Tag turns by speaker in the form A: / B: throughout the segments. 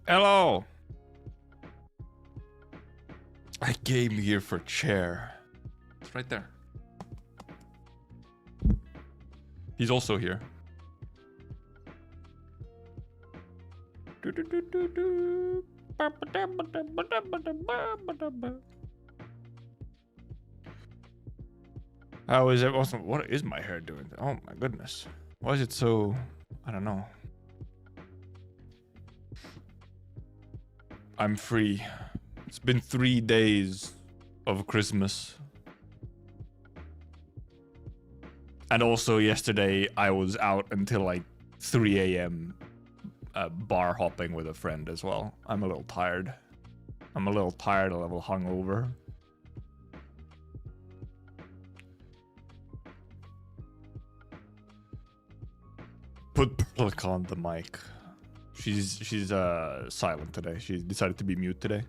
A: Hello. I came here for chair. It's right there. He's also here. How is it? What is my hair doing? Oh my goodness. Why is it so... I don't know. I'm free. It's been 3 days of Christmas. And also yesterday I was out until like 3 a.m. Bar hopping with a friend as well. I'm a little tired. A little hungover. Put Perlic on the mic. She's silent today. She decided to be mute today.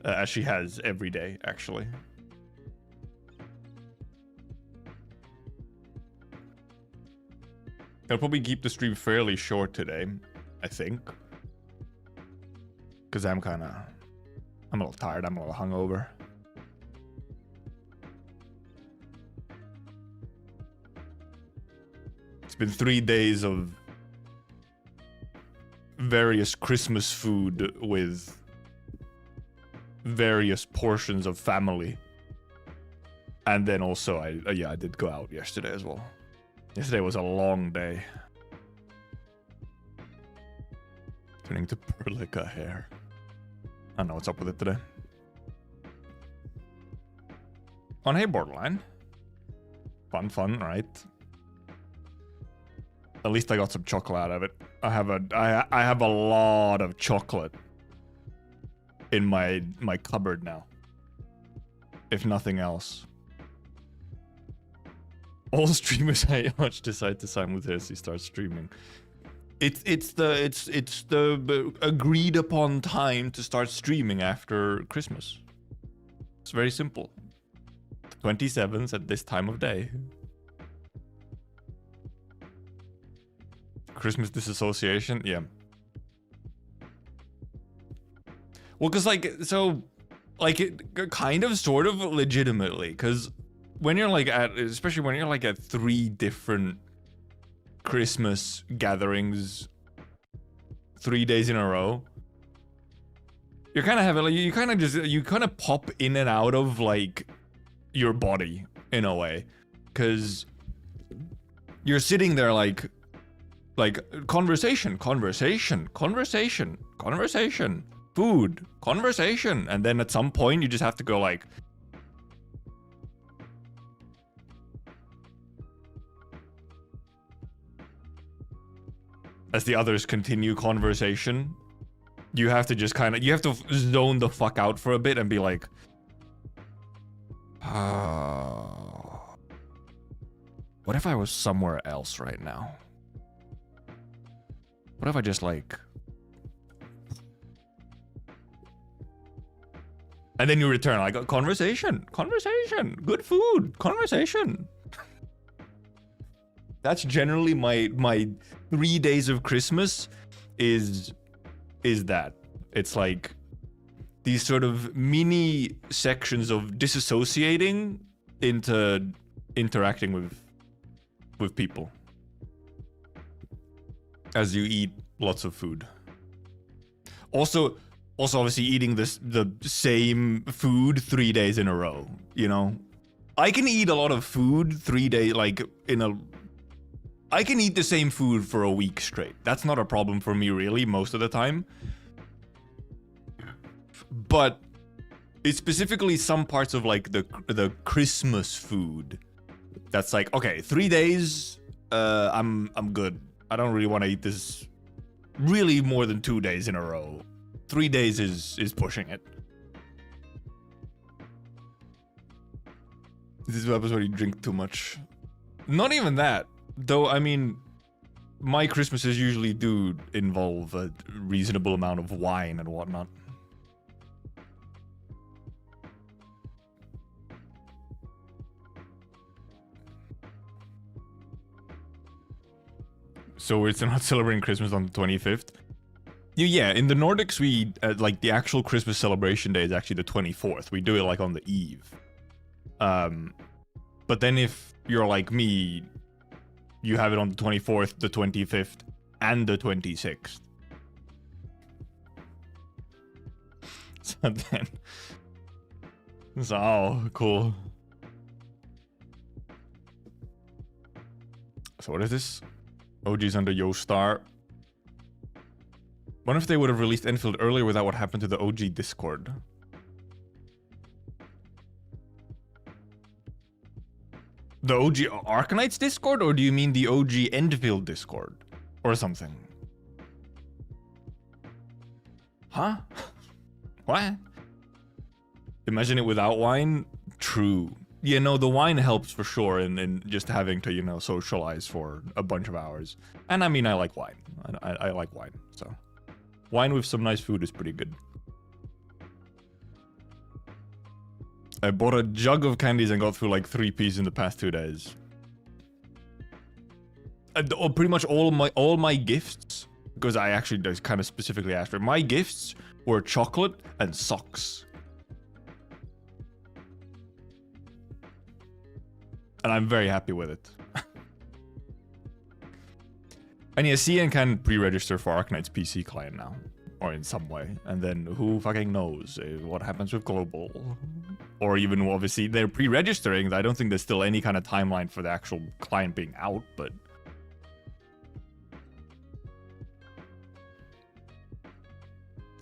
A: As she has every day, actually. I'll probably keep the stream fairly short today, I think. Because I'm a little tired, I'm a little hungover. It's been 3 days of various Christmas food with various portions of family. And then also, I did go out yesterday as well. Yesterday was a long day. Turning to Perlica hair. I don't know what's up with it today. On Hey Borderline. Fun, right? At least I got some chocolate out of it. I have a lot of chocolate in my cupboard now. If nothing else. All streamers I watch decide to simultaneously start streaming. It's the agreed upon time to start streaming after Christmas. It's very simple. 27th at this time of day. Christmas disassociation, yeah. Well, cause it kind of, sort of, legitimately, cause when you're like especially when you're like at 3 different Christmas gatherings 3 days in a row, you're kind of having like, you kind of pop in and out of like your body in a way, cause you're sitting there like conversation, food, conversation, and then at some point you just have to go like, as the others continue conversation, you have to just you have to zone the fuck out for a bit and be like, what if I was somewhere else right now? What if I just like... And then you return like, conversation, good food, conversation. That's generally my 3 days of Christmas is that. It's like these sort of mini sections of disassociating into interacting with people. As you eat lots of food. Also obviously eating the same food 3 days in a row, you know? I can eat a lot of food 3 days, like I can eat the same food for a week straight. That's not a problem for me really, most of the time. But it's specifically some parts of like the Christmas food that's like, okay, 3 days, I'm good. I don't really want to eat this really more than 2 days in a row. 3 days is pushing it. This is what happens when you drink too much. Not even that. Though, I mean, my Christmases usually do involve a reasonable amount of wine and whatnot. So it's not celebrating Christmas on the 25th? Yeah, in the Nordics, we like the actual Christmas celebration day is actually the 24th. We do it like on the eve. But then if you're like me, you have it on the 24th, the 25th, and the 26th. So then, so oh, cool. So what is this? OG's under Yostar. Wonder if they would have released Endfield earlier without what happened to the OG Discord. The OG Arknights Discord, or do you mean the OG Endfield Discord? Or something? Huh? What? Imagine it without wine? True. Yeah, no, the wine helps for sure in just having to, you know, socialize for a bunch of hours. And I mean, I like wine. I like wine, so. Wine with some nice food is pretty good. I bought a jug of candies and got through like 3 pieces in the past 2 days. Pretty much all my gifts, because I actually just kind of specifically asked for it. My gifts were chocolate and socks. And I'm very happy with it. And yeah, CN can pre-register for Arknights PC client now. Or in some way. And then who fucking knows what happens with global. Or even, obviously, they're pre-registering. I don't think there's still any kind of timeline for the actual client being out, but...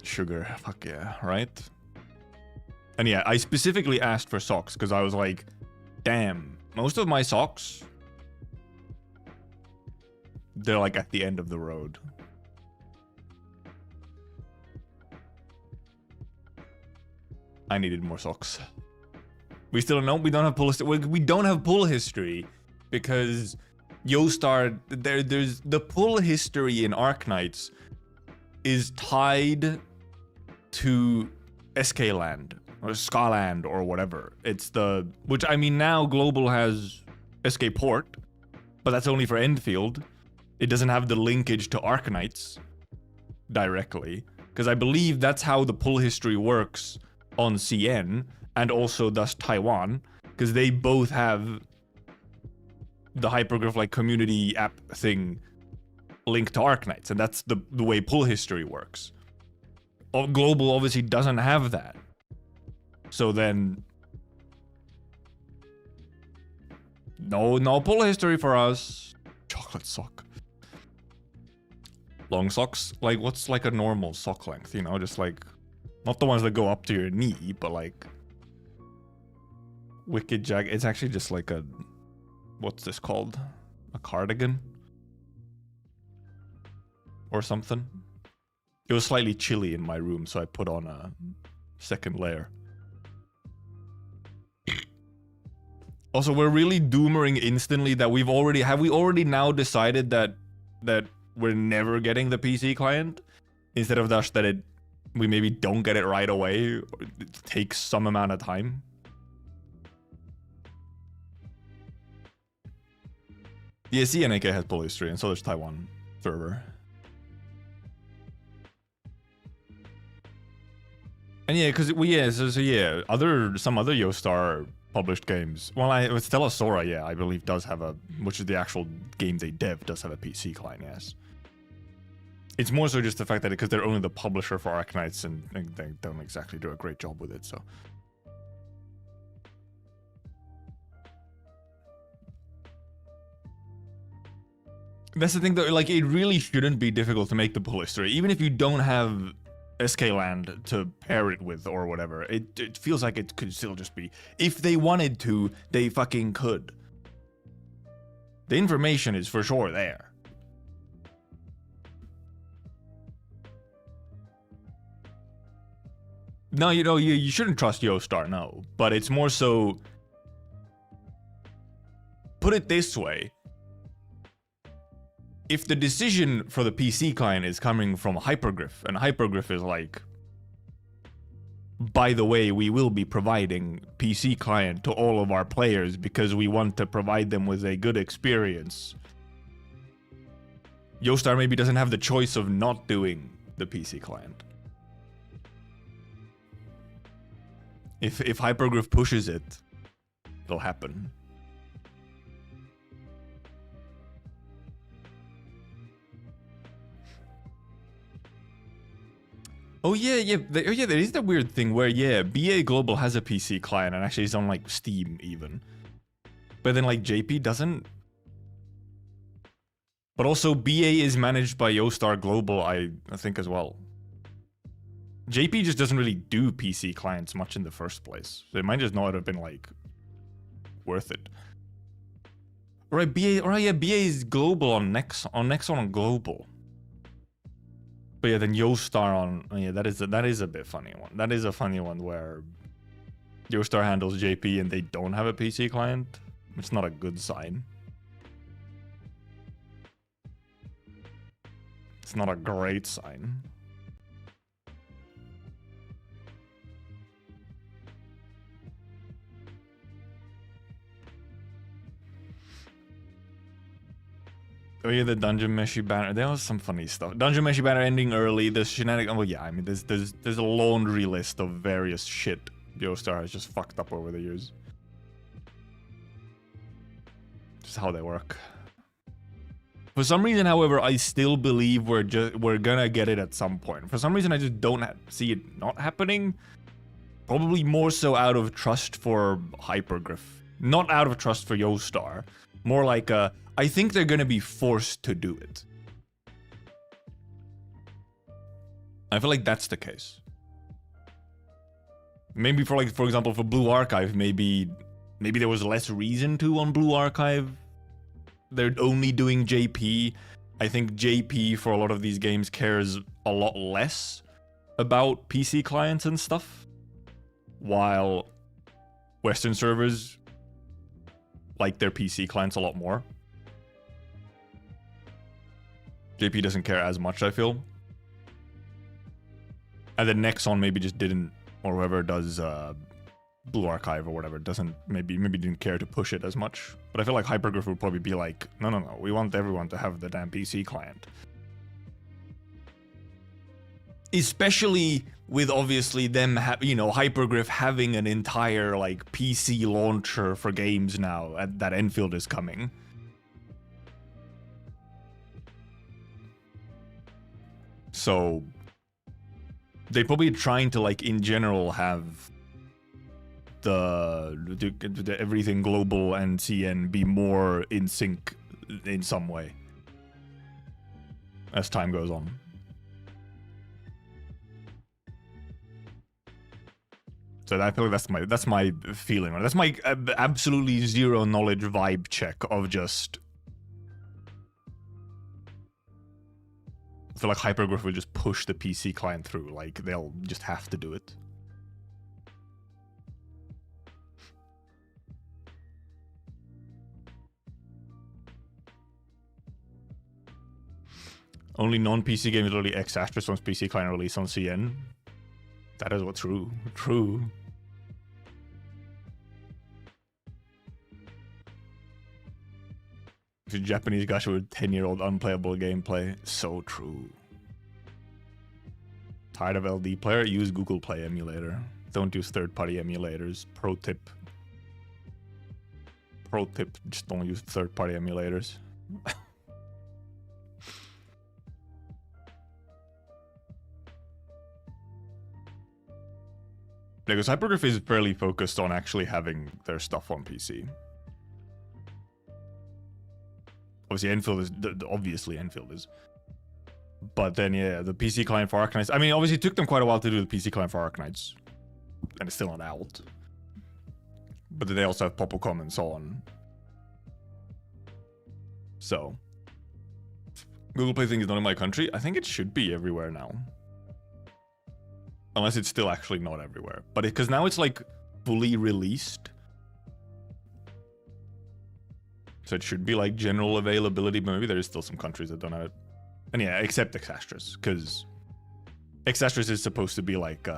A: Sugar, fuck yeah, right? And yeah, I specifically asked for socks, because I was like, damn, most of my socks... They're like at the end of the road. I needed more socks. We still don't know. We don't have pull history. We don't have pull history because Yostar. There's the pull history in Arknights is tied to SK Land or Skaland or whatever. It's the which I mean now Global has SK Port, but that's only for Endfield. It doesn't have the linkage to Arknights directly because I believe that's how the pull history works on CN and also thus Taiwan because they both have the hypergraph like community app thing linked to Arknights, and that's the way pull history works. Global obviously doesn't have that, so then no pull history for us. Chocolate sock. Long socks? Like, what's like a normal sock length, you know? Just like, not the ones that go up to your knee, but like... Wicked Jag... It's actually just like a... What's this called? A cardigan? Or something? It was slightly chilly in my room, so I put on a second layer. Also, we're really doomering instantly that we've already... Have we already now decided that we're never getting the PC client? Instead of that we maybe don't get it right away, or it takes some amount of time? Yeah, CNAK has pull history, and so does Taiwan server. And yeah, because yeah, some other Yostar published games. Well, Stella Sora, yeah, I believe does have a, which is the actual game they dev, does have a PC client, yes. It's more so just the fact that because they're only the publisher for Arknights and they don't exactly do a great job with it, so. That's the thing though, like it really shouldn't be difficult to make the pull history, even if you don't have SK Land to pair it with or whatever. It feels like it could still just be, if they wanted to, they fucking could. The information is for sure there. No, you know, you shouldn't trust Yostar, no. But it's more so... Put it this way. If the decision for the PC client is coming from Hypergriff, and Hypergriff is like... By the way, we will be providing PC client to all of our players because we want to provide them with a good experience. Yostar maybe doesn't have the choice of not doing the PC client. If Hypergriff pushes it, it'll happen. Oh yeah, there is that weird thing where BA Global has a PC client and actually it's on like Steam even, but then like JP doesn't. But also BA is managed by Yostar Global, I think as well. JP just doesn't really do PC clients much in the first place, so it might just not have been like worth it. Right, BA, right? Yeah, BA is global on Nexon on global. But yeah, then Yostar on, oh yeah, that is a bit funny one. That is a funny one where Yostar handles JP and they don't have a PC client. It's not a good sign. It's not a great sign. Oh yeah, the Dungeon Meshi banner. There was some funny stuff. Dungeon Meshi banner ending early. The shenanigans. Well, yeah, I mean, there's a laundry list of various shit Yostar has just fucked up over the years. Just how they work. For some reason, however, I still believe we're gonna get it at some point. For some reason, I just don't see it not happening. Probably more so out of trust for Hypergriff, not out of trust for Yostar. More like I think they're gonna be forced to do it. I feel like that's the case. Maybe for example, for Blue Archive, maybe there was less reason to on Blue Archive. They're only doing JP. I think JP for a lot of these games cares a lot less about PC clients and stuff, while Western servers like their PC clients a lot more. JP doesn't care as much, I feel. And then Nexon maybe just didn't, or whoever does Blue Archive or whatever, doesn't maybe didn't care to push it as much. But I feel like Hypergriff would probably be like, no, we want everyone to have the damn PC client. Especially with obviously them, Hypergriff having an entire like PC launcher for games now that Endfield is coming. So they're probably trying to like in general have the everything global and CN be more in sync in some way as time goes on. So I feel like that's my feeling. That's my absolutely zero knowledge vibe check of just. I feel like Hypergriff would just push the PC client through. Like they'll just have to do it. Only non-PC game is literally X-Asterisk once PC client release on CN. That is what true. The Japanese guy with 10-year-old unplayable gameplay. So true. Tired of LD player? Use Google Play emulator. Don't use third-party emulators. Pro tip. Just don't use third-party emulators. Because Hypergriff is fairly focused on actually having their stuff on PC. Obviously, Endfield is. But then, yeah, the PC client for Arknights. I mean, obviously, it took them quite a while to do the PC client for Arknights. And it's still not out. But then they also have Popocom and so on. So. Google Play thing is not in my country. I think it should be everywhere now. Unless it's still actually not everywhere. But because now it's like fully released. So it should be like general availability, but maybe there is still some countries that don't have it. And yeah, except X-Asterisk, because X-Asterisk is supposed to be like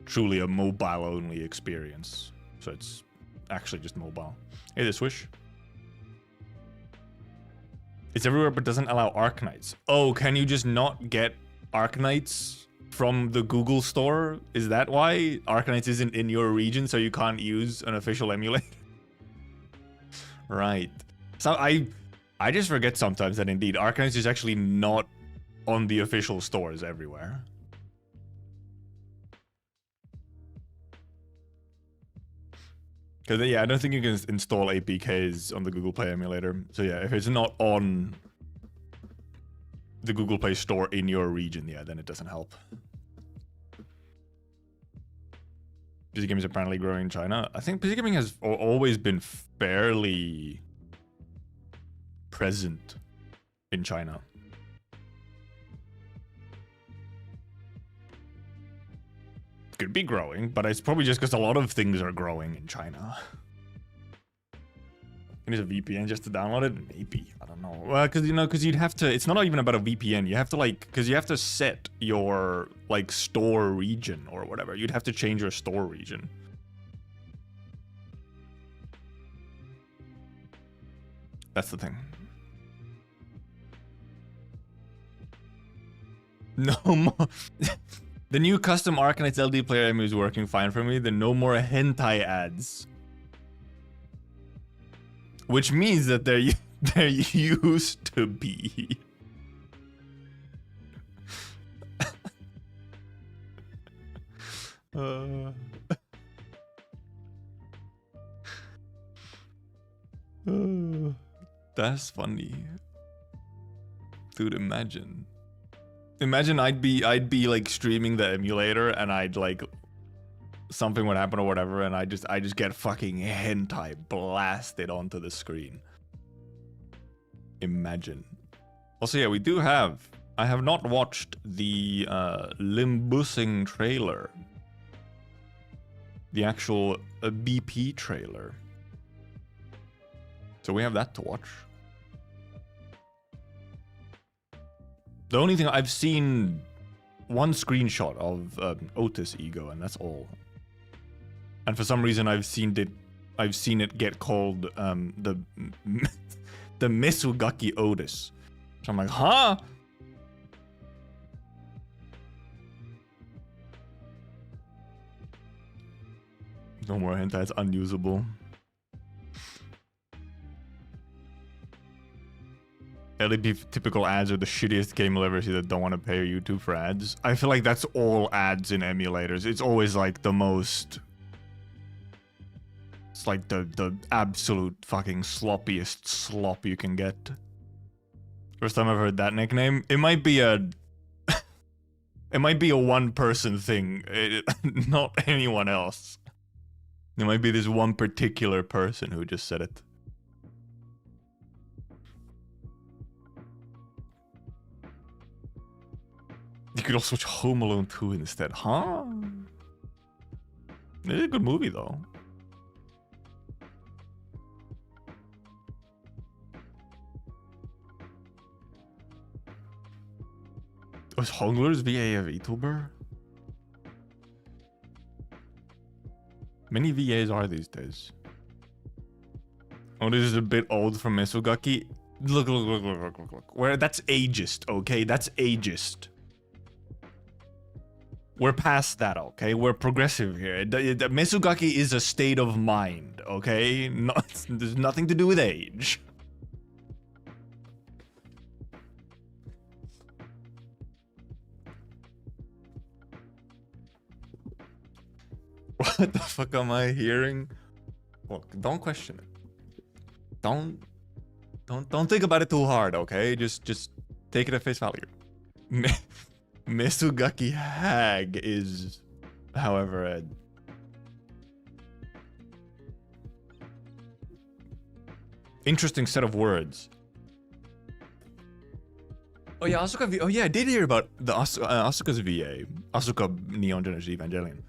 A: truly a mobile-only experience. So it's actually just mobile. Hey, the Swish. It's everywhere, but doesn't allow Arknights. Oh, can you just not get Arknights from the Google store? Is that why Arknights isn't in your region, so you can't use an official emulator? Right. So I just forget sometimes that indeed Arknights is actually not on the official stores everywhere. Because yeah, I don't think you can install APKs on the Google Play emulator. So yeah, if it's not on the Google Play store in your region, yeah, then it doesn't help. PC gaming is apparently growing in China. I think PC gaming has always been fairly present in China. It could be growing, but it's probably just because a lot of things are growing in China. Can use a VPN just to download it? Maybe. I don't know. Well, because, you know, because you'd have to... It's not even about a VPN. You have to, like... Because you have to set your, like, store region or whatever. You'd have to change your store region. That's the thing. No more... The new custom Arknights LD player emu is working fine for me. Then no more hentai ads. Which means that there used to be. That's funny. Dude, imagine. Imagine I'd be like streaming the emulator and I'd like something would happen or whatever and I just get fucking hentai blasted onto the screen. Imagine. Also, yeah, we do have... I have not watched the limbusing trailer. The actual BP trailer. So we have that to watch. The only thing I've seen one screenshot of Otis EGO, and that's all. And for some reason, I've seen it get called the Misugaki Otis. So I'm like, huh? No more hentai, it's unusable. LEP typical ads are the shittiest game you'll ever see that don't want to pay YouTube for ads. I feel like that's all ads in emulators. It's always like the most... It's like the absolute fucking sloppiest slop you can get. First time I've heard that nickname. It might be a... It might be a one-person thing. Not anyone else. It might be this one particular person who just said it. You could also watch Home Alone 2 instead, huh? It's a good movie, though. Was Hongler's VA a VTuber? Many VAs are these days. Oh, this is a bit old from Misugaki. Look. Where that's ageist, okay? That's ageist. We're past that, okay? We're progressive here. Misugaki is a state of mind, okay? There's nothing to do with age. What the fuck am I hearing? Look, don't question it. Don't think about it too hard, okay? Just take it at face value. Misugaki Hag is, however, a interesting set of words. Oh yeah, Asuka V. Oh yeah, I did hear about the Asuka's VA, Asuka Neon Genesis Evangelion,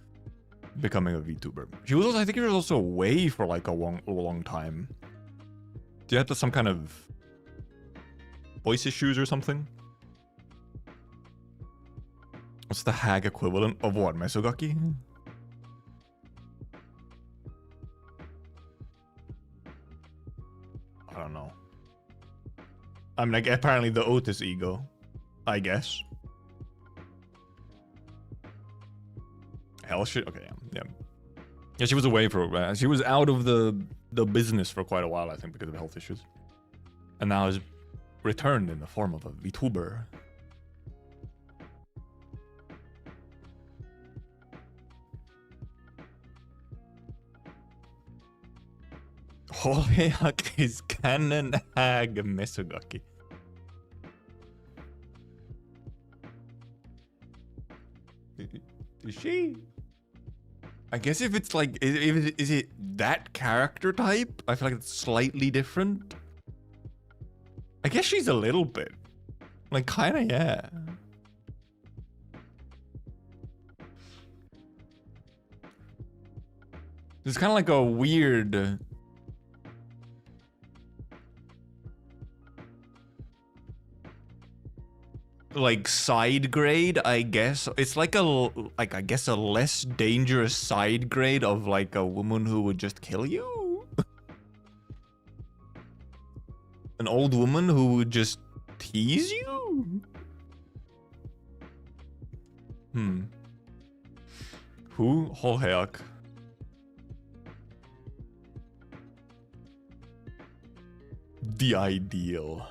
A: becoming a VTuber. She was also, I think she was also away for like a long time. Do you have some kind of voice issues or something? What's the Hag equivalent of what? Misugaki? I don't know. I mean, like, apparently the Otis EGO, I guess. hell? Okay, yeah. Yeah, she was away for she was out of the business for quite a while, I think, because of health issues, and now has returned in the form of a VTuber. Holeak is Canon Hag Mesogaki. Is she? I guess if it's like, is it that character type? I feel like it's slightly different. I guess she's a little bit. Like, kinda, yeah. It's kind of like a weird... like side grade, I guess. It's like I guess a less dangerous side grade of like a woman who would just kill you. An old woman who would just tease you. Who? Holeak. The ideal.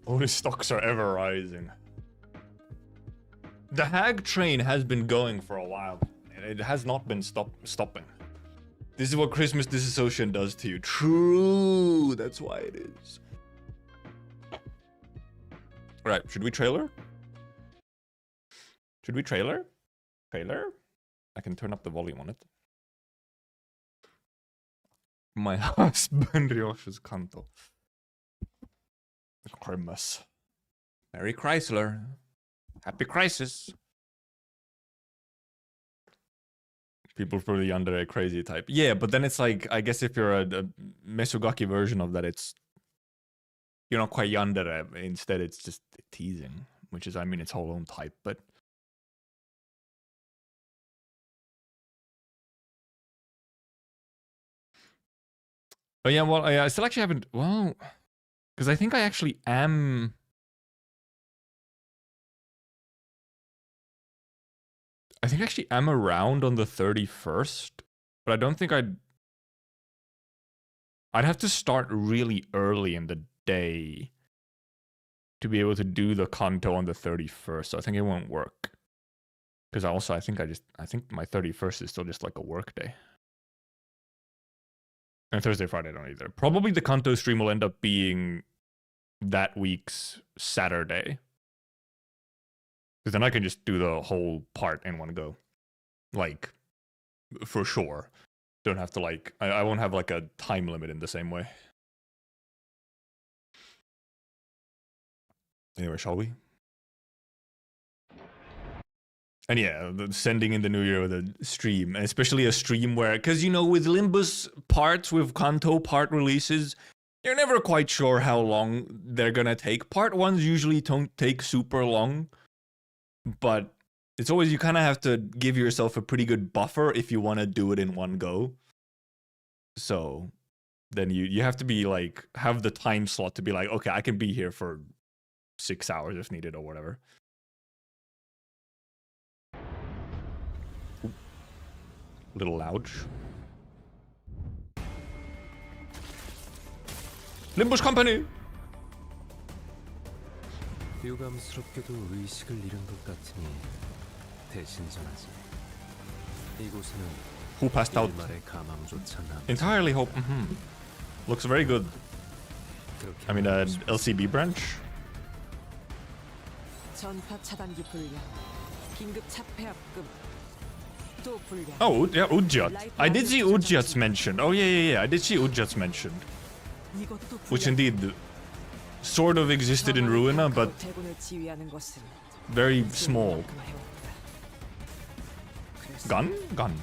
A: Otis stocks are ever rising. The Hag train has been going for a while, and it has not been stopping. This is what Christmas disassociation does to you. True, that's why it is. Right, should we trailer? Should we trailer? Trailer? I can turn up the volume on it. My husband Ryosh's Canto. Christmas. Merry Chrysler. Happy Crisis. People for the yandere crazy type. Yeah, but then it's like, I guess if you're a Mesogaki version of that, it's... you're not quite yandere. Instead, it's just teasing. Which is, I mean, its whole own type, but... Oh yeah, well, I still actually haven't... well... because I think I actually am... I think I actually am around on the 31st, but I don't think I'd have to start really early in the day to be able to do the Canto on the 31st, so I think it won't work. Because also, I think my 31st is still just like a work day. And Thursday, Friday, I don't either. Probably the Canto stream will end up being that week's Saturday. Because then I can just do the whole part in one go. Like, for sure. Don't have to like, I won't have like a time limit in the same way. Anyway, shall we? And yeah, sending in the new year with a stream, especially a stream where, because you know, with Limbus parts, with Canto part releases, you're never quite sure how long they're gonna take. Part ones usually don't take super long, but it's always, you kind of have to give yourself a pretty good buffer if you want to do it in one go. So then you have to be like, have the time slot to be like, okay, I can be here for 6 hours if needed or whatever. Little loud. Limbus Company.
B: 유감스럽게도 의식을 잃은 것 같으니 대신 전하지. 이곳에는
A: Who passed out? Entirely hope. Looks very good. I mean, LCB branch.
C: 전파 차단기 불량. 긴급 차폐합금. 또 불량.
A: Oh, yeah, Udjat. I did see Udjat's mentioned. Oh, yeah. I did see Udjat's mentioned. Which indeed sort of existed in Ruina, but very small. Gun? Gun.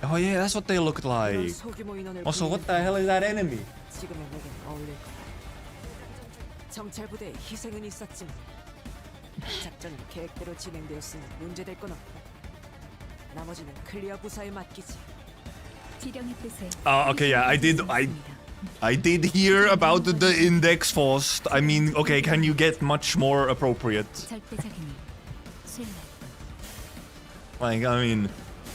A: Oh yeah, that's what they looked like. Also, what the hell is that enemy?
C: 정찰부대의 희생은 있었지만 작전은 계획대로 진행되었으니 문제될 건 없고 나머지는 클리어 부사에 맡기지.
A: Oh, okay, yeah, I did hear about the index Faust. I mean, okay, can you get much more appropriate? Like, I mean,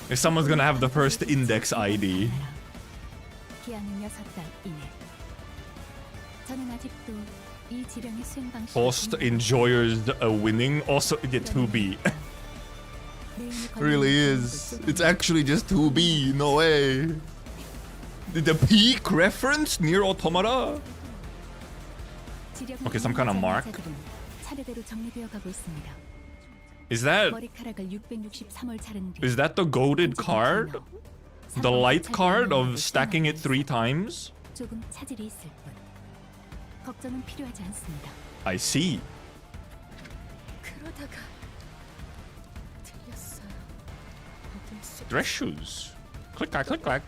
A: if someone's gonna have the first index ID. Faust enjoyers winning, also the 2B. Really is. It's actually just 2B, no way. The peak reference near Automata? Okay, some kind of mark. Is that the goated card? The light card of stacking it 3 times? I see. Dress shoes. Click clack, click clack.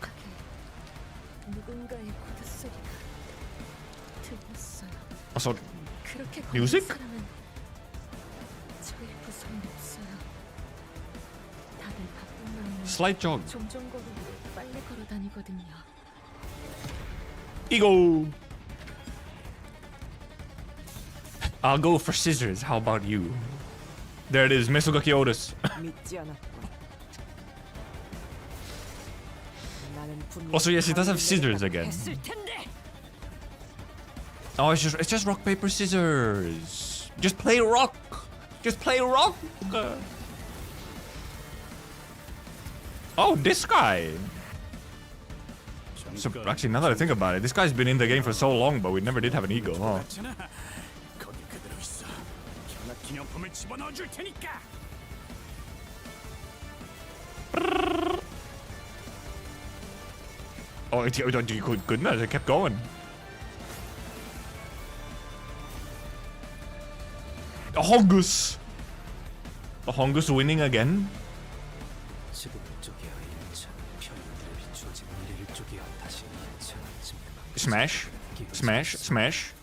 A: Also, music? Slight jog. Ego! I'll go for scissors, how about you? There it is, Mesugaki Otis. Also, yes, he does have scissors again. Oh, it's just rock, paper, scissors. Just play rock. Just play rock. Oh, this guy. So, actually, now that I think about it, this guy's been in the game for so long, but we never did have an ego, huh? Oh, goodness, it kept going. The Hongus! The Hongus winning again? Smash. Smash. Smash.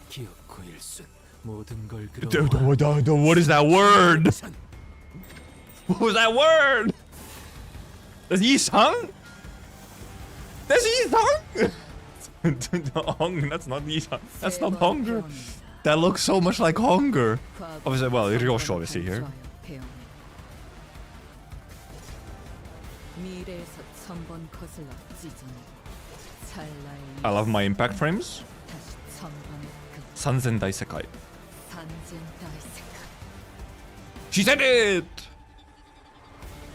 A: What is that word? What was that word? That's Yi-sang? That's Yi-sang? That's not Yi-sang. That's not hunger. That looks so much like hunger. Obviously, well, Ryosho obviously here. I love my impact frames. Sanzen Daisekai. She said it!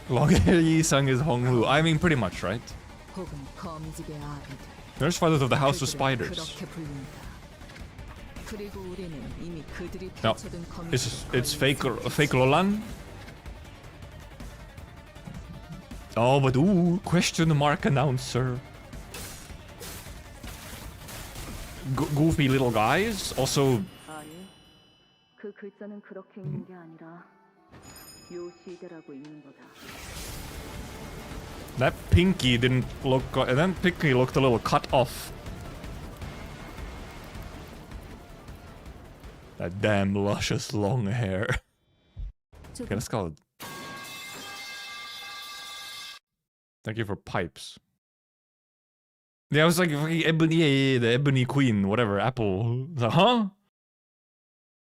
A: Long hair Yi-sang is Honglu. I mean, pretty much, right? There's Fathers of the House of Spiders. No, it's fake Roland. Oh, but ooh, question mark announcer. Goofy little guys. Also. That pinky didn't look, and then pinky looked a little cut off. That damn luscious long hair. Okay, let's call it. Thank you for pipes. Yeah, I was like, ebony, yeah, the ebony queen, whatever, apple. Huh?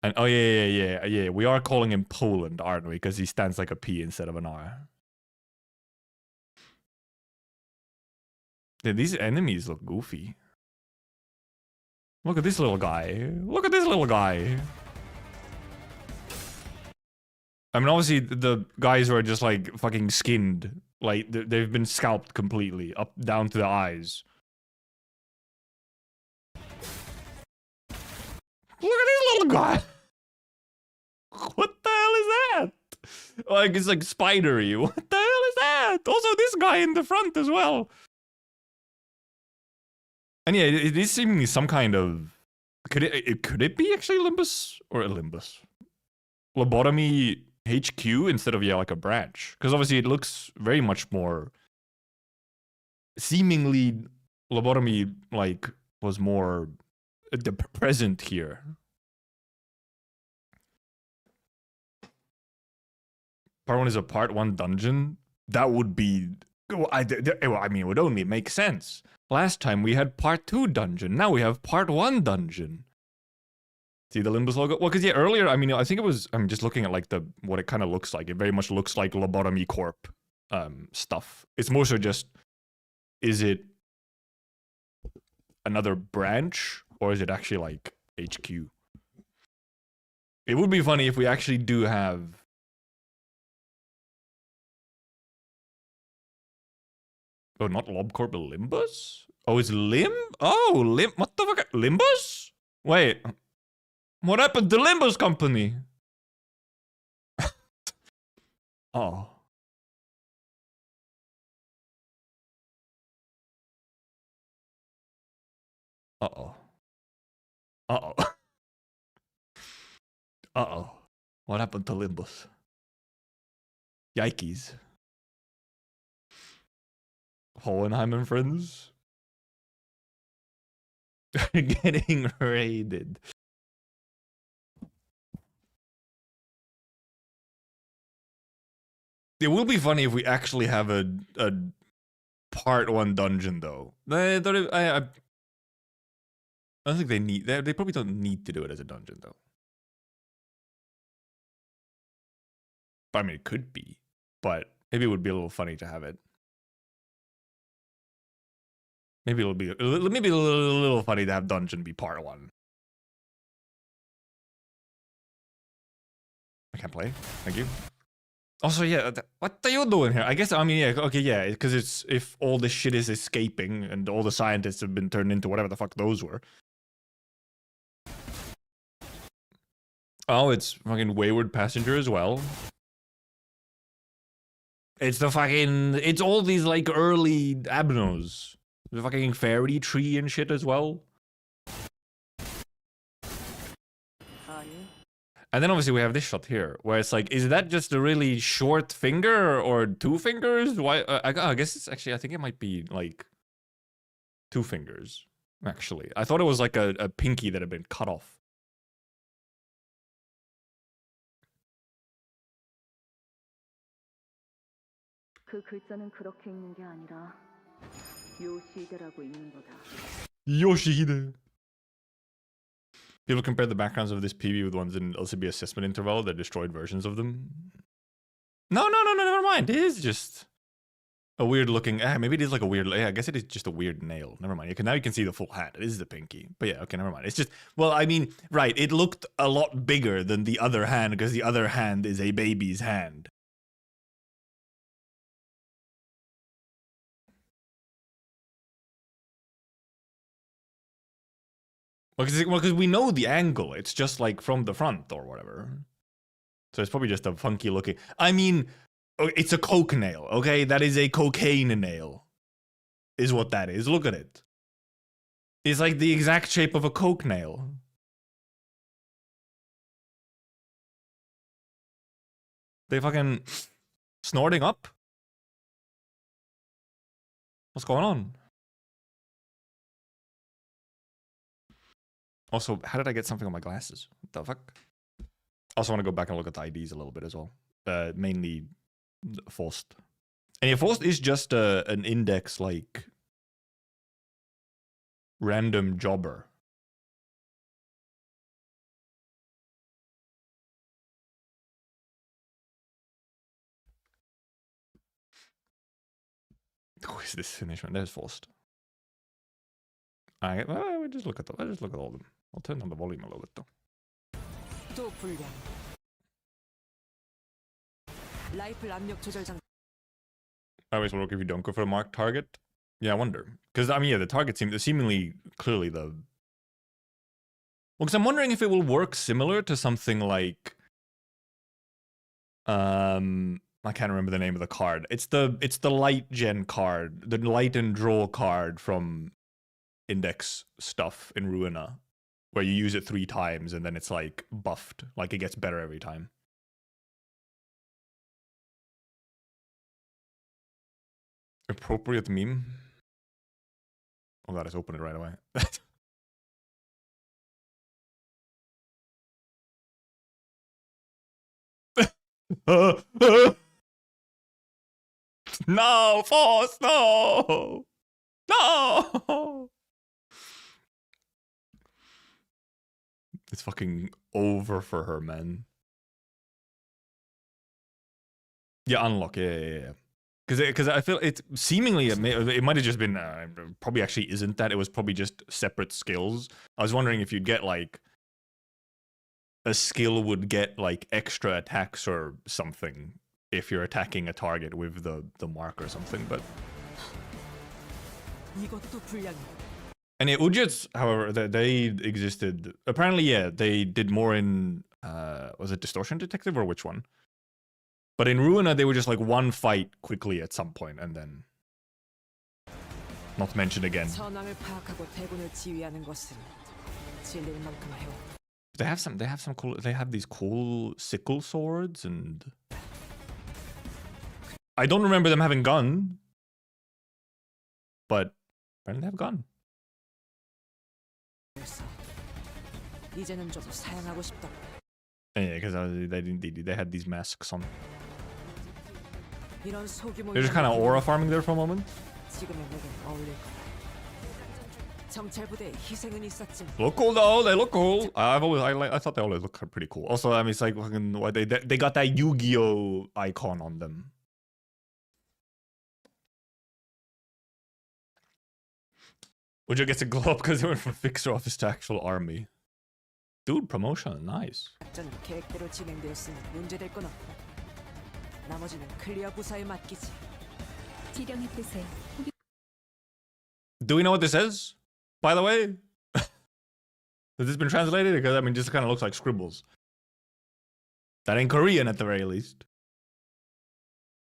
A: And oh yeah. We are calling him Poland, aren't we? Because he stands like a P instead of an R. Yeah, these enemies look goofy. Look at this little guy. Look at this little guy. I mean, obviously, the guys who are just like fucking skinned. Like, they've been scalped completely, up down to the eyes. Look at this little guy. What the hell is that? Like, it's like spidery. What the hell is that? Also, this guy in the front as well. And yeah, it is seemingly some kind of... Could it be actually limbus? Or a limbus? Lobotomy HQ instead of, yeah, like a branch. Because obviously it looks very much more... Seemingly, lobotomy, like, was more... present here. Part 1 is a part 1 dungeon. That would be well, I mean, it would only make sense. Last time we had part 2 dungeon. Now we have part 1 dungeon. See the Limbus logo? Well, because yeah, earlier, I mean, I think it was, I'm just looking at like what it kind of looks like. It very much looks like Lobotomy Corp stuff. It's more so just, is it another branch or is it actually like HQ? It would be funny if we actually do have oh, not LobCorp, but Limbus? Oh, it's what the fuck? Limbus? Wait. What happened to Limbus Company? Oh. Uh-oh. Uh-oh. Uh-oh. What happened to Limbus? Yikes. Hohenheim and friends? Getting raided. It will be funny if we actually have a part 1 dungeon though. I don't think they need, they probably don't need to do it as a dungeon though. I mean, it could be, but maybe it would be a little funny to have it. Maybe it'll be a little funny to have dungeon be part 1. I can't play. Thank you. Also, yeah, what are you doing here? I guess, I mean, yeah, okay, yeah, because it's, if all this shit is escaping and all the scientists have been turned into whatever the fuck those were. Oh, it's fucking Wayward Passenger as well. It's the fucking, it's all these like early Abnos. The fucking fairy tree and shit as well. And then obviously we have this shot here, where it's like, is that just a really short finger or 2 fingers? Why? I guess it's actually, I think it might be like 2 fingers, actually. I thought it was like a pinky that had been cut off.
D: 그 글자는 그렇게 읽는 게 아니라 요시히데라고 읽는 거다.
A: Yoshihide. People compare the backgrounds of this PB with ones in LCB assessment interval. They're destroyed versions of them. No, never mind. It is just a weird looking. Maybe it is like a weird. Yeah, I guess it is just a weird nail. Never mind. Now you can see the full hand. It is the pinky. But yeah, okay, never mind. It's just, well, I mean, right. It looked a lot bigger than the other hand because the other hand is a baby's hand. Because we know the angle. It's just like from the front or whatever. So it's probably just a funky looking. I mean, it's a coke nail, okay? That is a cocaine nail. Is what that is. Look at it. It's like the exact shape of a coke nail. They fucking snorting up? What's going on? Also, how did I get something on my glasses? What the fuck? Also want to go back and look at the IDs a little bit as well. Mainly Faust. And yeah, Faust is just an index, like, random jobber. Who is this Finnish one? There's Faust. We just look at all of them. I'll turn down the volume a little bit though. I always work if you don't go for a marked target. Yeah, I wonder. Because, I mean, yeah, the target seemingly clearly the... Well, because I'm wondering if it will work similar to something like... I can't remember the name of the card. It's the light gen card. The light and draw card from Index stuff in Ruina. Where you use it 3 times and then it's like buffed. Like it gets better every time. Appropriate meme. Oh god, I just opened it right away. No, Force, no! No! It's fucking over for her, man. Yeah, unlock, yeah. Because I feel it seemingly it might have just been probably actually isn't that. It was probably just separate skills. I was wondering if you'd get like a skill would get like extra attacks or something if you're attacking a target with the mark or something, but.
C: 이것도 불량이야.
A: And yeah, Ujits, however, they existed. Apparently, yeah, they did more in was it Distortion Detective or which one? But in Ruina, they were just like one fight quickly at some point and then not mentioned again.
C: 선왕을 파악하고 대군을 지휘하는 것은 진릴 만큼 해오.
A: They have some cool. They have these cool sickle swords, and I don't remember them having gun, but apparently they have gun.
C: 그래서 이제는 좀 사양하고 싶다.
A: Yeah, because they had these masks on.
C: 이런 소규모
A: They're just kind of aura farming there for a moment.
C: 지금의 내겐 어울릴 거야. 정찰 부대에 희생은 있었지만
A: Look cool though. They look cool. I thought they always look pretty cool. Also, I mean, it's like fucking what they got that Yu-Gi-Oh icon on them. Ujo gets a glow up because they went from fixer office to actual army. Dude, promotion, nice.
C: 작전은 계획대로 진행되었으니 문제될 건 없다. 나머지는 클리어 부사에 맡기지.
D: 지령의 뜻에
A: Do we know what this is? By the way? Has this been translated? Because I mean, just kind of looks like scribbles. That ain't Korean at the very least.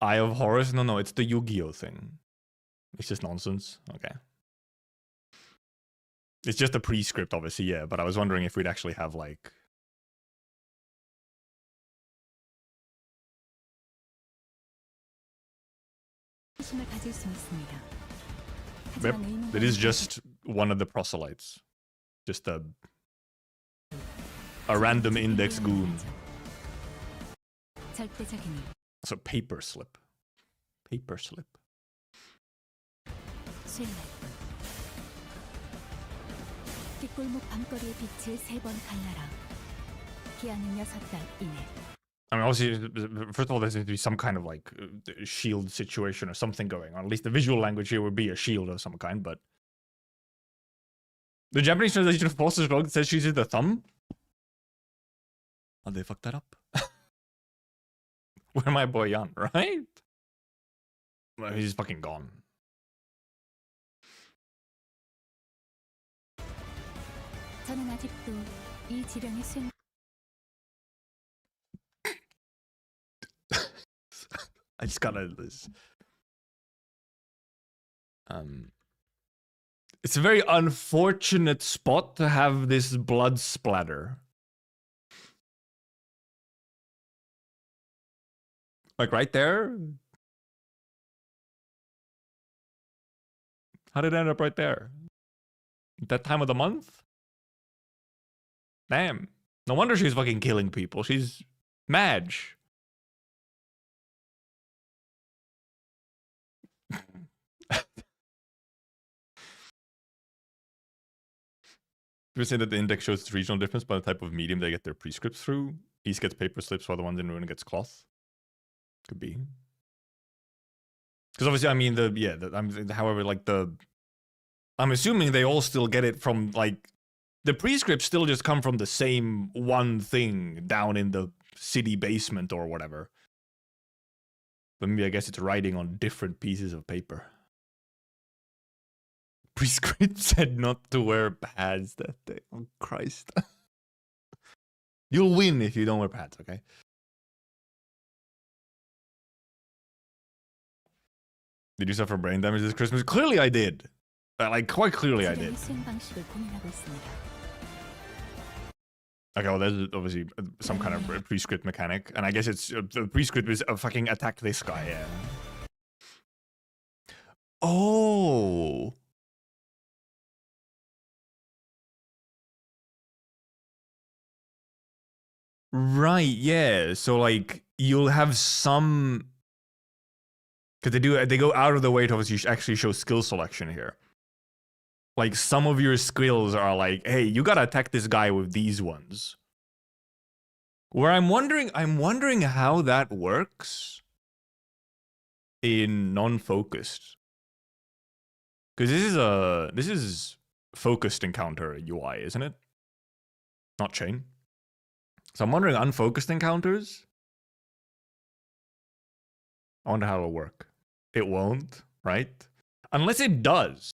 A: Eye of Horus? No, it's the Yu-Gi-Oh thing. It's just nonsense. Okay. It's just a prescript, obviously, yeah, but I was wondering if we'd actually have, like... Yep, it is just one of the proselytes. Just a random index goon. So paper slip. Paper slip. I mean, obviously, first of all, there needs to be some kind of like shield situation or something going on. At least the visual language here would be a shield of some kind, but the Japanese translation of Pulse's blog says she's in the thumb. Oh, they fucked that up. Where my boy Yan, right? Well, he's fucking gone. I just gotta this. It's a very unfortunate spot to have this blood splatter. Like right there? How did it end up right there? That time of the month? Damn. No wonder she's fucking killing people. She's Madge. You're saying that the index shows its regional difference by the type of medium they get their prescripts through. East gets paper slips while the ones in Ruin gets cloth. Could be. Because obviously, I mean, however, like I'm assuming they all still get it from, like, the prescripts still just come from the same one thing down in the city basement or whatever. But maybe I guess it's writing on different pieces of paper. Prescript said not to wear pads that day. Oh, Christ. You'll win if you don't wear pads, okay? Did you suffer brain damage this Christmas? Clearly I did. Like, quite clearly I did. Okay, well, there's obviously some kind of prescript mechanic. And I guess it's the prescript is fucking attack this guy, yeah. Oh. Right, yeah. So, like, you'll have some... Because they go out of the way to obviously actually show skill selection here. Like some of your skills are like, hey, you gotta attack this guy with these ones. Where I'm wondering how that works in non-focused. Because this is focused encounter UI, isn't it? Not chain. So I'm wondering unfocused encounters. I wonder how it'll work. It won't, right? Unless it does.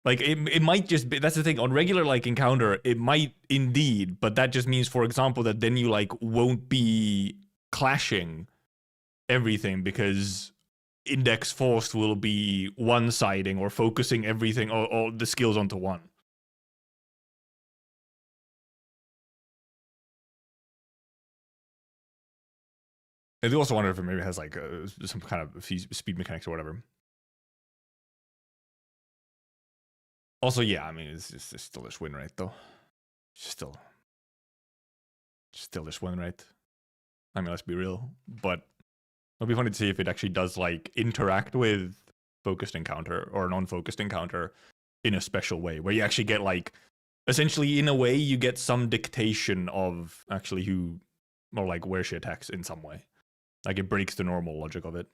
A: Like it might just be, that's the thing, on regular like encounter, it might indeed, but that just means, for example, that then you like won't be clashing everything because index forced will be one-siding or focusing everything or all the skills onto one. I do also wonder if it maybe has like some kind of speed mechanics or whatever. Also, yeah, I mean, it's still this win rate, though. Still this win rate. I mean, let's be real. But it'll be funny to see if it actually does, like, interact with focused encounter or non-focused encounter in a special way, where you actually get, like, essentially, in a way, you get some dictation of actually who, or, like, where she attacks in some way. Like, it breaks the normal logic of it.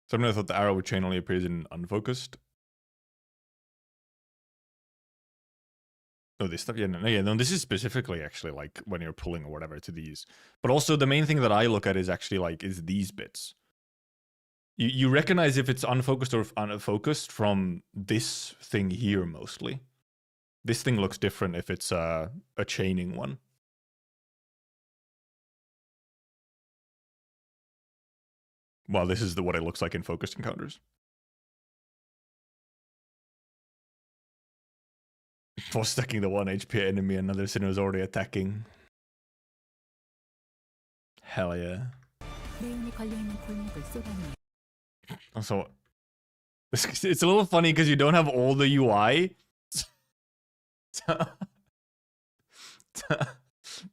A: So I thought the arrow with chain only appears in unfocused. Oh, this stuff, yeah, no, this is specifically actually like when you're pulling or whatever to these. But also the main thing that I look at is actually like, is these bits. You recognize if it's unfocused or unfocused from this thing here mostly. This thing looks different if it's a chaining one. Well, this is what it looks like in focused encounters. For stacking the 1 HP enemy, another sinner is already attacking. Hell yeah. Also, it's a little funny because you don't have all the UI.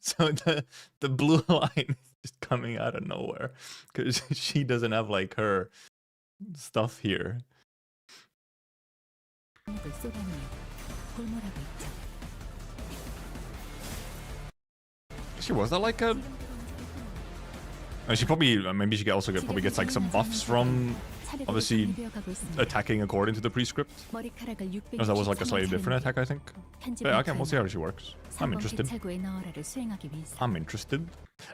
A: So the blue line is just coming out of nowhere because she doesn't have like her stuff here. She was that like a? She probably maybe she probably gets like some buffs from obviously attacking according to the prescript. Because that was like a slightly different attack, I think. But yeah, okay, we'll see how she works. I'm interested. I'm interested.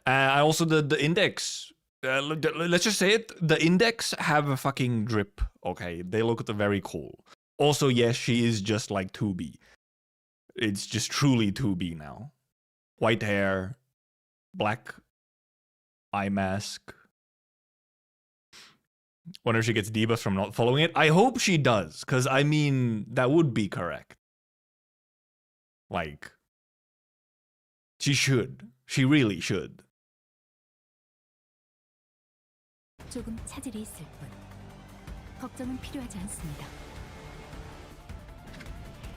A: I also the index. Let's just say it. The index have a fucking drip. Okay, they look very cool. Also, yes, she is just like 2B. It's just truly 2B now. White hair, black eye mask. Wonder if she gets debuffs from not following it. I hope she does, because I mean, that would be correct. Like, she should. She really should.
E: 조금 차질이 있을 뿐. 걱정은 필요하지 않습니다.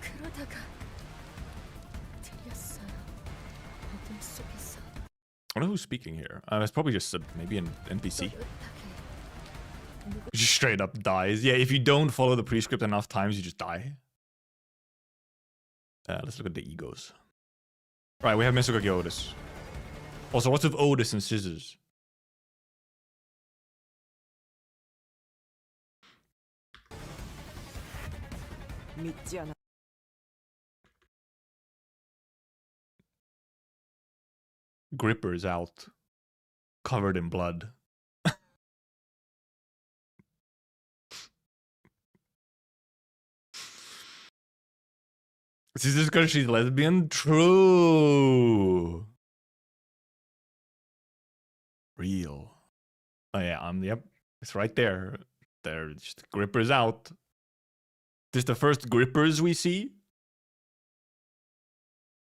E: 그러다가 들렸어요. 어둠 속에서.
A: I don't know who's speaking here. It's probably just maybe an NPC. Just straight up dies. Yeah, if you don't follow the prescript enough times, you just die. Let's look at the egos. Right, we have Misugaki Otis. Also, what's with Otis and scissors? Gripper's out. Covered in blood. Is this because she's lesbian? True. Real. Oh yeah, yep. It's right there. There, just Gripper's out. This the first Grippers we see?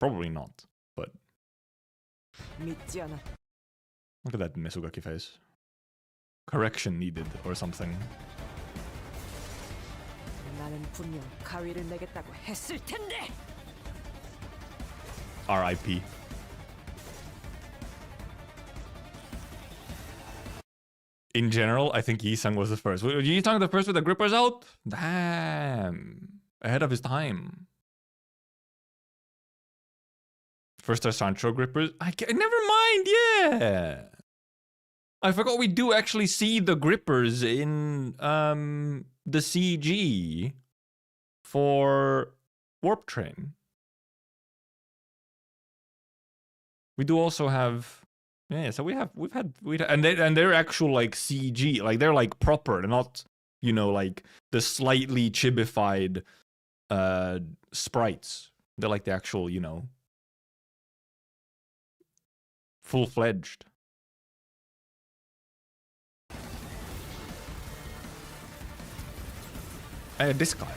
A: Probably not, but... Look at that Misugaki face. Correction needed, or something. R.I.P. in general, I think Yi-Sung was the first. Was Yi-Sung the first with the grippers out? Damn. Ahead of his time. First are Sancho grippers. Never mind, yeah. I forgot we do actually see the grippers in the CG for Warp Train. We do also have, yeah. So we've had and they're actual like CG, like they're like proper. They're not, you know, like the slightly chibified sprites. They're like the actual, you know, full-fledged. This guy.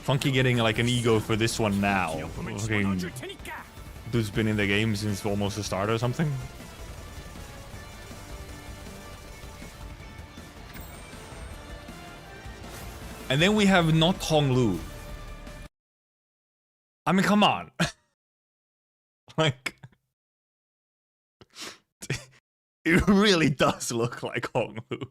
A: Funky getting like an ego for this one now. Fucking dude's been in the game since almost the start or something. And then we have not Honglu. I mean, come on. Like, it really does look like Honglu.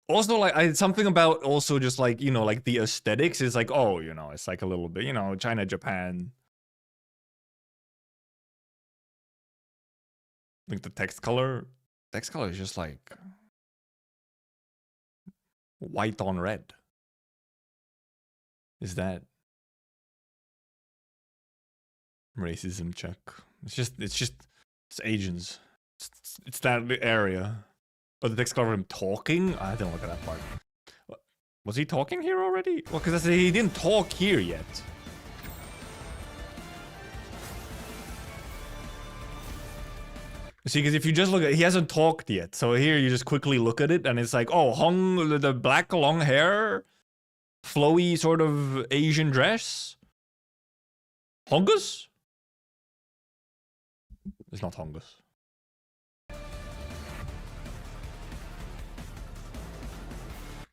A: Also, like, something about also just like, you know, like the aesthetics is like, oh, you know, it's like a little bit, you know, China, Japan. Like the text color is just like white on red. Is that racism check? It's Asians. It's that area. But the text color of him talking? I didn't look at that part. Was he talking here already? Well, because he didn't talk here yet. See, because if you just look at, he hasn't talked yet. So here you just quickly look at it and it's like, oh, the black long hair, flowy sort of Asian dress. Hongus? It's not Hongus.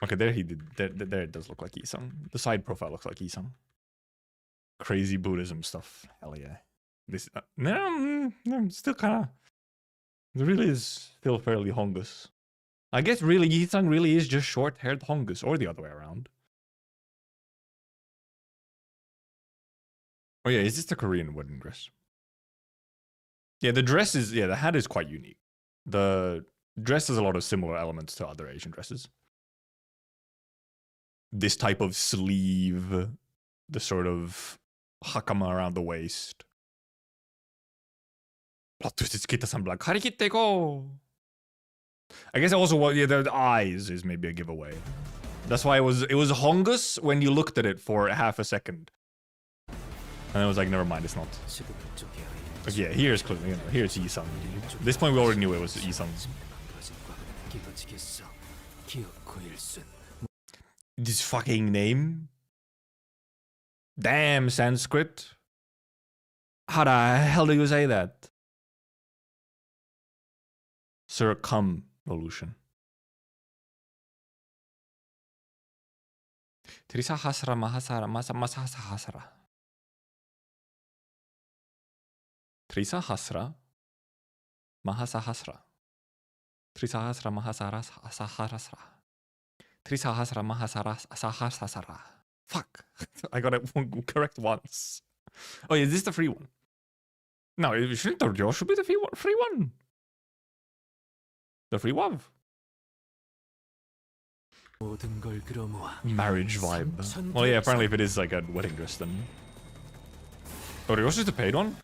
A: Okay, there he did. There it does look like Yi-Sung. The side profile looks like Yi-Sung. Crazy Buddhism stuff. Hell yeah. This no, still kind of. It really is still fairly Hongus. I guess really Yi-Sung really is just short-haired Hongus, or the other way around. Oh yeah, is this the Korean wedding dress? Yeah, the dress is, yeah, the hat is quite unique. The dress has a lot of similar elements to other Asian dresses. This type of sleeve, the sort of hakama around the waist. Plot twist, it's Kita-san black. Harikitte go! I guess also, yeah, the eyes is maybe a giveaway. That's why it was Hongus when you looked at it for half a second. And I was like, never mind, it's not. But yeah, here's clearly, you know, here's Yi-Sung. At this point, we already knew it was Yi-Sung. This fucking name? Damn, Sanskrit. How the hell do you say that? Circumvolution. Trisa hasra mahasara masasa hasra. Trisa hasra mahasa hasra. Trisa hasra mahasara hasra. Trisa hasra mahasara hasra. Fuck. I got it correct once. Oh, is this the free one? No, it shouldn't should be the free one. The free WAV. Marriage vibe. Well, yeah, apparently if it is like a wedding dress, then... Oh, yours is the paid one?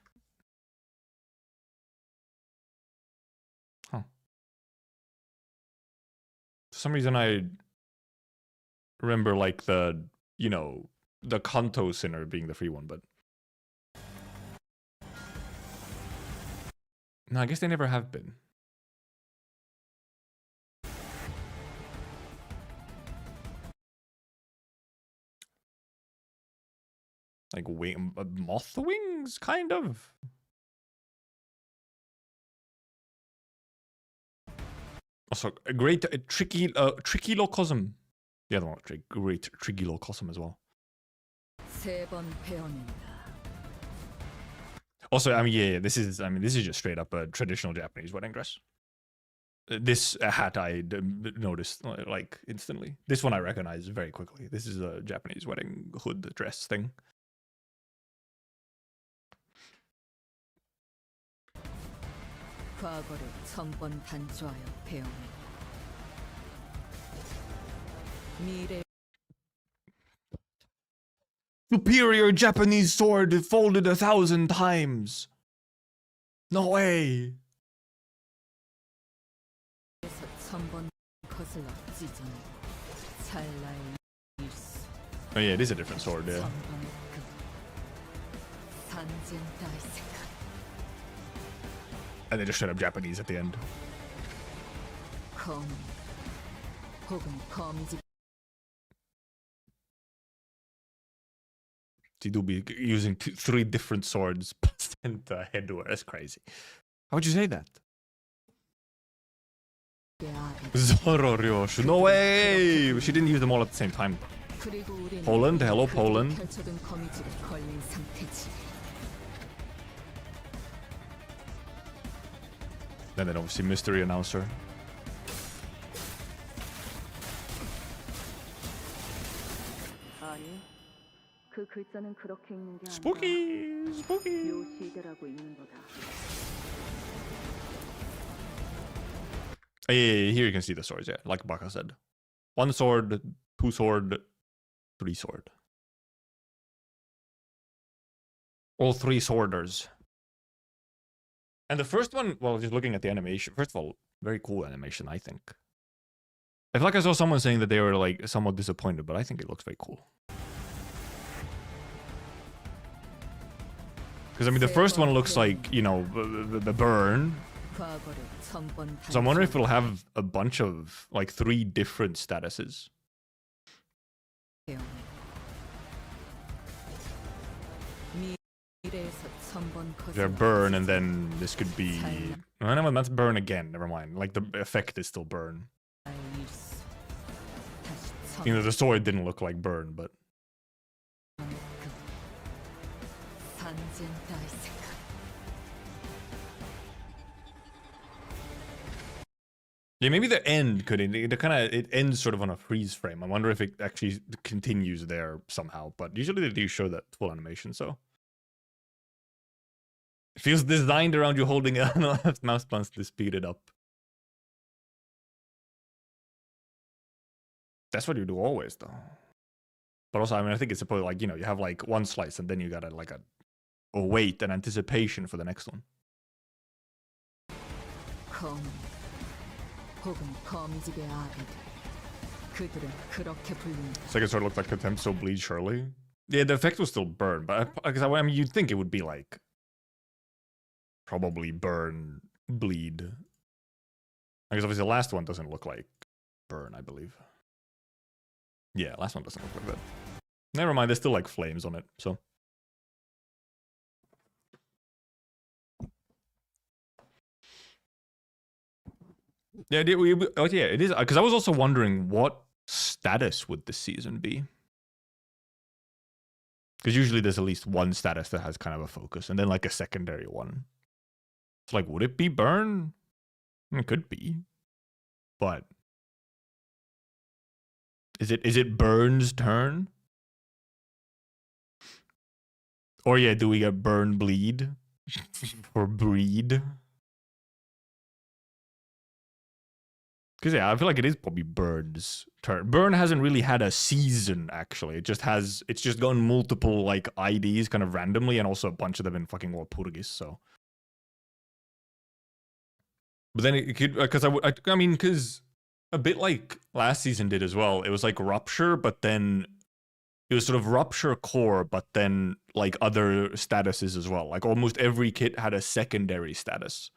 A: Huh. For some reason I remember like the, you know, the Canto Sinner being the free one, but... No, I guess they never have been. Like moth wings, kind of. Also, a great tricky locosm. The other one, great Trigilo Cosm as well.
C: 세 번 베어낸다.
A: Also, I mean, yeah, this is just straight up a traditional Japanese wedding dress. This hat I noticed like instantly. This one I recognize very quickly. This is a Japanese wedding hood dress thing.
C: 과거를 1000번 단조하여 베어낸다. 미래
A: Superior Japanese sword folded 1,000 times. No way.
C: 에서 1000번 거슬러 찢어내. 찰나의 일수.
A: Oh yeah, it is a different sword, yeah.
C: 1000번의 금. 산젠 다이스카.
A: And they just straight up Japanese at the end.
C: 검. 혹은 검지.
A: So you'll be using 3 different swords and headwear. That's crazy. How would you say that? Zoro Ryoshu. No way! She didn't use them all at the same time. Poland, hello Poland. Then obviously mystery announcer.
D: 아니, 그 글자는 그렇게 읽는 게 아니라
A: Spooky! Spooky!
D: 요시대라고 읽는 거다.
A: Yeah, here you can see the swords, yeah, like Baka said. 1 sword, 2 sword, 3 sword. All 3 sworders. And the first one, well, just looking at the animation, first of all, very cool animation, I think. I feel like I saw someone saying that they were like somewhat disappointed, but I think it looks very cool. Because I mean, the first one looks like, you know, the burn. So I'm wondering if it'll have a bunch of like 3 different statuses. They're burn, and then this could be. Oh, no, that's burn again. Never mind. Like the effect is still burn. You know, the sword didn't look like burn, but. Yeah, maybe the end could it ends sort of on a freeze frame. I wonder if it actually continues there somehow. But usually they do show that full animation, so it feels designed around you holding a mouse buttons to speed it up. That's what you do always, though. But also, I mean, I think it's supposed like, you know, you have like 1 slice and then you got like a wait and anticipation for the next one. Second sword looked like Contempt, so bleed surely. Yeah, the effect was still burn, but because I mean, you'd think it would be like probably burn, bleed. Because obviously the last one doesn't look like burn, I believe. Yeah, last one doesn't look like that. Never mind, there's still like flames on it, so. Yeah, it is, because I was also wondering what status would this season be? Because usually there's at least 1 status that has kind of a focus, and then like a secondary one. It's like, would it be burn? It could be, but is it Burn's turn? Or yeah, do we get burn, bleed, or breed? Because yeah, I feel like it is probably Burn's turn. Burn hasn't really had a season, actually. It's just gotten multiple like IDs kind of randomly, and also a bunch of them in fucking Walpurgis, so. But then it could, because I mean, because a bit like last season did as well, it was like Rupture, but then it was sort of Rupture core, but then like other statuses as well. Like almost every kit had a secondary status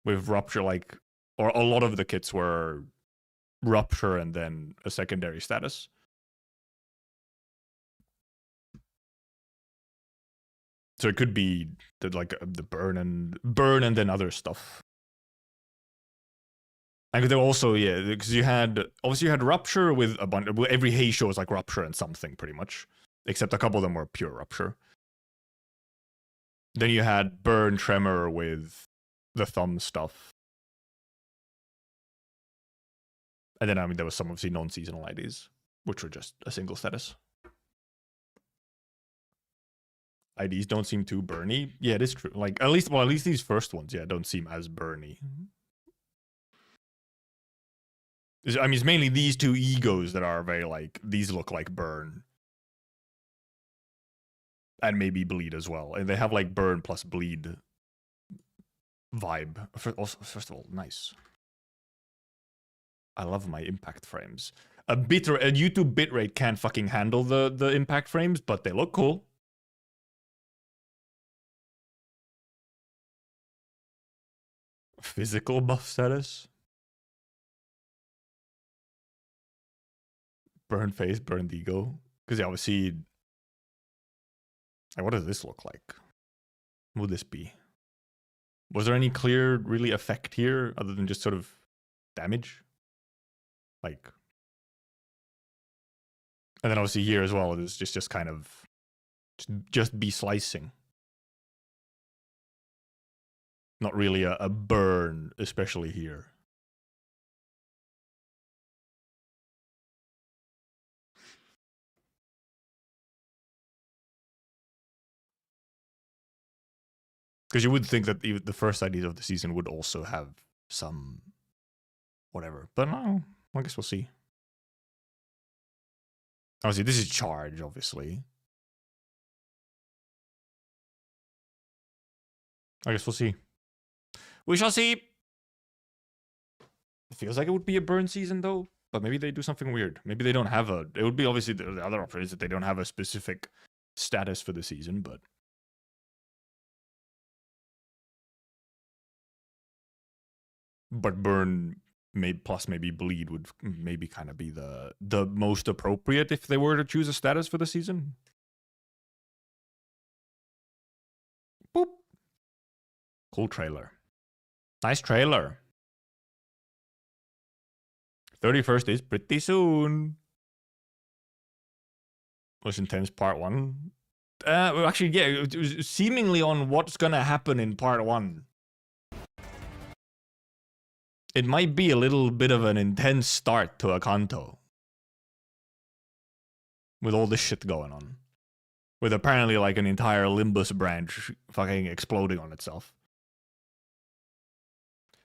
A: with Rupture, like, or a lot of the kits were Rupture and then a secondary status. So it could be the, like the burn and then other stuff. And they also, yeah, because you had obviously you had Rupture with a bunch. Every Heisho was like Rupture and something pretty much, except a couple of them were pure Rupture. Then you had Burn Tremor with the thumb stuff. And then, I mean, there was some obviously non-seasonal IDs, which were just a single status. IDs don't seem too burny. Yeah, it is true. Like, at least these first ones, yeah, don't seem as burny. I mean, it's mainly these two egos that are very, like, these look like burn. And maybe bleed as well. And they have, like, burn plus bleed vibe. First of all, nice. I love my impact frames. A YouTube bitrate can't fucking handle the impact frames, but they look cool. Physical buff status. Burn face, burned ego. Because yeah, obviously, like, what does this look like? What would this be? Was there any clear, really effect here other than just sort of damage? Like, and then obviously here as well, it's just kind of just be slicing. Not really a burn, especially here. Because you would think that even the first IDs of the season would also have some whatever. But no, I guess we'll see. Obviously, this is charge, obviously. I guess we'll see. We shall see. It feels like it would be a burn season, though. But maybe they do something weird. Maybe they don't have a... It would be obviously the other option is that they don't have a specific status for the season, but... But burn plus maybe bleed would maybe kind of be the most appropriate if they were to choose a status for the season. Boop. Cool trailer. Nice trailer. 31st is pretty soon. Was Intense Part 1? Well, actually, yeah, it was seemingly on what's gonna happen in Part 1. It might be a little bit of an intense start to a Canto. With all this shit going on. With apparently like an entire limbus branch fucking exploding on itself.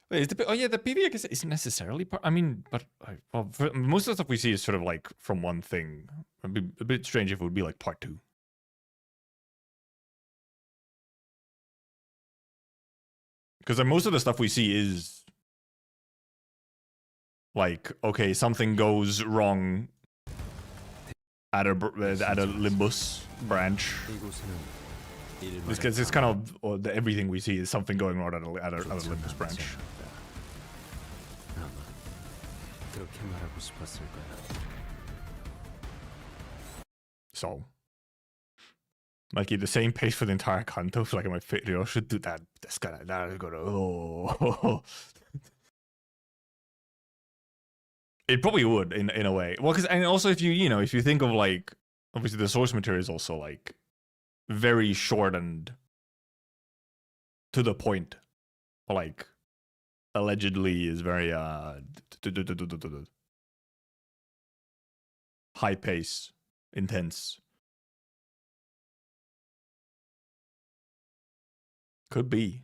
A: Wait, is oh yeah, the PV I guess isn't necessarily part. I mean, but well, most of the stuff we see is sort of like from one thing. It'd be a bit strange if it would be like Part 2. Because most of the stuff we see is like, okay, something goes wrong at a limbus branch. It's kind of everything we see is something going wrong at a limbus branch. So, like the same pace for the entire Canto. So like my video should do that. That's gonna oh. It probably would in a way. Well, because and also if you think of like obviously the source material is also like very short and to the point. Like allegedly is very high pace, intense. Could be.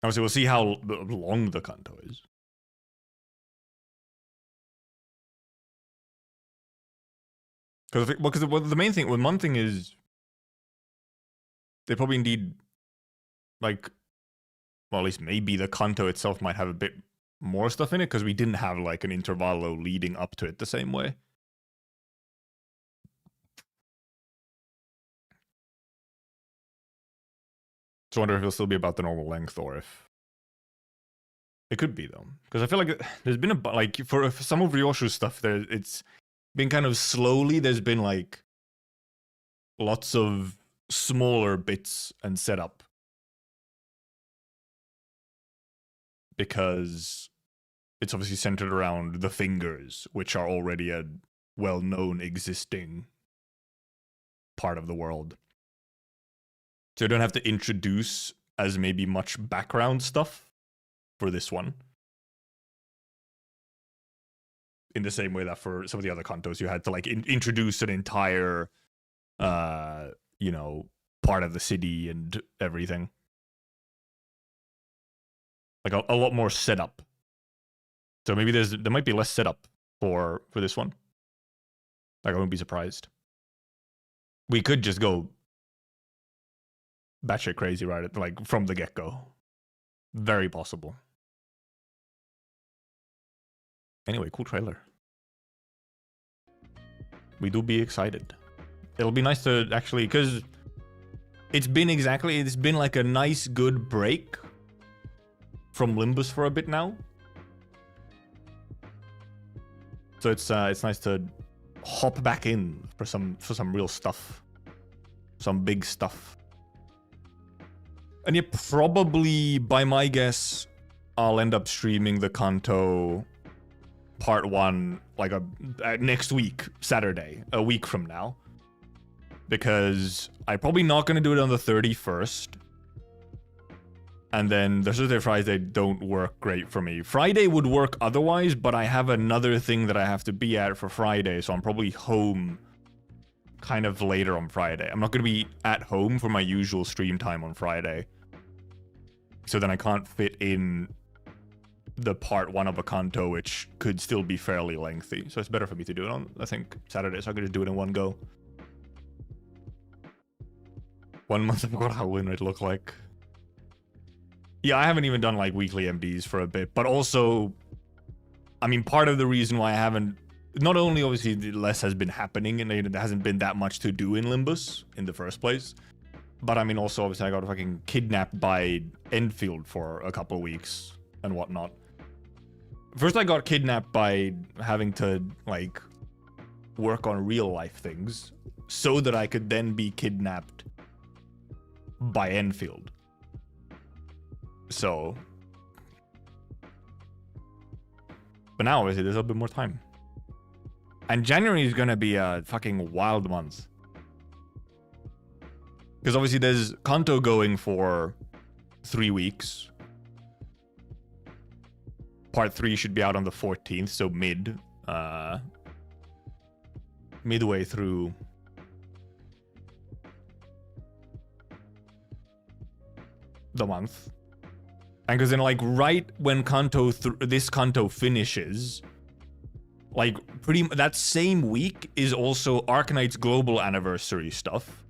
A: Obviously, we'll see how long the Canto is. Because the main thing, one thing is they probably need like, well, at least maybe the Canto itself might have a bit more stuff in it because we didn't have like an intervallo leading up to it the same way. So I wonder if it'll still be about the normal length or if it could be though, because I feel like there's been a like for some of Ryoshu's stuff there, it's been kind of slowly. There's been like lots of smaller bits and setup because it's obviously centered around the fingers, which are already a well-known existing part of the world. So you don't have to introduce as maybe much background stuff for this one. In the same way that for some of the other Cantos, you had to like introduce an entire, you know, part of the city and everything. Like a lot more setup. So maybe there might be less setup for this one. Like I wouldn't be surprised. We could just go batshit crazy, right? Like from the get-go. Very possible. Anyway, cool trailer. We do be excited. It'll be nice to actually, because it's been like a nice, good break from Limbus for a bit now. So it's nice to hop back in for some real stuff. Some big stuff. And yeah, probably, by my guess, I'll end up streaming the Canto Part 1 like next week, Saturday, a week from now. Because I'm probably not going to do it on the 31st. And then the Thursday, Friday don't work great for me. Friday would work otherwise, but I have another thing that I have to be at for Friday, so I'm probably home kind of later on Friday. I'm not going to be at home for my usual stream time on Friday. So then I can't fit in the part 1 of a Canto, which could still be fairly lengthy. So it's better for me to do it on, I think, Saturday, so I could just do it in one go. 1 month, I forgot how it look like. Yeah, I haven't even done like weekly MBs for a bit, but also, I mean, part of the reason why I haven't, not only obviously less has been happening and there hasn't been that much to do in Limbus in the first place, but I mean also obviously I got fucking kidnapped by Endfield for a couple of weeks and whatnot. First I got kidnapped by having to like work on real life things so that I could then be kidnapped by Endfield. So, but now obviously there's a bit more time. And January is gonna be a fucking wild month. Because obviously there's Canto going for 3 weeks. Part 3 should be out on the 14th, so midway through the month. And because then, like, right when this Canto finishes, like, that same week is also Arknights global anniversary stuff.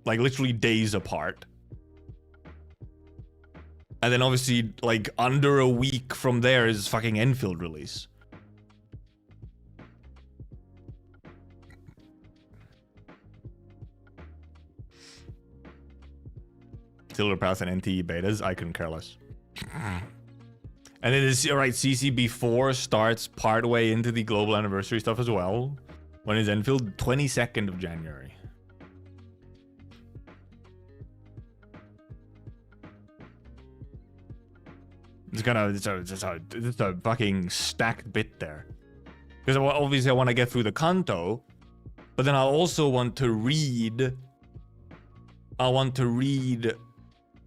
A: Like, literally days apart. And then, obviously, like, under a week from there is fucking Endfield release. Silver Path and NTE betas, I couldn't care less. And then this, alright, CCB4 starts partway into the global anniversary stuff as well. When is Endfield? 22nd of January. It's a fucking stacked bit there. Because obviously I want to get through the Canto, but then I also want to read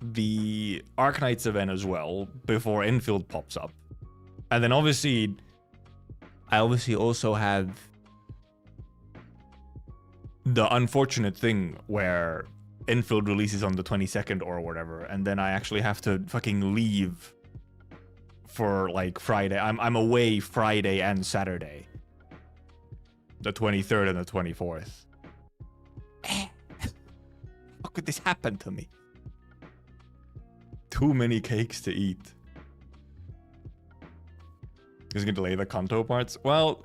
A: the Arknights event as well before Endfield pops up. And then obviously I also have the unfortunate thing where Endfield releases on the 22nd or whatever, and then I actually have to fucking leave for like Friday. I'm away Friday and Saturday. The 23rd and the 24th. How could this happen to me? Too many cakes to eat. Is it gonna delay the Canto parts? Well,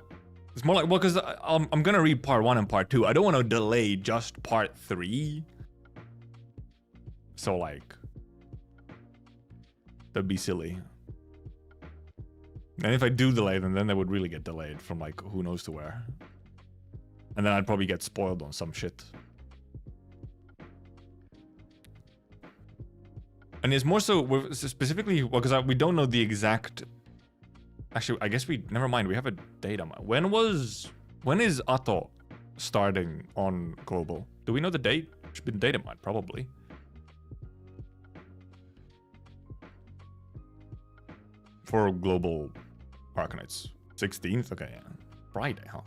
A: it's more like, well, because I'm gonna read part 1 and part 2. I don't want to delay just part 3. So like, that'd be silly. And if I do delay them, then they would really get delayed from like who knows to where. And then I'd probably get spoiled on some shit. And it's more so specifically because we don't know the exact. Actually, I guess never mind. We have a date on when is Atto starting on global? Do we know the date? Should be the date of mine, probably. For global Arknights. 16th? Okay, yeah. Friday, huh?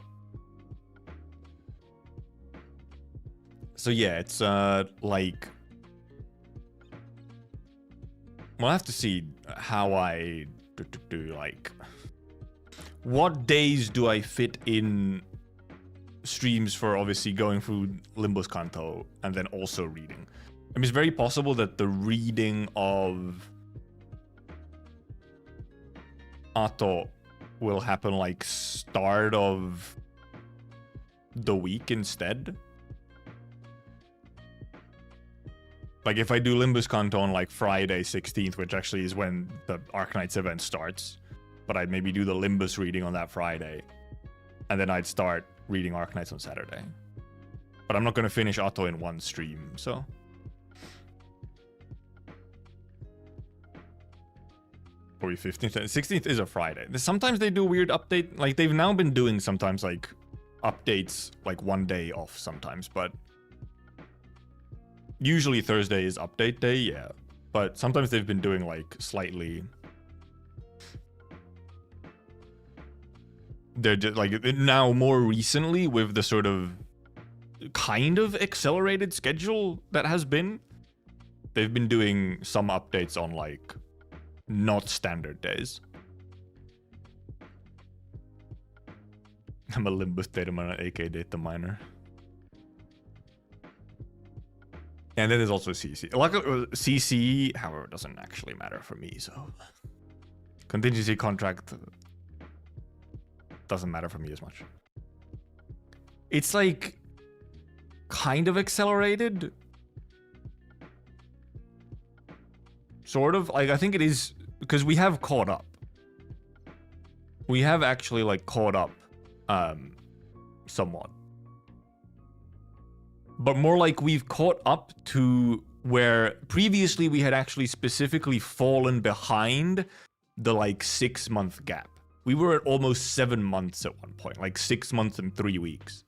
A: So yeah, it's like... We'll have to see how I do like... What days do I fit in streams for obviously going through Limbus Canto and then also reading? I mean, it's very possible that the reading of Atto will happen like start of the week instead. Like if I do Limbus Canto on like Friday 16th, which actually is when the Arknights event starts, but I'd maybe do the Limbus reading on that Friday, and then I'd start reading Arknights on Saturday. But I'm not going to finish Atto in one stream, so... Probably 15th. 16th is a Friday. Sometimes they do a weird update. Like, they've now been doing sometimes, like, updates, like, one day off sometimes, but... Usually Thursday is update day, yeah. But sometimes they've been doing, like, slightly... They're just, like, now more recently with the sort of kind of accelerated schedule that has been, they've been doing some updates on, like, not standard days. I'm a Limbus data miner, aka data miner. And then there's also CC. CC, however, doesn't actually matter for me, so... Contingency contract doesn't matter for me as much. It's like kind of accelerated. Sort of. Like, I think it is because we have caught up. We have actually like caught up somewhat. But more like we've caught up to where previously we had actually specifically fallen behind the like 6-month gap. We were at almost 7 months at one point, like 6 months and 3 weeks.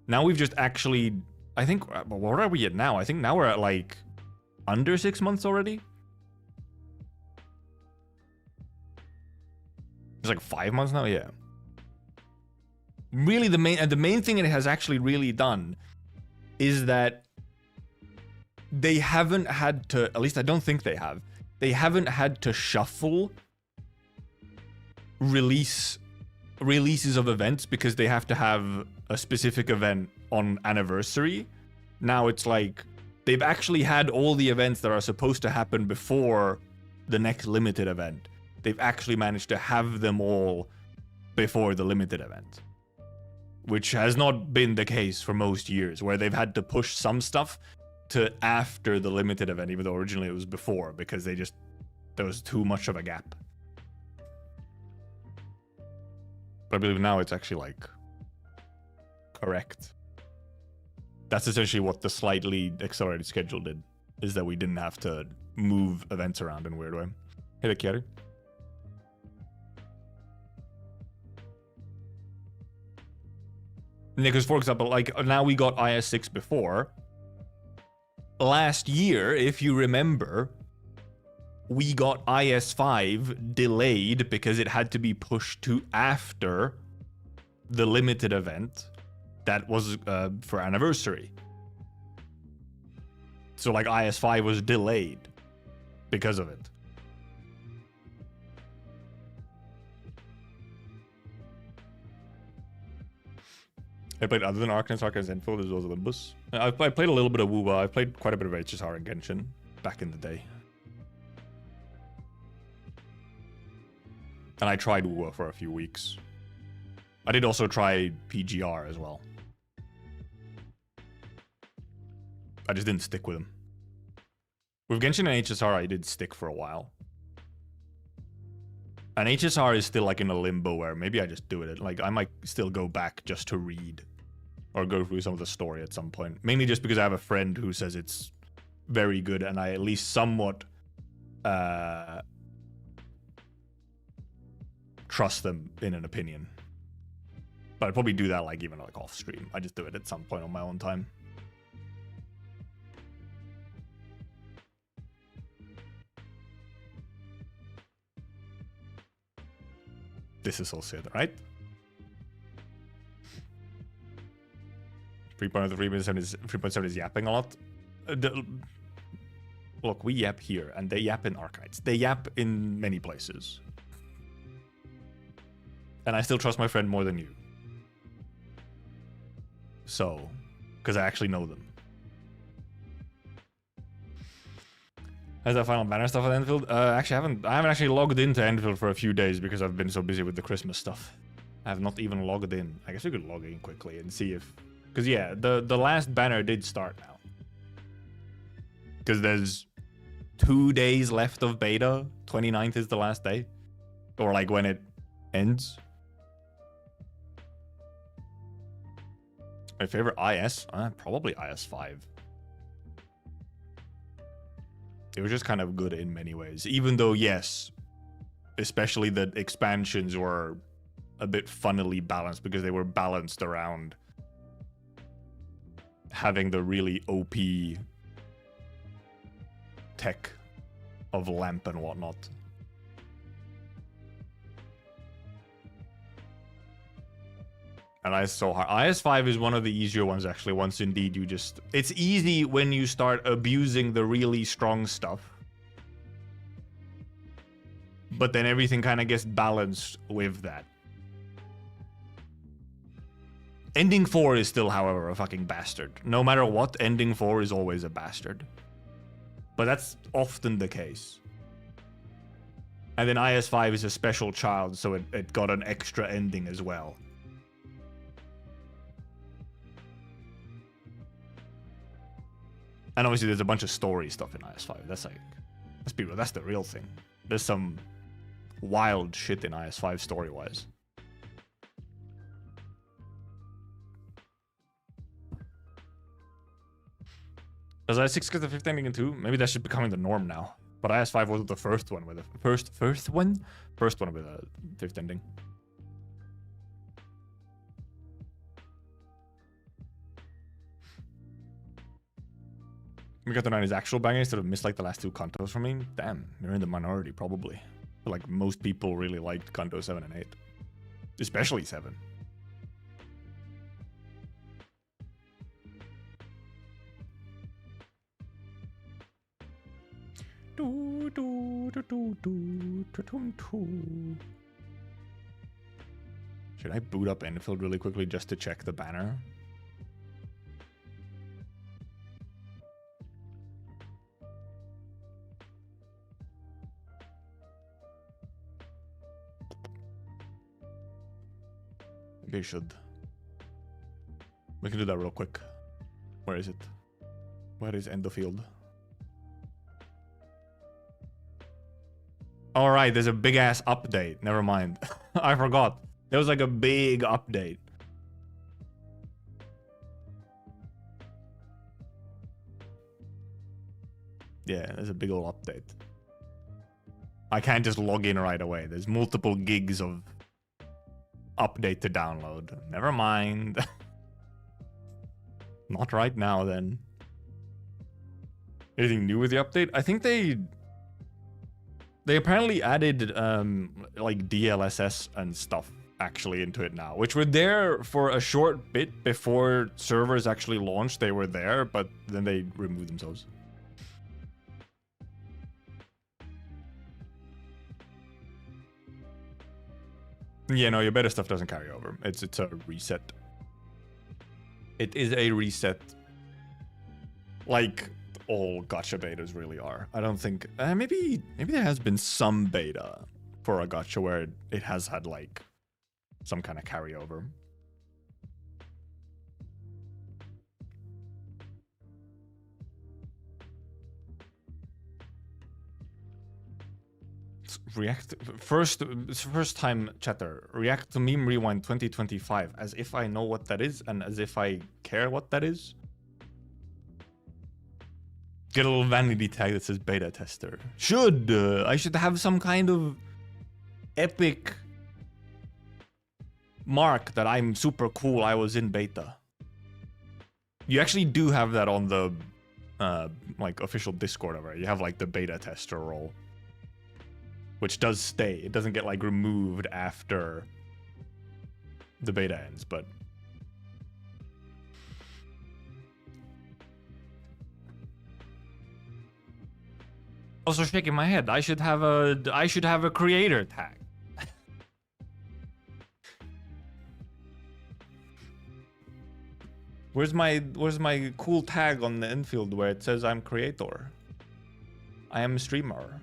A: Now we've just actually, I think, what are we at now? I think now we're at like under 6 months already. It's like 5 months now, yeah. Really, the main thing it has actually really done is that they haven't had to, at least I don't think they haven't had to shuffle releases of events because they have to have a specific event on anniversary. Now it's like they've actually had all the events that are supposed to happen before the next limited event. They've actually managed to have them all before the limited event, which has not been the case for most years, where they've had to push some stuff to after the limited event, even though originally it was before, because there was too much of a gap. But I believe now it's actually like correct. That's essentially what the slightly accelerated schedule did, is that we didn't have to move events around in a weird way. Hey there, Kiari. Because, for example, like, now we got IS6 before. Last year, if you remember, we got IS5 delayed because it had to be pushed to after the limited event that was for anniversary. So, like, IS5 was delayed because of it. I played other than Arknights, Endfield, as well as Limbus. I played a little bit of Wuba. I played quite a bit of HSR and Genshin back in the day. And I tried Wuba for a few weeks. I did also try PGR as well. I just didn't stick with them. With Genshin and HSR, I did stick for a while. And HSR is still like in a limbo where maybe I just do it. Like, I might still go back just to read or go through some of the story at some point. Mainly just because I have a friend who says it's very good and I at least somewhat trust them in an opinion. But I'd probably do that like even like off stream. I just do it at some point on my own time. Disassociate, right? 3.7 is yapping a lot. Look, we yap here, and they yap in Arknights. They yap in many places. And I still trust my friend more than you. So, because I actually know them. How's that final banner stuff at Endfield? Actually, I haven't actually logged into Endfield for a few days because I've been so busy with the Christmas stuff. I have not even logged in. I guess we could log in quickly and see if... Because yeah, the last banner did start now. Because there's 2 days left of beta. 29th is the last day. Or like when it ends. My favorite IS? Probably IS5. It was just kind of good in many ways. Even though, yes, especially the expansions were a bit funnily balanced because they were balanced around having the really OP tech of lamp and whatnot. And it's so hard. IS5 is one of the easier ones, actually, once indeed you just... It's easy when you start abusing the really strong stuff. But then everything kind of gets balanced with that. Ending 4 is still, however, a fucking bastard. No matter what, Ending 4 is always a bastard. But that's often the case. And then IS5 is a special child, so it got an extra ending as well. And obviously there's a bunch of story stuff in IS5. That's like, let's be real, that's the real thing. There's some wild shit in IS5 story-wise. Does IS6 get the fifth ending in 2? Maybe that should be becoming the norm now. But IS5 wasn't the first one with a first one with a fifth ending. We got the 9 is actual banger instead of missed like the last 2 Cantos from me. Damn, you're in the minority probably. But like most people really liked Canto 7 and 8. Especially 7. Should I boot up Endfield really quickly just to check the banner? Maybe I should. We can do that real quick. Where is it? Where is Endfield? Alright, there's a big ass update. Never mind. I forgot. There was like a big update. Yeah, there's a big old update. I can't just log in right away. There's multiple gigs of update to download. Never mind. Not right now then. Anything new with the update? I think they apparently added like DLSS and stuff actually into it now, which were there for a short bit before servers actually launched. They were there, but then they removed themselves. Yeah, no, your better stuff doesn't carry over. It's a reset. It is a reset. Like all gacha betas really are. I don't think... maybe there has been some beta for a gacha where it has had like some kind of carryover. React first time chatter. React to meme rewind 2025 as if I know what that is and as if I care what that is. Get a little vanity tag that says beta tester. I should have some kind of epic mark that I'm super cool. I was in beta. You actually do have that on the like official Discord over. You have like the beta tester role, which does stay. It doesn't get like removed after the beta ends, but also shaking my head. I should have a creator tag. Where's my cool tag on the Endfield where it says I'm creator? I am a streamer.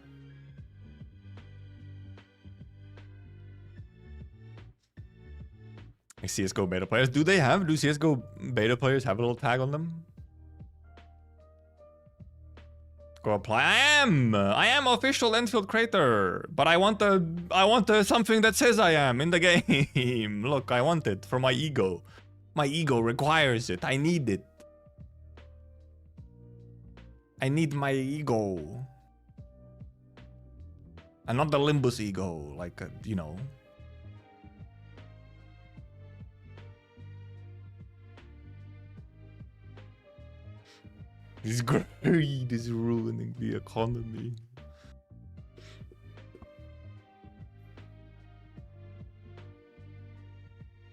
A: Like CSGO beta players. Do CSGO beta players have a little tag on them? Go apply. I am official Endfield creator, but I want the something that says I am in the game. Look, I want it for my ego. My ego requires it. I need it. I need my ego. And not the limbus ego, like, you know. This greed is ruining the economy.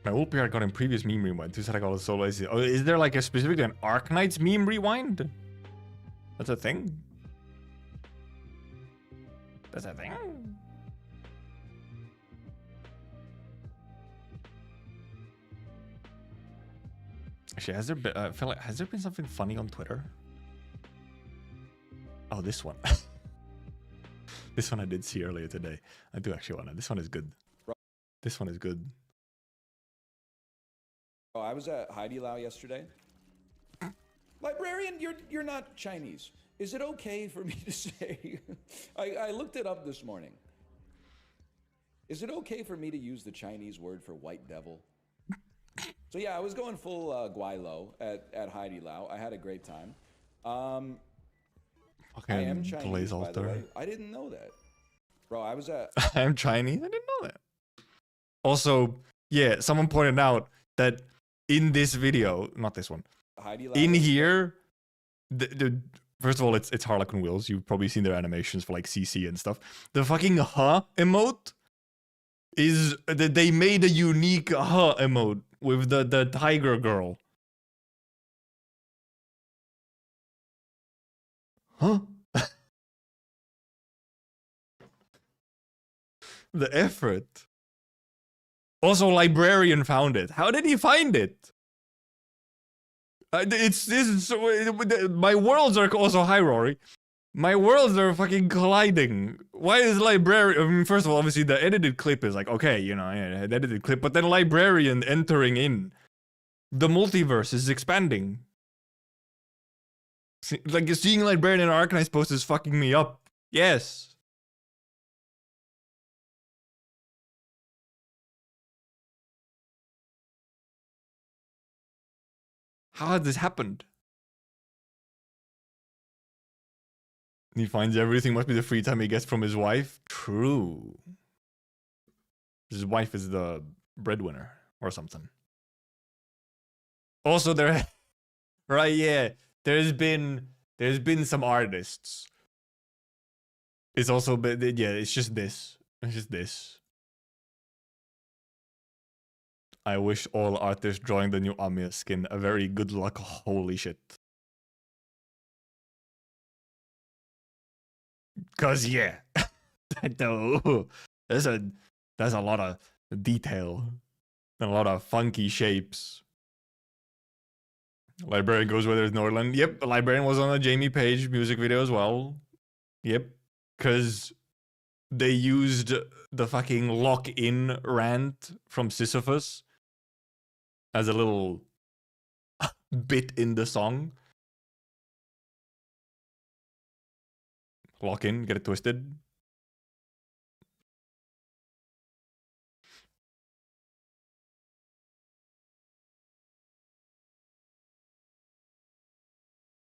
A: My old PR got in previous meme rewind. Who said I got a solo? Oh, is there like a specifically an Arknights meme rewind? That's a thing? That's a thing? Actually, has there been? I feel like has there been something funny on Twitter? Oh, this one. This one I did see earlier today. I do actually want to. This one is good. This one is good.
F: Oh, I was at Heidi Lau yesterday. Librarian, you're not Chinese. Is it okay for me to say? I looked it up this morning. Is it okay for me to use the Chinese word for white devil? So yeah, I was going full Guaylo at Heidi Lau. I had a great time. I am Chinese, by the way. I didn't know that. Bro, I was at...
A: I am Chinese? I didn't know that. Also, yeah, someone pointed out that in this video, not this one, in here, first of all, it's Harlequin Wheels. You've probably seen their animations for like CC and stuff. The fucking huh emote is that they made a unique huh emote with the tiger girl. Huh? The effort. Also, Librarian found it. How did he find it? My worlds are also hi, Rory. My worlds are fucking colliding. Why is Librarian? I mean, first of all, obviously the edited clip is like, okay, you know, yeah, the edited clip, but then Librarian entering in. The multiverse is expanding. Like, seeing Librarian in an Arknights post is fucking me up. Yes. How has this happened? He finds everything must be the free time he gets from his wife. True. His wife is the breadwinner or something. Also, there, right? Yeah, there's been some artists. It's also been, yeah. It's just this. It's just this. I wish all artists drawing the new Amiya skin a very good luck. Holy shit. Cause yeah. There's a lot of detail and a lot of funky shapes. Librarian goes where there's Norland. Yep, Librarian was on a Jamie Page music video as well. Yep. Cause they used the fucking lock-in rant from Sisyphus as a little bit in the song. Lock in, get it twisted.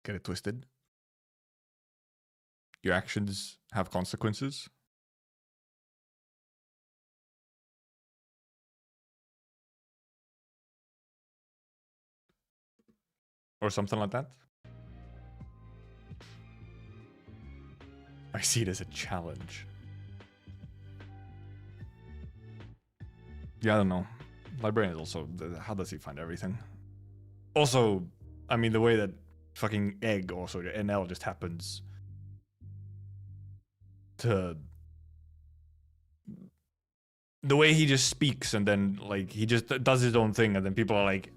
A: Get it twisted. your actions have consequences. Or something like that. I see it as a challenge. Yeah, I don't know. Librarian is also... How does he find everything? Also, I mean, the way that fucking egg also, the NL just happens to... The way he just speaks and then, like, he just does his own thing and then people are like,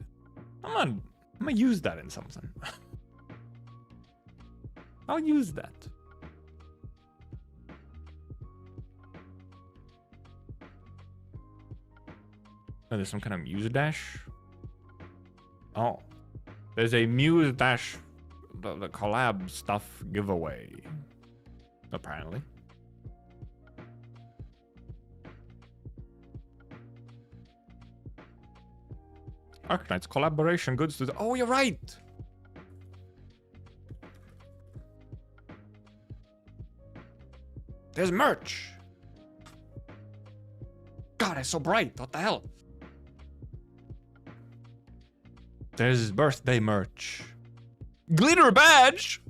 A: I'm gonna use that in something. I'll use that. Oh, there's some kind of Muse Dash. Oh. There's a Muse Dash the collab stuff giveaway. Apparently. Arknights collaboration goods to the... Oh, you're right! There's merch! God, it's so bright. What the hell? There's birthday merch. Glitter badge!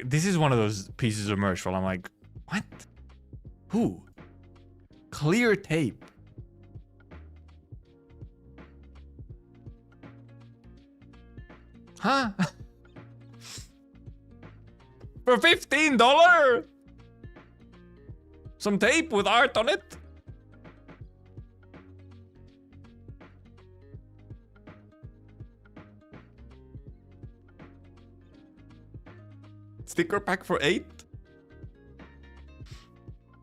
A: This is one of those pieces of merch where I'm like, what? Who? Clear tape. Huh? For $15? Some tape with art on it? Sticker pack for $8?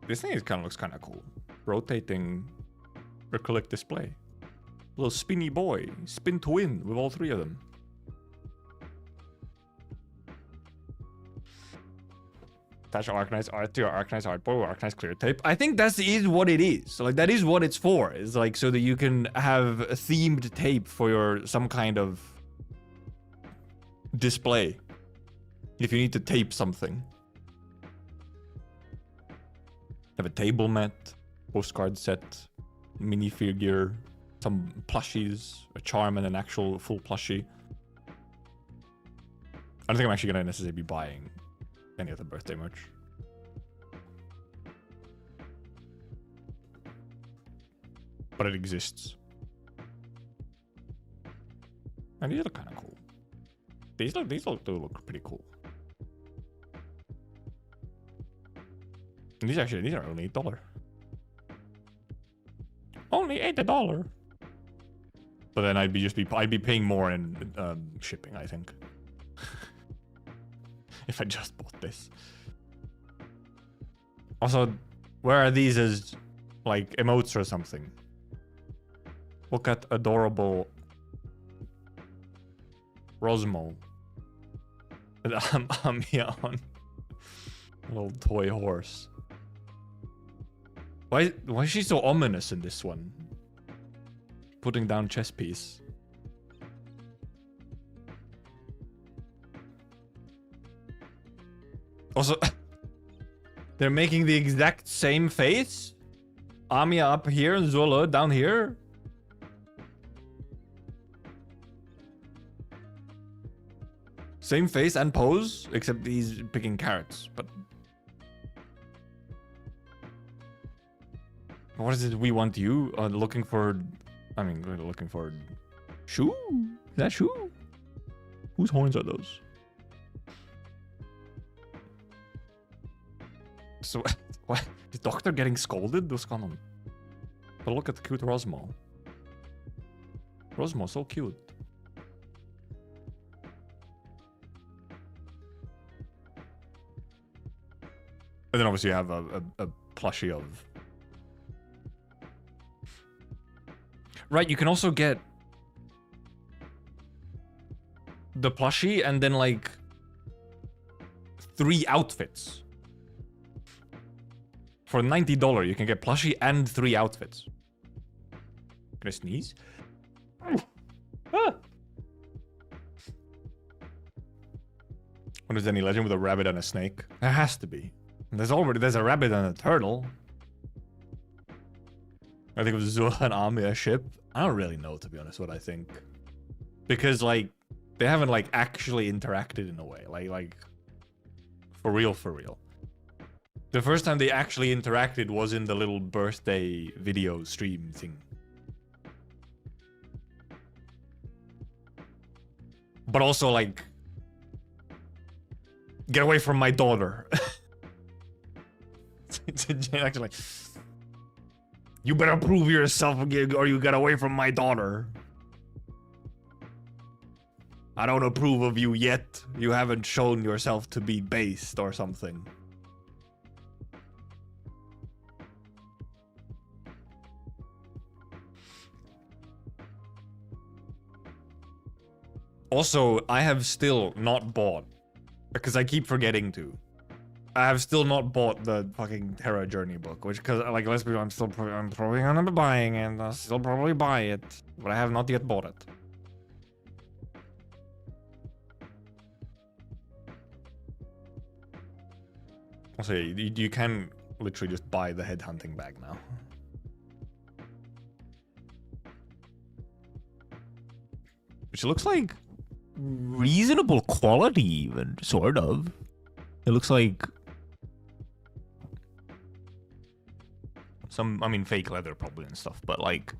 A: This thing looks kind of cool. Rotating acrylic display. Little spinny boy. Spin to win with all three of them. Attach Arknights art to your Arknights artboard with Arknights clear tape. I think that is what it is. So, like, that is what it's for. It's like so that you can have a themed tape for your some kind of display. If you need to tape something. Have a table mat, postcard set, minifigure, some plushies, a charm and an actual full plushie. I don't think I'm actually gonna necessarily be buying any other birthday merch. But it exists. And these look kind of cool. These do look pretty cool. And these are only $8. Only $8. But then I'd be paying more in shipping, I think. If I just bought this. Also, where are these as like emotes or something? Look at adorable Rosmo. I'm here on a little toy horse. Why is she so ominous in this one? Putting down chess piece. Also, they're making the exact same face? Amiya up here and Zolo down here? Same face and pose, except he's picking carrots, but... What is it we want you? Looking for... I mean, looking for... Shoe? Is that shoe? Whose horns are those? So, what? Is Doctor getting scolded? What's going on? But look at the cute Rosmo. Rosmo, so cute. And then obviously you have a plushie of... Right, you can also get the plushie and then like 3 outfits. For $90, you can get plushie and 3 outfits. Can I sneeze? What is any legend with a rabbit and a snake? There has to be. There's a rabbit and a turtle. I think it was Zula and Ami a ship. I don't really know, to be honest, what I think. Because, like, they haven't, like, actually interacted in a way. Like, for real, for real. The first time they actually interacted was in the little birthday video stream thing. But also, like, get away from my daughter. It's actually like, you better prove yourself or you get away from my daughter. I don't approve of you yet. You haven't shown yourself to be based or something. Also, I have still not bought, because I keep forgetting to. I have still not bought the fucking Terra Journey book, which, because, like, let's be honest, I'm probably gonna be buying it. I'll still probably buy it, but I have not yet bought it. Also, you can literally just buy the headhunting bag now. Which looks like reasonable quality, even, sort of. It looks like some, I mean, fake leather probably and stuff, but like,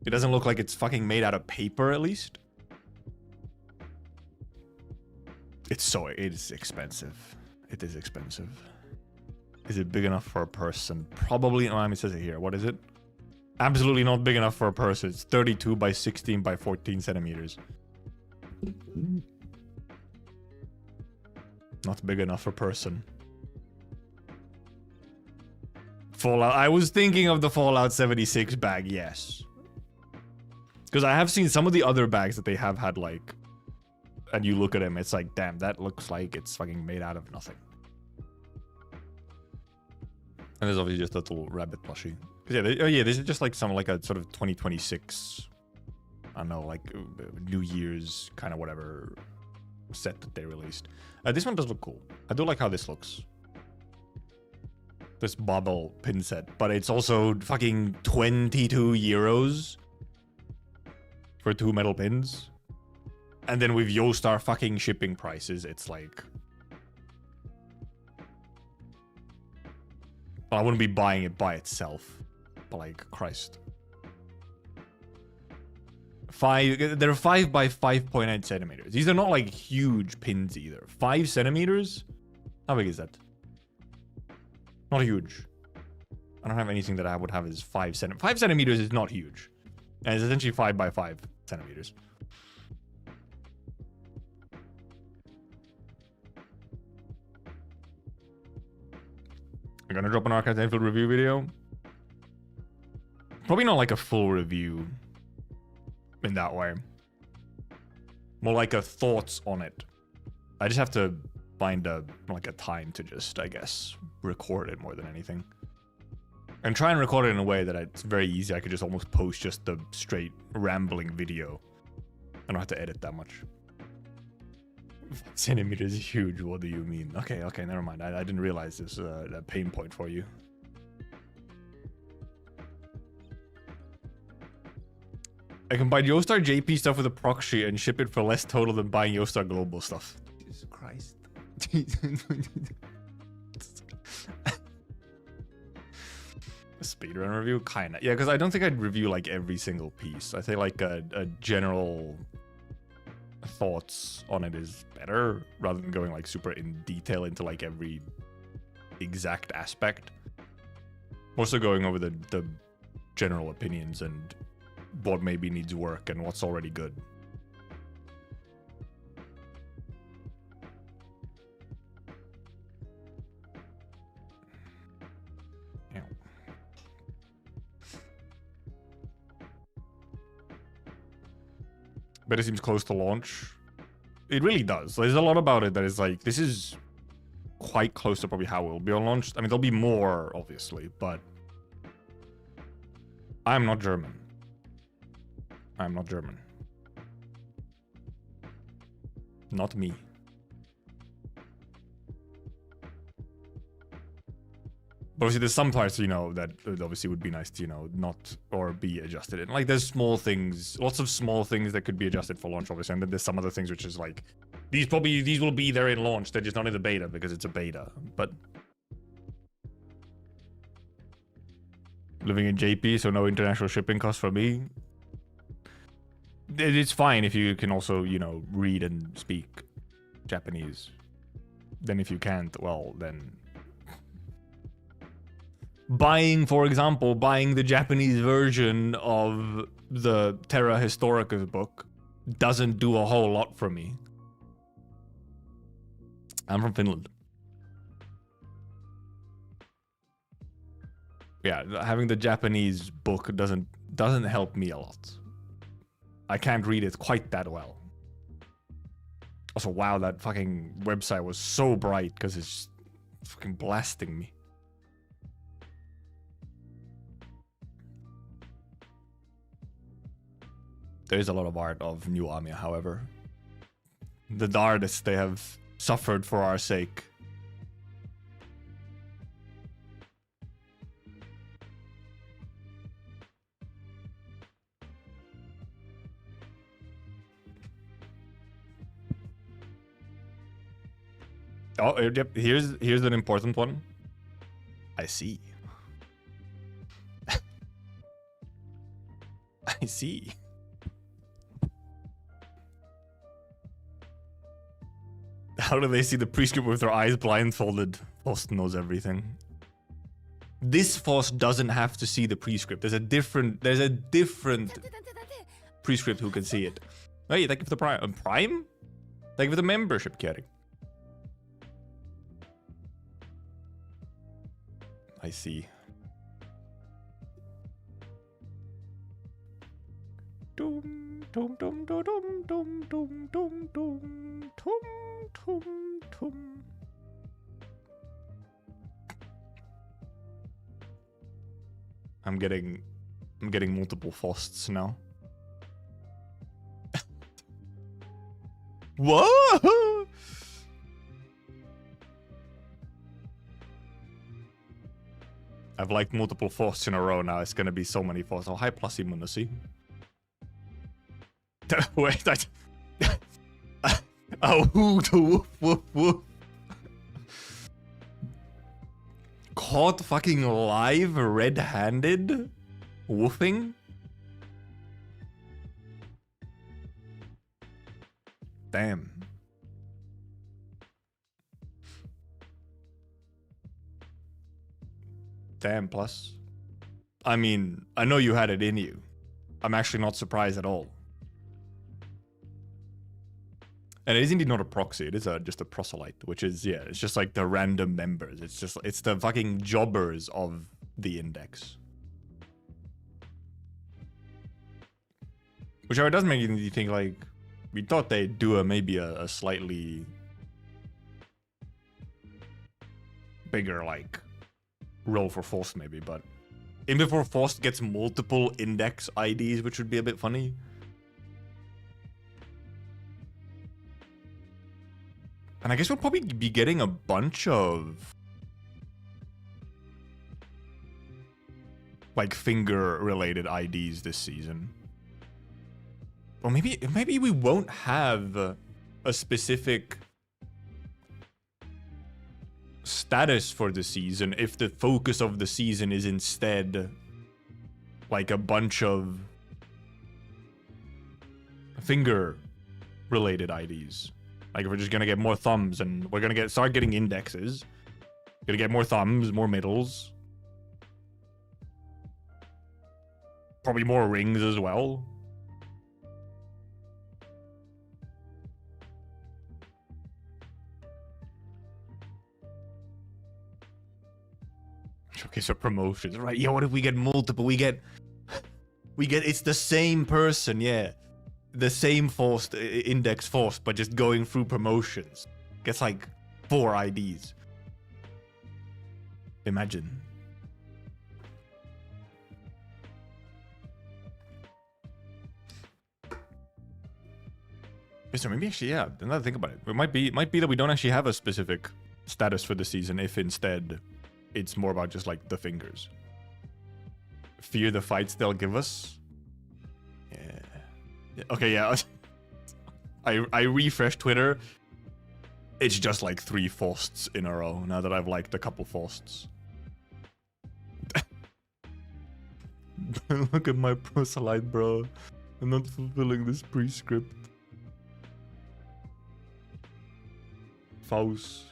A: it doesn't look like it's fucking made out of paper, at least. It is expensive. It is expensive. Is it big enough for a person? Probably. No, I mean, it says it here. What is it? Absolutely not big enough for a person. It's 32 by 16 by 14 centimeters. Not big enough for a person. Fallout. I was thinking of the Fallout 76 bag, yes. Because I have seen some of the other bags that they have had, like, and you look at them, it's like, damn, that looks like it's fucking made out of nothing. And there's obviously just that little rabbit plushie. Yeah, this is just like some, like a sort of 2026, I don't know, like New Year's kind of whatever set that they released. This one does look cool. I do like how this looks. This bobble pin set, but it's also fucking 22 euros for 2 metal pins. And then with Yostar fucking shipping prices, it's like, well, I wouldn't be buying it by itself. But like, Christ. They're 5 by 5.9 centimeters. These are not like huge pins either. 5 centimeters? How big is that? Not huge. I don't have anything that I would have as 5 centimeters. 5 centimeters is not huge. And it's essentially 5 by 5 centimeters. I'm gonna drop an Arknights Endfield review video. Probably not like a full review in that way. More like a thoughts on it. I just have to find a time to just, I guess, record it more than anything. And try and record it in a way that it's very easy. I could just almost post just the straight rambling video. I don't have to edit that much. Centimeters is huge. What do you mean? Okay, never mind. I didn't realize this was a pain point for you. I can buy Yostar JP stuff with a proxy and ship it for less total than buying Yostar Global stuff. Jesus Christ. A speedrun review? Kinda. Yeah, because I don't think I'd review like every single piece. I think like a general thoughts on it is better rather than going like super in detail into like every exact aspect. Also going over the general opinions and what maybe needs work and what's already good. Yeah. But it seems close to launch. It really does. There's a lot about it that is like, this is quite close to probably how it will be on launch. I mean, there'll be more, obviously, but I'm not German. I'm not German. Not me. But obviously, there's some parts, you know, that obviously would be nice to, you know, not or be adjusted in. Like, there's small things, lots of small things that could be adjusted for launch, obviously. And then there's some other things which is like, these will be there in launch. They're just not in the beta because it's a beta. But living in JP, so no international shipping costs for me. It's fine if you can also, you know, read and speak Japanese. Then if you can't, well, then for example, buying the Japanese version of the Terra Historicus book doesn't do a whole lot for me. I'm from Finland. Yeah, having the Japanese book doesn't help me a lot. I can't read it quite that well. Also, wow, that fucking website was so bright because it's fucking blasting me. There is a lot of art of New Amiya, however. The artists, they have suffered for our sake. Oh, yep. Here's an important one. I see. I see. How do they see the prescript with their eyes blindfolded? Faust knows everything. This Faust doesn't have to see the prescript. There's a different prescript who can see it. Hey, thank you for the prime. Prime? Thank you for the membership, Kering. I see. Dum dum dum dum dum dum dum dum dum dum dum. I'm getting multiple Fausts now. Whoa! I've liked multiple Fausts in a row now. It's gonna be so many Fausts. Oh, hi, plus immunity. Wait, oh, woof, woof, woof. Caught fucking live red-handed woofing? Damn. Damn, plus. I mean, I know you had it in you. I'm actually not surprised at all. And it is indeed not a proxy, it is just a proselyte, which is, yeah, it's just like the random members. It's the fucking jobbers of the index. Which it does make you think, like, we thought they'd do maybe a slightly bigger, like, role for Faust maybe, but even before Faust gets multiple index IDs, which would be a bit funny. And I guess we'll probably be getting a bunch of like finger-related IDs this season. Or maybe we won't have a specific status for the season if the focus of the season is instead like a bunch of finger-related IDs. Like, if we're just gonna get more thumbs and we're gonna start getting indexes. Gonna get more thumbs, more middles. Probably more rings as well. Okay, so promotions, right? Yeah, what if we get multiple? We get, it's the same person, yeah. The same Faust, index Faust, but just going through promotions. Gets like 4 IDs. Imagine. So maybe actually, yeah, another thing about it. It might be that we don't actually have a specific status for the season if instead it's more about just like the fingers. Fear the fights they'll give us. Yeah. Okay, yeah. I refreshed Twitter. It's just like 3 Fausts in a row now that I've liked a couple Fausts. Look at my proselyte, bro. I'm not fulfilling this prescript. Faust.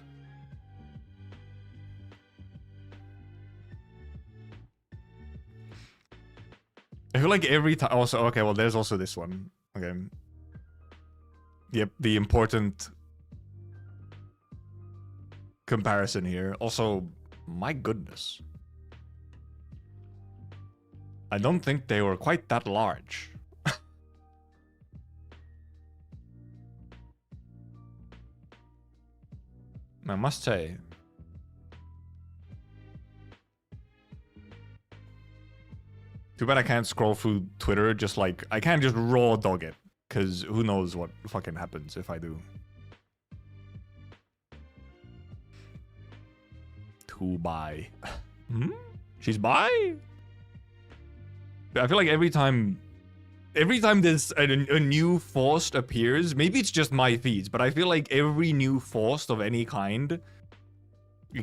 A: I feel like every time. Also, okay, well, there's also this one. Okay. Yep, the important comparison here. Also, my goodness. I don't think they were quite that large. I must say. Too bad I can't scroll through Twitter, just like, I can't just raw dog it, because who knows what fucking happens if I do. To buy. Hmm? She's bi? I feel like every time there's a new Faust appears, maybe it's just my feeds, but I feel like every new Faust of any kind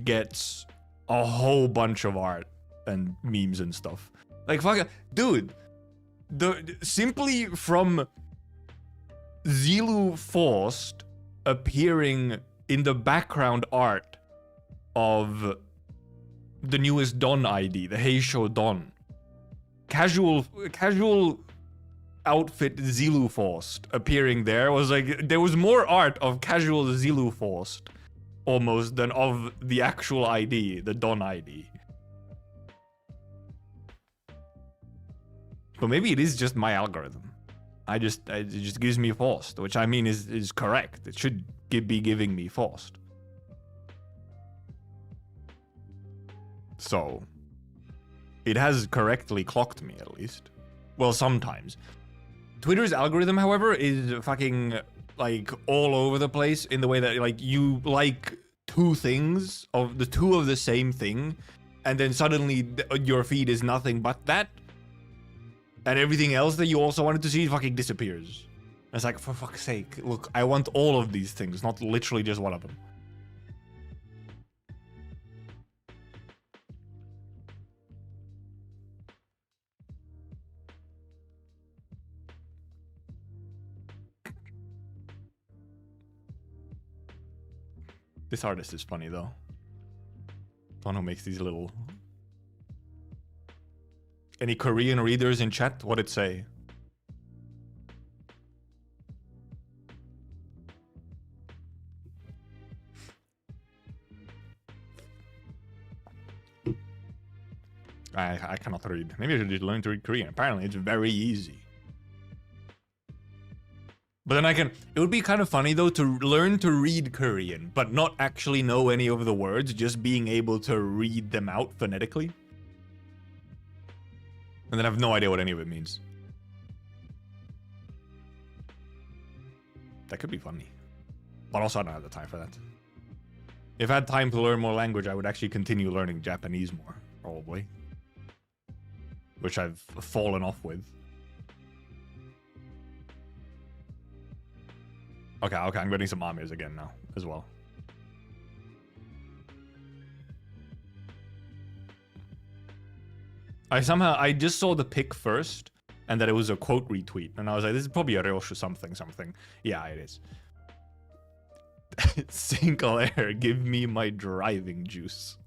A: gets a whole bunch of art and memes and stuff. Like, fuck, dude, simply from Zilu Faust appearing in the background art of the newest Don ID, the Heisho Don. Casual outfit Zilu Faust appearing there was like, there was more art of casual Zilu Faust almost than of the actual ID, the Don ID. But maybe it is just my algorithm. It just gives me Faust, which I mean is correct. It should be giving me Faust. So, it has correctly clocked me at least. Well, sometimes. Twitter's algorithm, however, is fucking like all over the place in the way that like you like 2 things of the same thing, and then suddenly your feed is nothing but that. And everything else that you also wanted to see fucking disappears. It's like, for fuck's sake, look, I want all of these things, not literally just one of them. This artist is funny though. One who makes these little... Any Korean readers in chat? What'd it say? I cannot read. Maybe I should just learn to read Korean. Apparently it's very easy. But then it would be kind of funny though to learn to read Korean, but not actually know any of the words, just being able to read them out phonetically. And then I have no idea what any of it means. That could be funny. But also I don't have the time for that. If I had time to learn more language, I would actually continue learning Japanese more, probably. Which I've fallen off with. Okay, I'm getting some Amirs again now, as well. I just saw the pic first, and that it was a quote retweet, and I was like, this is probably a Ryoshu something. Yeah, it is. Single air, give me my driving juice.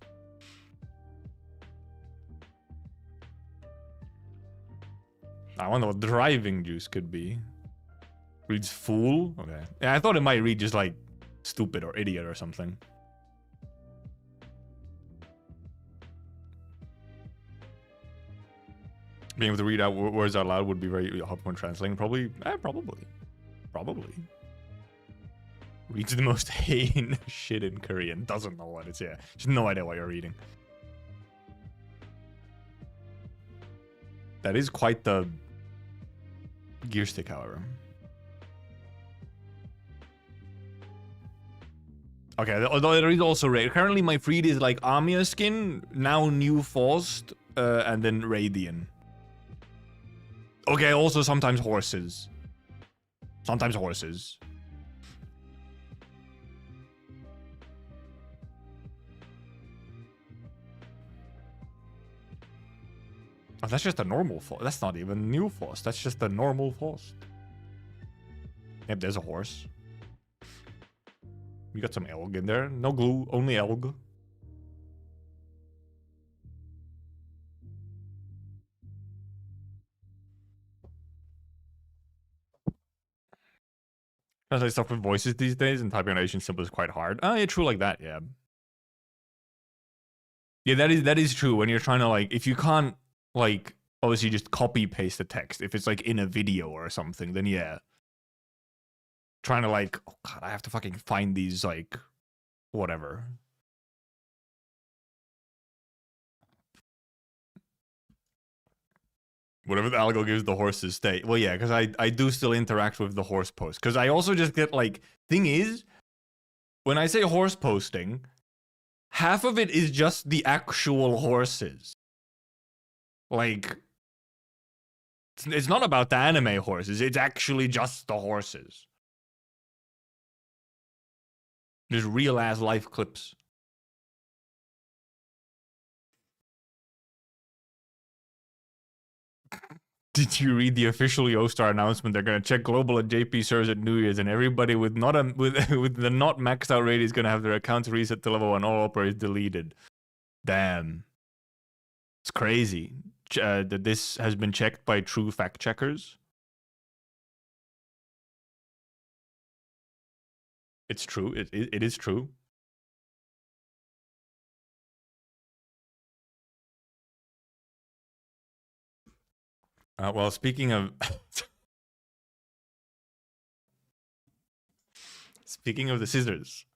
A: I wonder what driving juice could be. Reads fool? Okay. Yeah, I thought it might read just like stupid or idiot or something. Being able to read out words out loud would be very helpful when translating. Probably. Reads the most heinous shit in Korean. Doesn't know what it's. Yeah. Just no idea what you're reading. That is quite the gear stick, however. Okay, although there is also rare. Currently, my freed is like Amia skin, now New Faust, and then Radian. Okay, also sometimes horses. Sometimes horses. Oh, that's just a normal Faust. That's not even New Faust. That's just a normal Faust. Yep, there's a horse. You got some Elg in there. No glue, only Elg. Translate stuff with voices these days, and typing on Asian symbol is quite hard. Oh, yeah, true like that, yeah. Yeah, that is true. When you're trying to, like, if you can't, like, obviously just copy paste the text. If it's like in a video or something, then yeah. Trying to, like, oh god, I have to fucking find these, like, whatever. Whatever the algo gives the horses stay. Well, yeah, because I do still interact with the horse post. Because I also just get, like, thing is, when I say horse posting, half of it is just the actual horses. Like, it's not about the anime horses. It's actually just the horses. Just real ass life clips. Did you read the official Yo-Star announcement? They're gonna check global and JP servers at New Year's, and everybody with not a with the not maxed out rate is gonna have their accounts reset to level 1. All operators deleted. Damn, it's crazy. That this has been checked by true fact checkers. It's true. It is true. Well, speaking of speaking of the scissors,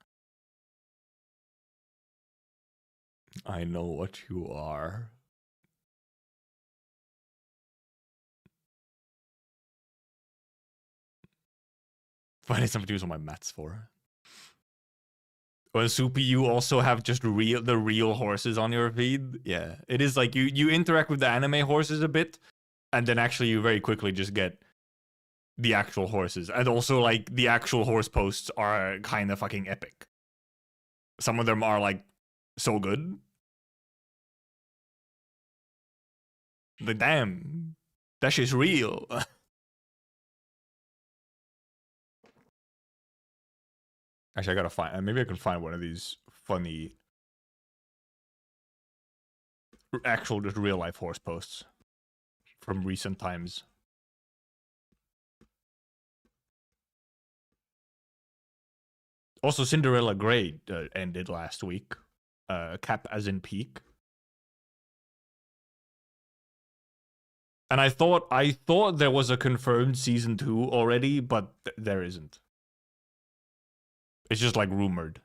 A: I know what you are. Finding something to use on my mats for. Well, Soupy, you also have just the real horses on your feed. Yeah, it is like you interact with the anime horses a bit, and then actually you very quickly just get the actual horses. And also, like, the actual horse posts are kind of fucking epic. Some of them are, like, so good. The damn, that shit's real. Actually, I gotta find, maybe I can find one of these funny, actual, just real life horse posts from recent times. Also, Cinderella Grey ended last week. Cap as in peak. And I thought there was a confirmed season 2 already, but there isn't. It's just like rumored.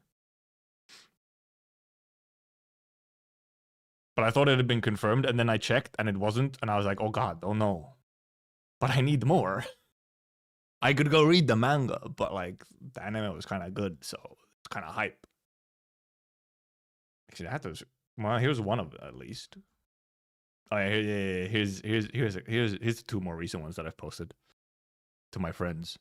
A: But I thought it had been confirmed, and then I checked and it wasn't, and I was like, oh god, oh no. But I need more. I could go read the manga, but like the anime was kind of good, so it's kind of hype. Actually, that was, well, here's one of it at least. Oh yeah, here's 2 more recent ones that I've posted to my friends.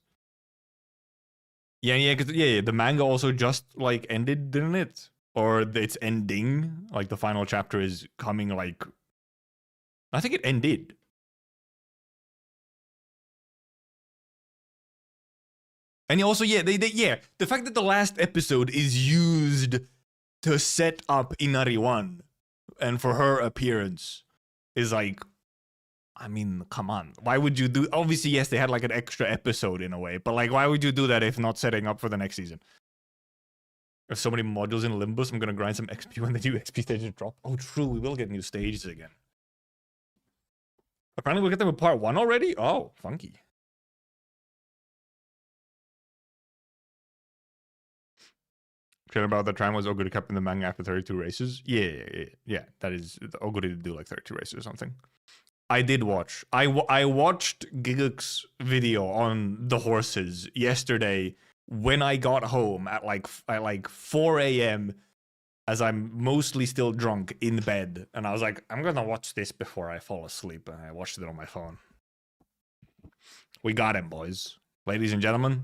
A: Yeah, the manga also just like ended, didn't it? Or it's ending, like the final chapter is coming, like, I think it ended. And also, yeah, the fact that the last episode is used to set up Inari 1 and for her appearance is like, I mean, come on. Why would you do... Obviously, yes, they had like an extra episode in a way, but like, why would you do that if not setting up for the next season? There's so many modules in Limbus, I'm gonna grind some XP when the new XP stages drop. Oh, true, we will get new stages again. Apparently we'll get them with part 1 already? Oh, funky. Care about that Tryzyn was Oguri kept in the manga after 32 races? Yeah. That is... Oguri did do like 32 races or something. I did watch. I watched Giguk's video on the horses yesterday when I got home at like 4 a.m. as I'm mostly still drunk in bed, and I was like, I'm gonna watch this before I fall asleep, and I watched it on my phone. We got him, boys. Ladies and gentlemen,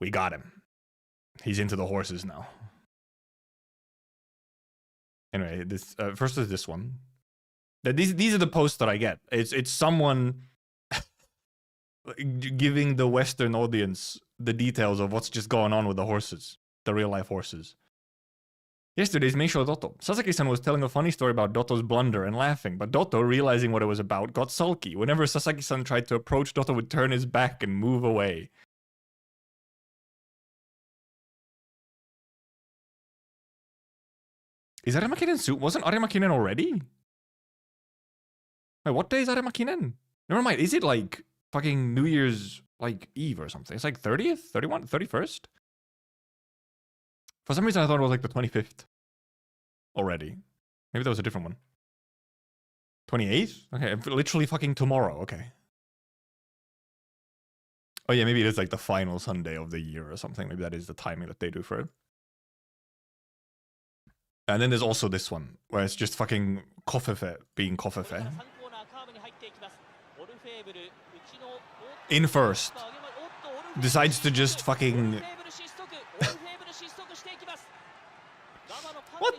A: we got him. He's into the horses now. Anyway, this first is this one. These are the posts that I get. It's someone giving the Western audience the details of what's just going on with the horses, the real life horses. Yesterday's Meisho Dotto. Sasaki-san was telling a funny story about Dotto's blunder and laughing, but Dotto, realizing what it was about, got sulky. Whenever Sasaki-san tried to approach, Dotto would turn his back and move away. Is Aremakinen soon? Wasn't Aremakinen already? Wait, what day is Aremakinen? Never mind, is it like fucking New Year's like Eve or something? It's like 30th? 31? 31st? For some reason I thought it was like the 25th already. Maybe that was a different one. 28th? Okay, literally fucking tomorrow, okay. Oh yeah, maybe it is like the final Sunday of the year or something. Maybe that is the timing that they do for it. And then there's also this one, where it's just fucking Kofefe being Kofefe. In first. Decides to just fucking...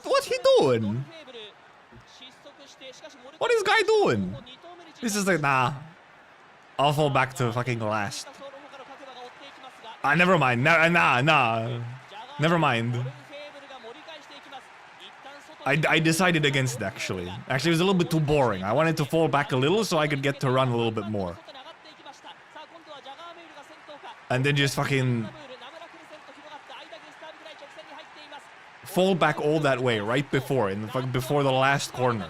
A: What's he doing? What is guy doing? This is like, nah. I'll fall back to fucking last. Never mind. Nah. Never mind. I decided against it, actually. Actually, it was a little bit too boring. I wanted to fall back a little so I could get to run a little bit more. And then just fucking... fall back all that way, right before, before the last corner.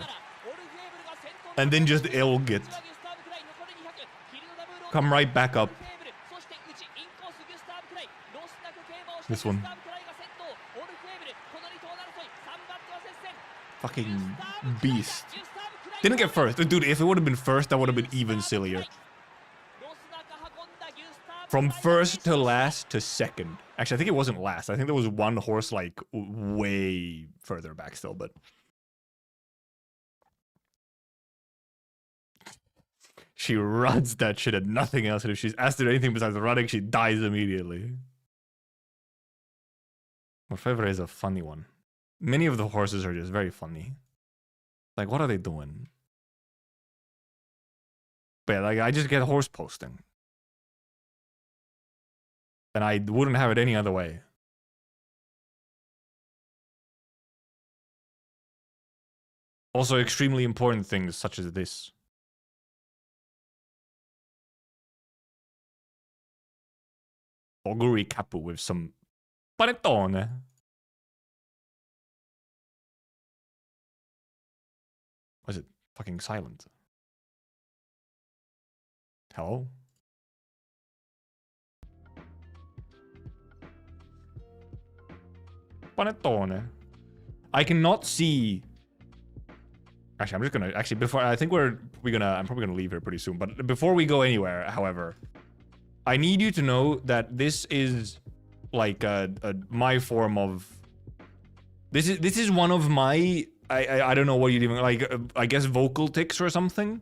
A: And then just ilg it. Come right back up. This one. Fucking beast. Didn't get first. Dude, if it would have been first, that would have been even sillier. From first to last to second. Actually, I think it wasn't last. I think there was one horse, like, way further back still, but... She runs that shit at nothing else, and if she's asked to do anything besides running, she dies immediately. Orfevre is a funny one. Many of the horses are just very funny. Like, what are they doing? But yeah, like, I just get horse posting. And I wouldn't have it any other way. Also, extremely important things such as this. Oguri Kapu with some panettone. Was it fucking silent? Hello? Panettone. I cannot see. Actually, I'm just gonna. Actually, before I'm probably gonna leave here pretty soon. But before we go anywhere, however, I need you to know that this is like my form of. This is one of my. I don't know what you'd even like. I guess vocal tics or something.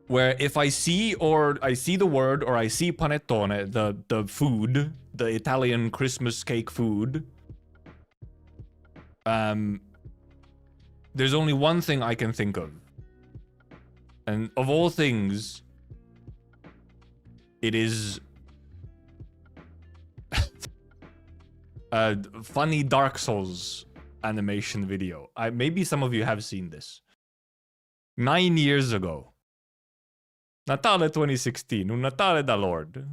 A: Where if I see the word or I see panettone, the food, the Italian Christmas cake food, there's only one thing I can think of. And of all things, it is a funny Dark Souls animation video. Maybe some of you have seen this. 9 years ago. Natale 2016, un Natale da Lord.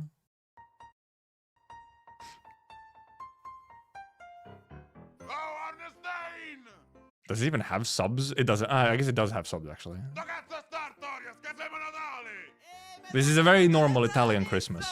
A: Does it even have subs? It doesn't. I guess it does have subs, actually. This is a very normal Italian Christmas.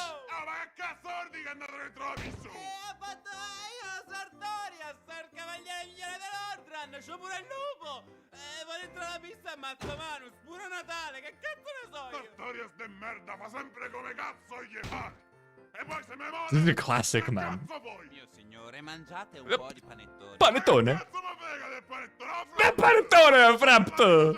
A: This is a classic, man.
G: Mio signore, mangiate un po' di panettone.
A: Panettone. Panettone, frapto.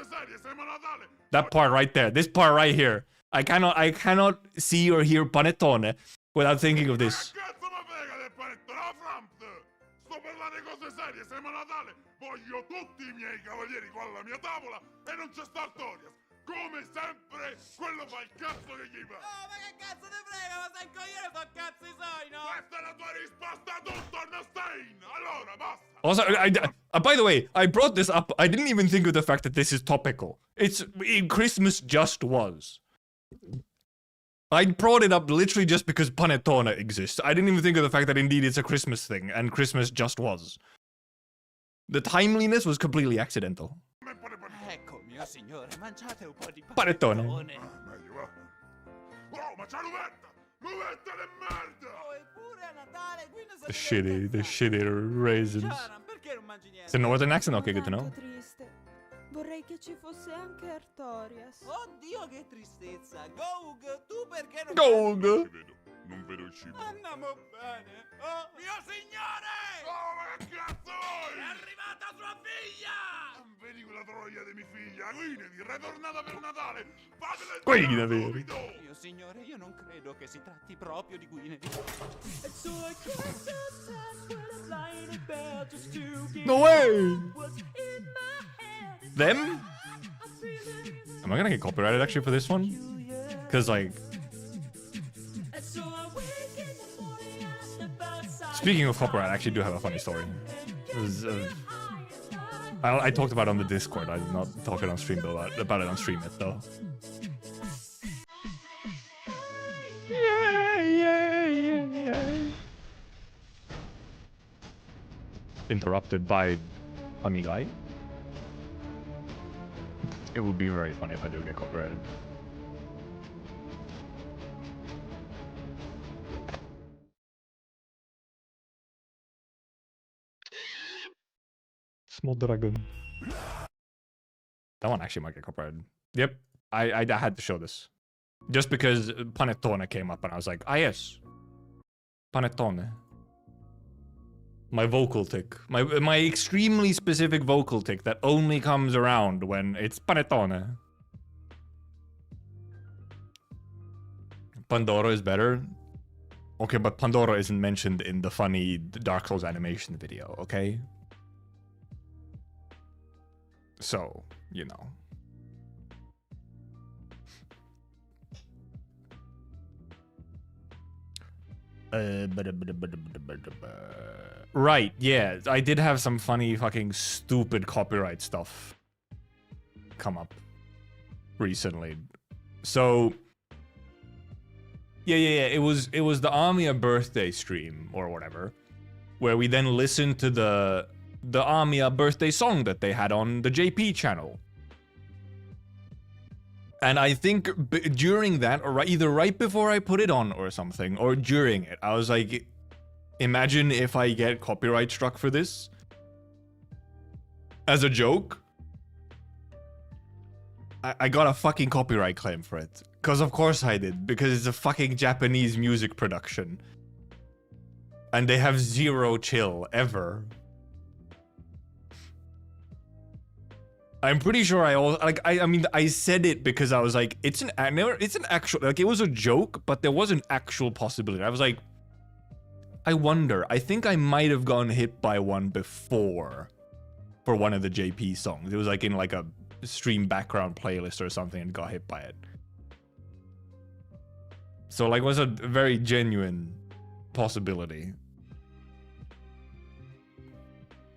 A: That part right there. This part right here. I cannot see or hear panettone without thinking of this.
H: Voglio tutti I miei cavalieri qua alla mia tavola e non c'è Sartorias. Come sempre, quello fa il cazzo che gli va.
G: Oh, ma che cazzo ti frega? Ma sei un coglione, sto cazzi suoi, no?
H: Questa è la tua risposta a tutto, Arnstein. Allora, basta.
A: Also, by the way, I brought this up. I didn't even think of the fact that this is topical. Christmas just was. I brought it up literally just because panettone exists. I didn't even think of the fact that indeed it's a Christmas thing, and Christmas just was. The timeliness was completely accidental.
G: Ecco, mio signore, mangiate un po' di
A: Panettone.
H: Meglio va. Oh, ma c'è l'uvetta! L'uvetta di merda!
G: Oh, eppure a Natale qui ne
A: The shitty raisins.
G: Sharon, perché non mangi niente?
A: It's a northern accent? Okay, good to know.
I: Tanto triste. Vorrei che ci fosse anche Artorias.
G: Oddio, che tristezza. Goug, tu perché non
A: Gold.
H: Non vedo il cibo.
G: Andiamo bene. Oh, mio signore!
H: Oh, ma che cazzo vuoi?
G: È arrivata sua figlia!
H: Non vedi quella troia di mia figlia? Guinevere, ritornata per Natale! Fatele
A: Guinevere.
H: subito!
G: Mio signore, io non credo che si tratti proprio di Guinevere.
A: No way! Them? Am I gonna get copyrighted actually for this one? Because like... Speaking of copyright, I actually do have a funny story. It was, I talked about it on the Discord. I did not talk it on stream about it on stream yet though. Yeah. Interrupted by Amigai. It would be very funny if I do get copyrighted. Small dragon. That one actually might get copyrighted. Yep, I had to show this. Just because panettone came up and I was like, ah yes. Panettone. My vocal tick. My extremely specific vocal tick that only comes around when it's panettone. Pandora is better. Okay, but Pandora isn't mentioned in the funny Dark Souls animation video, okay? So, you know. Right, yeah, I did have some funny fucking stupid copyright stuff come up recently. So yeah, it was the Amiya birthday stream or whatever, where we then listened to the Amiya birthday song that they had on the JP channel. And I think during that, or either right before I put it on or something, or during it, I was like, imagine if I get copyright struck for this. As a joke. I got a fucking copyright claim for it. Because of course I did, because it's a fucking Japanese music production. And they have zero chill, ever. I'm pretty sure I mean, I said it because I was like, it's an actual, like, it was a joke, but there was an actual possibility. I was like, I wonder, I think I might have gotten hit by one before for one of the JP songs. It was like in like a stream background playlist or something and got hit by it. So like, it was a very genuine possibility.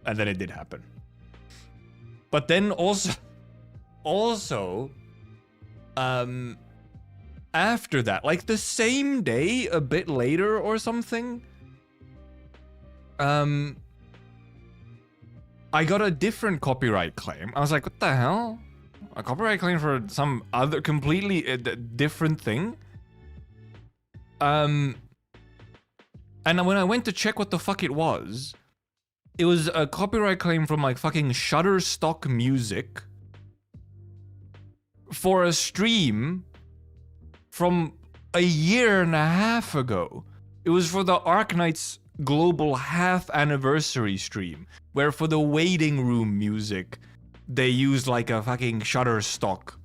A: And then it did happen. But then also, after that, like the same day, a bit later or something, I got a different copyright claim. I was like, what the hell? A copyright claim for some other completely different thing? And when I went to check what the fuck it was a copyright claim from like fucking Shutterstock Music for a stream from a year and a half ago. It was for the Arknights global half anniversary stream, where for the waiting room music, they used like a fucking Shutterstock,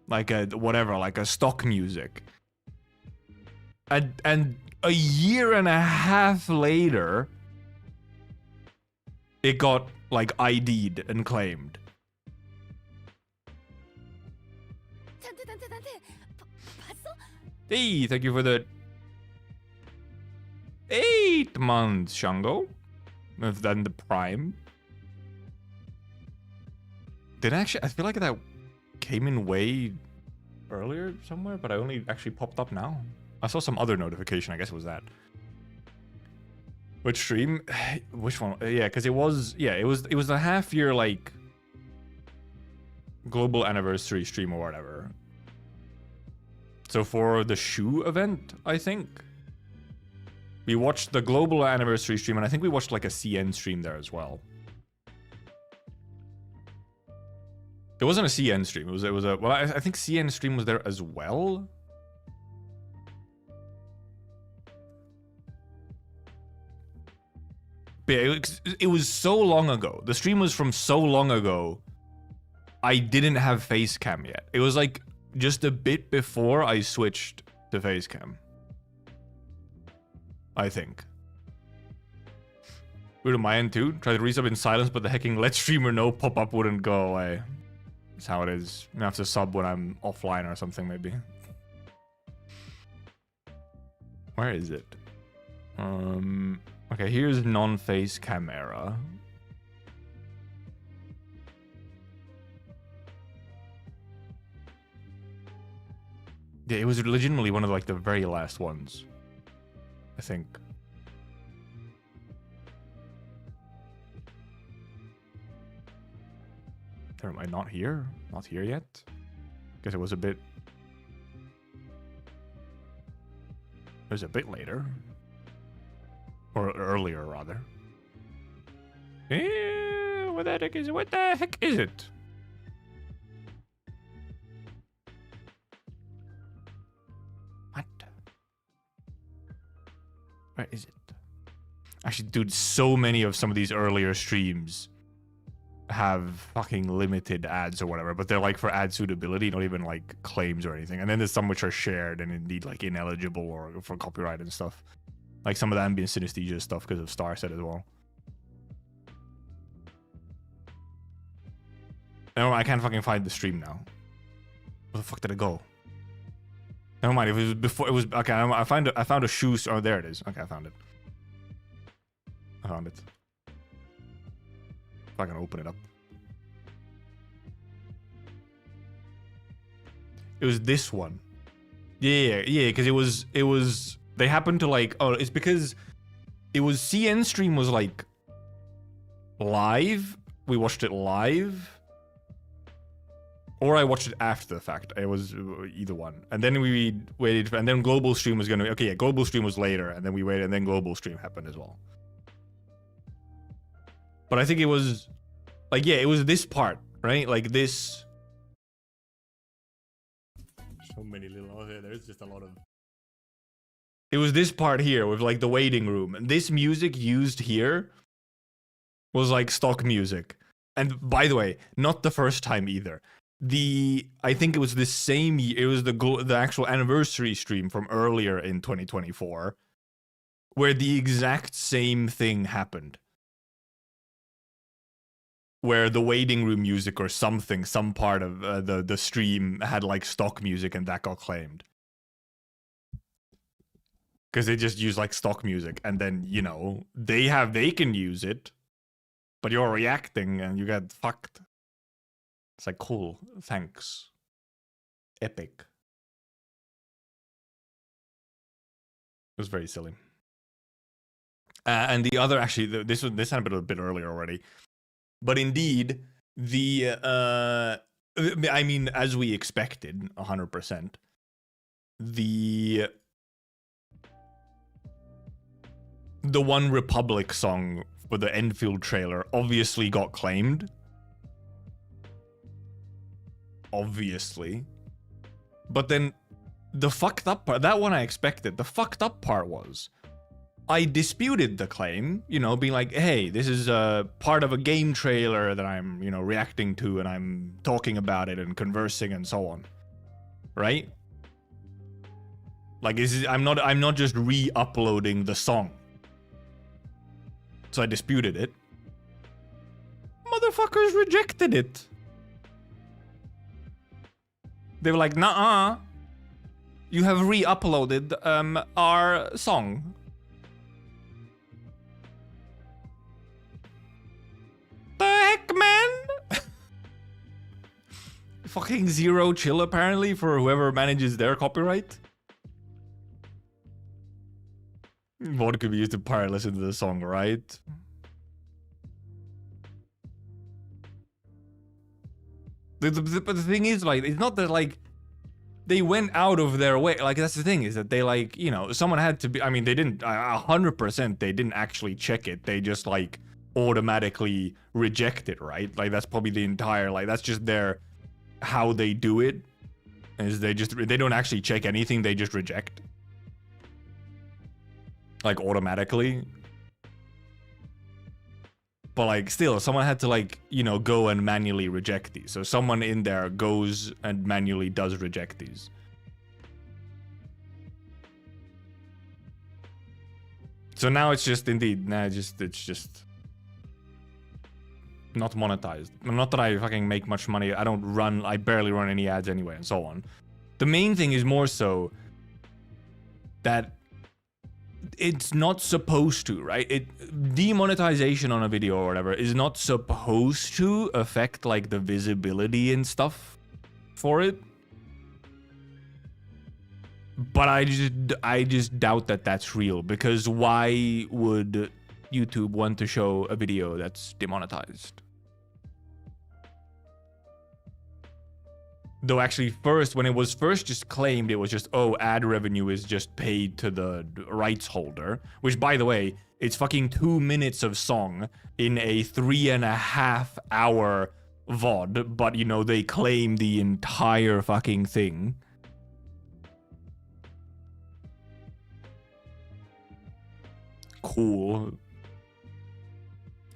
A: like a whatever, like a stock music. And a year and a half later, it got like ID'd and claimed. Hey, thank you for the 8 months, Shango. Then the Prime. Did actually, I feel like that came in way earlier somewhere, but I only actually popped up now. I saw some other notification, I guess it was that. Which stream? Which one? Yeah, because it was the half year like global anniversary stream or whatever. So for the shoe event, I think we watched the global anniversary stream, and I think we watched like a CN stream there as well. It wasn't a CN stream. It was a well, I think CN stream was there as well. But it was so long ago. The stream was from so long ago. I didn't have face cam yet. It was like just a bit before I switched to face cam. I think. We're to my end too. Try to resub in silence, but the hecking let streamer know pop-up wouldn't go away. That's how it is. I have to sub when I'm offline or something, maybe. Where is it? Okay, here's non-face camera. Yeah, it was legitimately one of like the very last ones, I think. Am I not here? Not here yet? Guess it was a bit... It was a bit later. Or earlier, rather. What the heck is it? What the heck is it? What? Where is it? Actually, dude, so many of some of these earlier streams have fucking limited ads or whatever, but they're like for ad suitability, not even like claims or anything. And then there's some which are shared and indeed like ineligible or for copyright and stuff. Like some of the ambient synesthesia stuff because of Starset as well. No, I can't fucking find the stream now. Where the fuck did it go? Never mind. If it was before, it was okay. I found a shoe. Oh, there it is. Okay, I found it. I found it. If I can open it up. It was this one. Yeah, because it was. They happened to like, oh, it's because it was CN stream was like live. We watched it live. Or I watched it after the fact. It was either one. And then we waited, and then global stream was gonna, okay, yeah, global stream was later, and then we waited, and then global stream happened as well. But I think it was, like, yeah, it was this part, right? Like this. So many little, oh, yeah, there's just a lot of. It was this part here with like the waiting room. And this music used here was like stock music. And by the way, not the first time either. I think it was the same year, it was the actual anniversary stream from earlier in 2024 where the exact same thing happened. Where the waiting room music or something, some part of the stream had like stock music and that got claimed. Because they just use like stock music, and then, you know, they can use it, but you're reacting and you get fucked. It's like, cool, thanks. Epic. It was very silly. And the other, actually, this happened a bit earlier already. But indeed, I mean, as we expected, 100%, the One Republic song for the Endfield trailer obviously got claimed. Obviously. But then the fucked up part, that one I expected. The fucked up part was I disputed the claim, you know, being like, hey, this is a part of a game trailer that I'm, you know, reacting to, and I'm talking about it and conversing and so on. Right? Like, I'm not just re-uploading the song. So I disputed it. Motherfuckers rejected it. They were like, nah, you have re-uploaded our song. The heck, man? Fucking zero chill, apparently, for whoever manages their copyright. What could be used to pirate listen to the song, right? But the thing is, like, it's not that, like, they went out of their way. Like, that's the thing, is that they, like, you know, someone had to be, I mean, they didn't, 100% they didn't actually check it. They just, like, automatically reject it, right? Like, that's probably the entire, like, that's just their, how they do it, is they don't actually check anything, they just reject. Like, automatically. But, like, still, someone had to, like, you know, go and manually reject these. So someone in there goes and manually does reject these. So now it's just, indeed, it's just not monetized. Not that I fucking make much money. I barely run any ads anyway, and so on. The main thing is more so that it's not supposed to, right? Demonetization on a video or whatever is not supposed to affect, like, the visibility and stuff for it. But I just doubt that that's real, because why would YouTube want to show a video that's demonetized? Though actually first, when it was first just claimed, it was just, oh, ad revenue is just paid to the rights holder. Which, by the way, it's fucking 2 minutes of song in a 3.5 hour VOD. But, you know, they claim the entire fucking thing. Cool.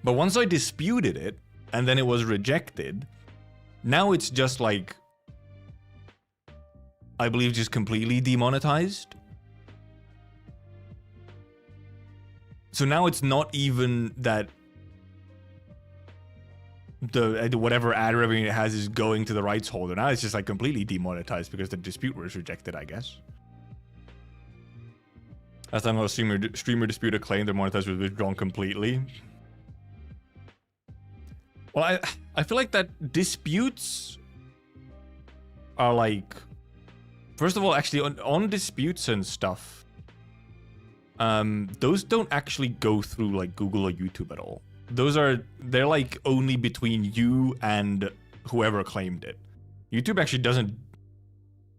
A: But once I disputed it, and then it was rejected, now it's just like, I believe, just completely demonetized. So now it's not even that the whatever ad revenue it has is going to the rights holder. Now it's just, like, completely demonetized because the dispute was rejected, I guess. Last time a streamer disputed claim, their monetized was withdrawn completely. Well, I feel like that disputes are, like, first of all, actually, on disputes and stuff, those don't actually go through, like, Google or YouTube at all. They're, like, only between you and whoever claimed it. YouTube actually doesn't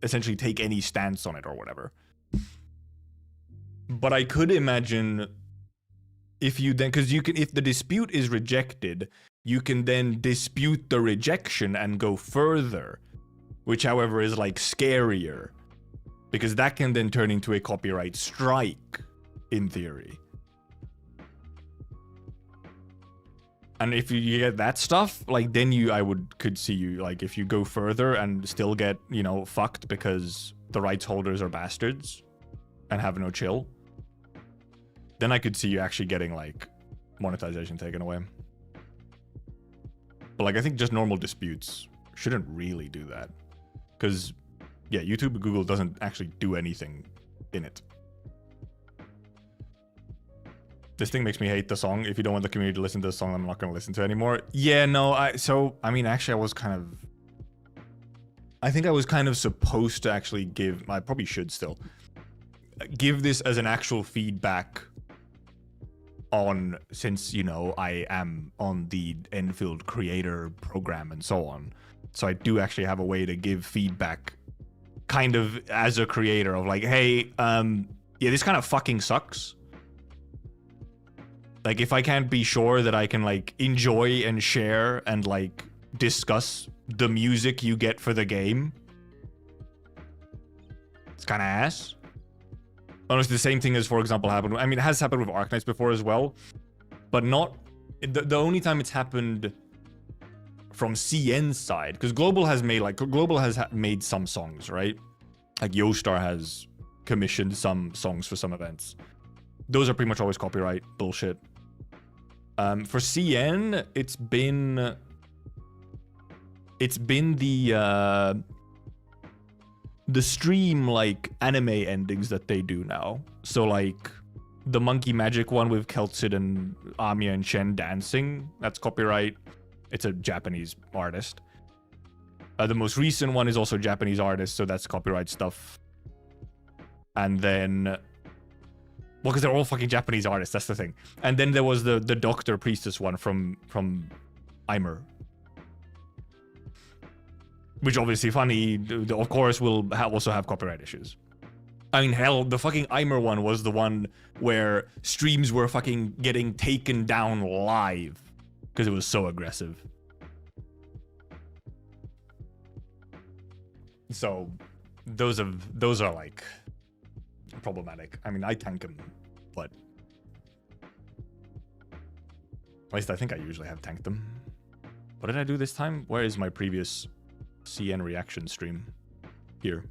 A: essentially take any stance on it or whatever. But I could imagine if you then, because you can, if the dispute is rejected, you can then dispute the rejection and go further. Which, however, is, like, scarier. Because that can then turn into a copyright strike, in theory. And if you get that stuff, like, then could see you, like, if you go further and still get, you know, fucked because the rights holders are bastards and have no chill, then I could see you actually getting, like, monetization taken away. But, like, I think just normal disputes shouldn't really do that. Because, yeah, YouTube and Google doesn't actually do anything in it. This thing makes me hate the song. If you don't want the community to listen to the song, I'm not going to listen to it anymore. Yeah, no, I mean, actually, I think I was kind of supposed to actually give, I probably should still, give this as an actual feedback on, since, you know, I am on the Endfield creator program and so on. So I do actually have a way to give feedback kind of as a creator of, like, hey, yeah, this kind of fucking sucks. Like, if I can't be sure that I can, like, enjoy and share and, like, discuss the music you get for the game, it's kind of ass. Honestly, the same thing as, for example, happened. I mean, it has happened with Arknights before as well, but not the only time it's happened from CN's side, because Global has made some songs, right? Like Yostar has commissioned some songs for some events. Those are pretty much always copyright bullshit. For CN, it's been the stream like anime endings that they do now. So like the Monkey Magic one with Keltsid and Amiya and Shen dancing, that's copyright. It's a Japanese artist. The most recent one is also a Japanese artist, so that's copyright stuff. And then, well, because they're all fucking Japanese artists, that's the thing. And then there was the Doctor Priestess one from Eimer. Which obviously funny, of course, will also have copyright issues. I mean, hell, the fucking Eimer one was the one where streams were fucking getting taken down live because it was so aggressive. So those are like problematic. I mean, I tank them, but at least I think I usually have tanked them. What did I do this time? Where is my previous CN reaction stream? Here.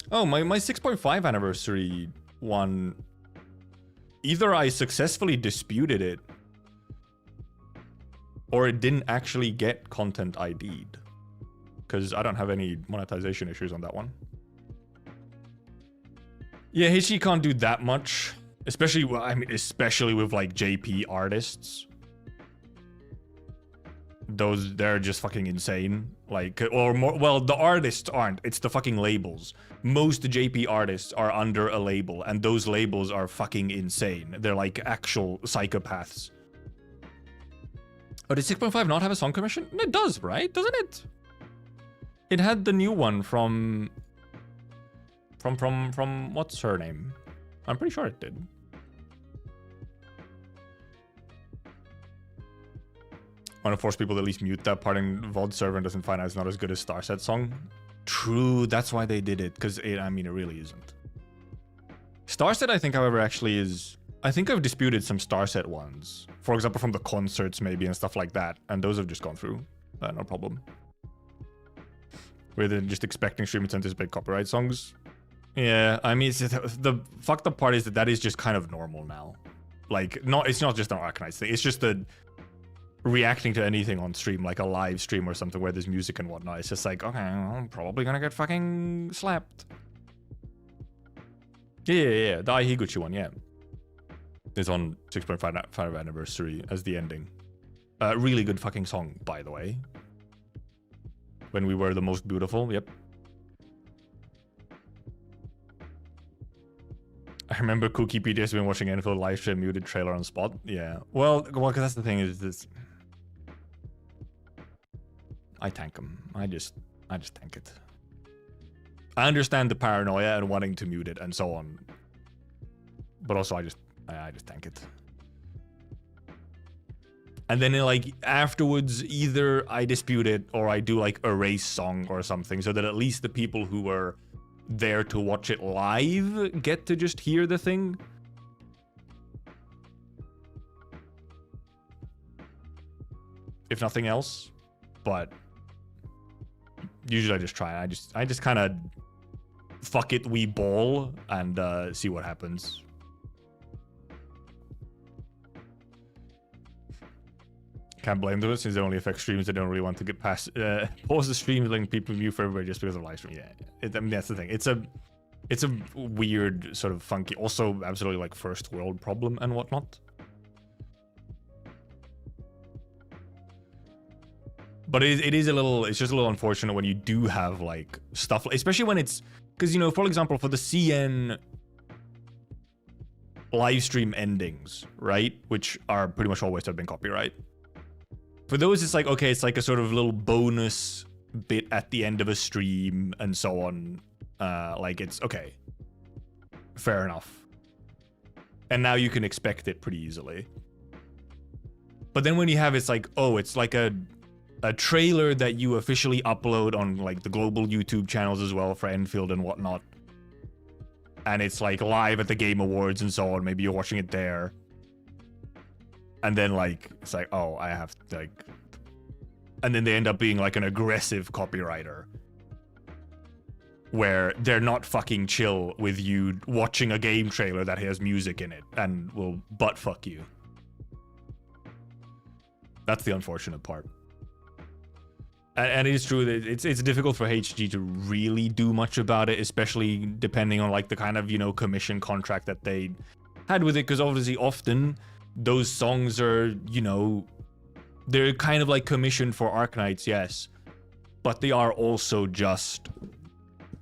A: Oh, my 6.5 anniversary one. Either I successfully disputed it, or it didn't actually get content ID'd. Because I don't have any monetization issues on that one. Yeah, Hishi can't do that much. Especially with like JP artists. They're just fucking insane. Like, or more, well, the artists aren't. It's the fucking labels. Most JP artists are under a label, and those labels are fucking insane. They're like actual psychopaths. Oh, did 6.5 not have a song commission? It does, right? Doesn't it? It had the new one from what's her name? I'm pretty sure it did. Want to force people to at least mute that part in VOD server and doesn't find out it's not as good as Starset song. True, that's why they did it, because it really isn't. Starset, I think, however, actually is... I think I've disputed some Starset ones. For example, from the concerts maybe and stuff like that. And those have just gone through. No problem. Rather than just expecting streamers to anticipate copyright songs. Yeah, I mean, the fucked up part is that is just kind of normal now. Like, it's not just an Arknights thing. It's just the... reacting to anything on stream, like a live stream or something where there's music and whatnot. It's just like, okay, I'm probably gonna get fucking slapped. Yeah. The Aihiguchi one, yeah. Is on 6.5 anniversary as the ending. Really good fucking song, by the way. When we were the most beautiful, yep. I remember Cookie PTS been watching Endfield live stream muted trailer on spot. Yeah. Well, because that's the thing is this. I tank them. I just tank it. I understand the paranoia and wanting to mute it and so on. But also I just tank it. And then like afterwards, either I dispute it or I do like a race song or something so that at least the people who were there to watch it live get to just hear the thing. If nothing else. But usually I just try. I just kind of fuck it, we ball and see what happens. Can't blame them since it only affects streams that don't really want to get past pause the stream, letting people mute for everybody just because of live stream. Yeah, I mean that's the thing. It's a weird sort of funky, also absolutely like first world problem and whatnot. But it is a little, it's just a little unfortunate when you do have like stuff, especially when it's, because you know, for example, for the CN live stream endings, right, which are pretty much always have been copyright. For those, it's like, okay, it's like a sort of little bonus bit at the end of a stream and so on. Like it's, okay, fair enough. And now you can expect it pretty easily. But then when you have, it's like, oh, it's like a a trailer that you officially upload on like the global YouTube channels as well for Endfield and whatnot. And it's like live at the Game Awards and so on. Maybe you're watching it there. And then like, it's like, oh, I have to like... And then they end up being like an aggressive copywriter. Where they're not fucking chill with you watching a game trailer that has music in it and will butt fuck you. That's the unfortunate part. And it is true that it's difficult for HG to really do much about it, especially depending on like the kind of, you know, commission contract that they had with it, because obviously often those songs are, you know, they're kind of like commissioned for Arknights, yes, but they are also just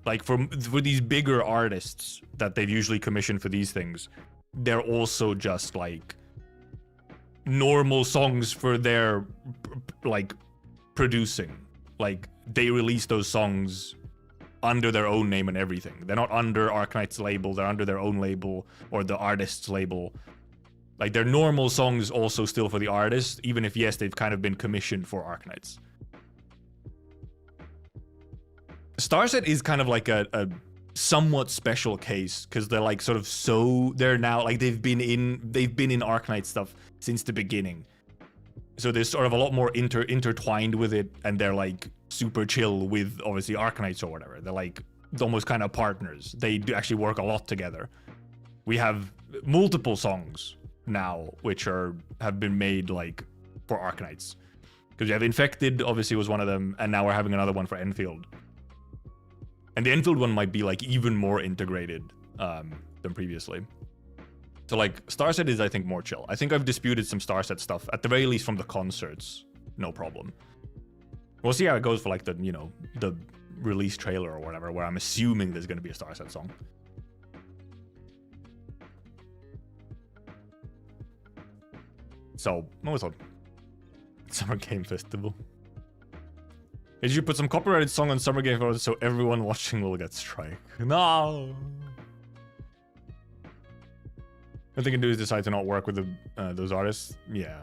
A: like for these bigger artists that they've usually commissioned for these things, they're also just like normal songs for their like producing. Like they release those songs under their own name and everything. They're not under Arknights label, they're under their own label or the artist's label. Like they're normal songs also still for the artist, even if yes, they've kind of been commissioned for Arknights. Starset is kind of like a somewhat special case because they're like sort of they're now like they've been in Arknight stuff since the beginning. So they're sort of a lot more intertwined with it, and they're like super chill with obviously Arknights or whatever. They're like almost kind of partners. They do actually work a lot together. We have multiple songs now which have been made like for Arknights. Because we have Infected obviously was one of them, and now we're having another one for Endfield. And the Endfield one might be like even more integrated than previously. So like Starset is I think more chill. I think I've disputed some Starset stuff at the very least from the concerts, no problem. We'll see how it goes for like the, you know, the release trailer or whatever, where I'm assuming there's going to be a Starset song. So, what was it? Summer Game Festival. Did you put some copyrighted song on Summer Game Festival so everyone watching will get strike? No. What they can do is decide to not work with those artists. Yeah.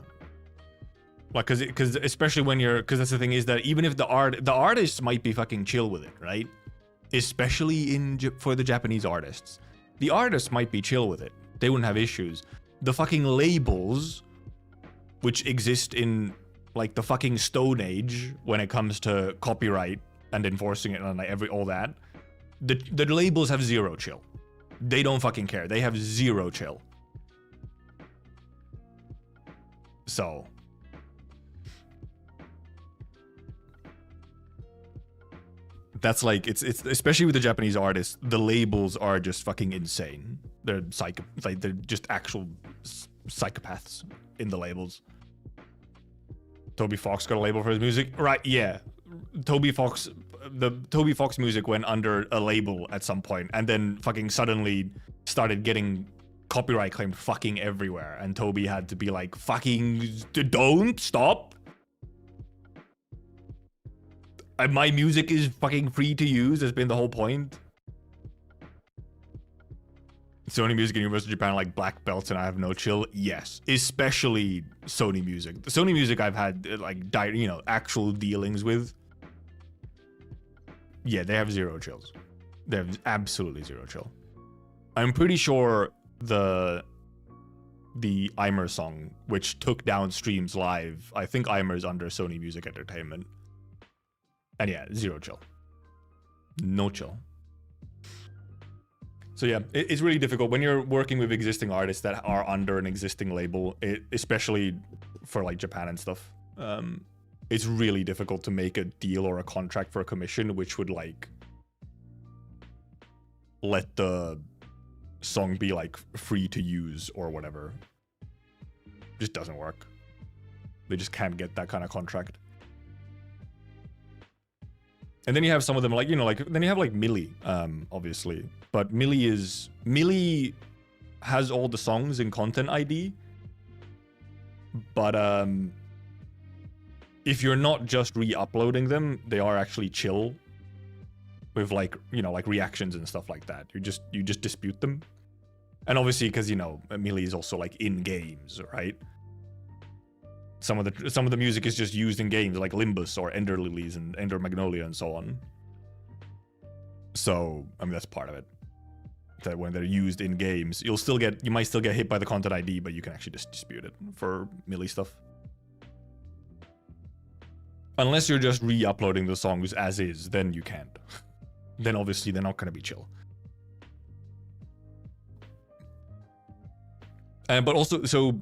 A: Like, because especially when because that's the thing is that even if the artists might be fucking chill with it, right? Especially for the Japanese artists, the artists might be chill with it. They wouldn't have issues. The fucking labels, which exist in like the fucking Stone Age when it comes to copyright and enforcing it and like all that, the labels have zero chill. They don't fucking care. They have zero chill. So that's like it's especially with the Japanese artists, the labels are just fucking insane. They're they're just actual psychopaths in the labels. Toby Fox got a label for his music, right? Yeah, the Toby Fox music went under a label at some point, and then fucking suddenly started getting copyright claimed fucking everywhere, and Toby had to be like, fucking don't stop. My music is fucking free to use. That's been the whole point. Sony Music and Universal Japan are like black belts, and I have no chill. Yes, especially Sony Music. The Sony Music I've had like you know, actual dealings with. Yeah, they have zero chills. They have absolutely zero chill. I'm pretty sure the Eimer song, which took down streams live, I think Eimer's under Sony Music Entertainment. And yeah, zero chill. No chill. So yeah, it's really difficult when you're working with existing artists that are under an existing label, especially for like Japan and stuff. It's really difficult to make a deal or a contract for a commission which would like let the song be like free to use or whatever. Just doesn't work. They just can't get that kind of contract. And then you have some of them like, you know, like then you have like Millie, obviously. But Millie has all the songs in Content ID. But if you're not just re-uploading them, they are actually chill with like, you know, like reactions and stuff like that. You just dispute them. And obviously because, you know, Millie is also like in games, right? some of the music is just used in games like Limbus or Ender Lilies and Ender Magnolia and so on. So I mean that's part of it. That when they're used in games, you might still get hit by the content ID, but you can actually just dispute it for melee stuff. Unless you're just re-uploading the songs as is, then you can't. Then obviously they're not gonna be chill. But also, so,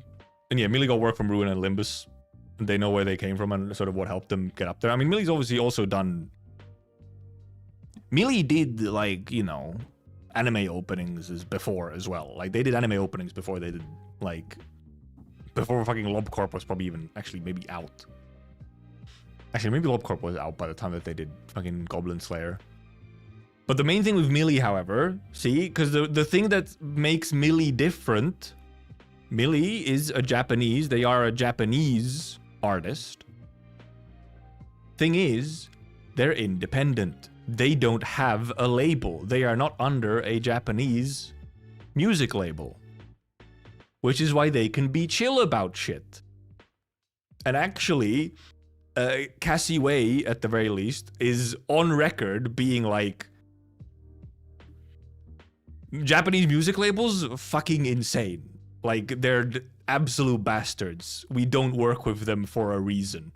A: and yeah, melee got work from Ruin and Limbus. They know where they came from and sort of what helped them get up there. I mean, Melee's obviously also done... Melee did, like, you know, anime openings before as well. Like, they did anime openings before they did, like... Before fucking LobCorp was probably even actually maybe out. Actually, maybe LobCorp was out by the time that they did fucking Goblin Slayer. But the main thing with Melee, however, see, because the thing that makes Melee different... Melee is a Japanese, they are a Japanese artist. Thing is, they're independent. They don't have a label. They are not under a Japanese music label. Which is why they can be chill about shit. And actually, Cassie Way, at the very least, is on record being like, Japanese music labels, fucking insane. Like, they're absolute bastards. We don't work with them for a reason.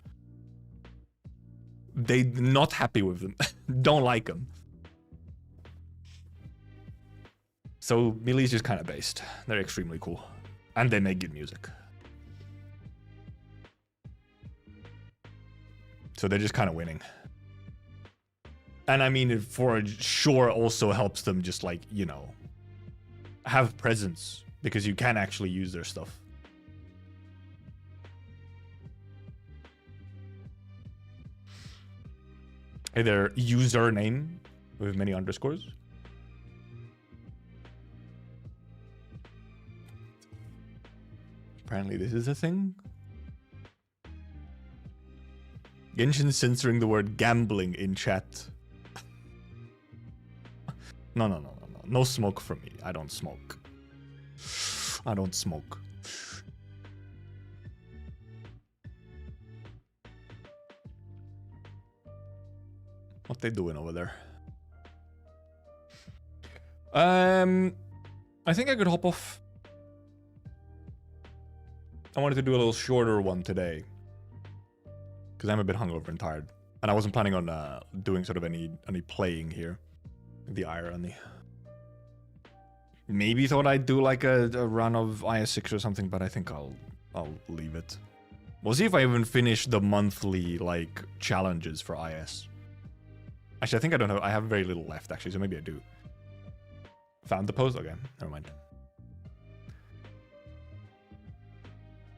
A: They're not happy with them. Don't like them. So, Melee's just kind of based. They're extremely cool. And they make good music. So they're just kind of winning. And I mean, it for sure also helps them just like, you know, have presence. Because you can actually use their stuff. Hey, their username with many underscores. Apparently this is a thing. Genshin censoring the word gambling in chat. No. No smoke from me. I don't smoke. I don't smoke. What they doing over there? I think I could hop off. I wanted to do a little shorter one today. Because I'm a bit hungover and tired. And I wasn't planning on doing sort of any playing here. The irony. Maybe thought I'd do like a run of IS6 or something, but I think I'll leave it. We'll see if I even finish the monthly like challenges for IS. Actually, I think I don't know. I have very little left actually, so maybe I do. Found the post? Okay, never mind.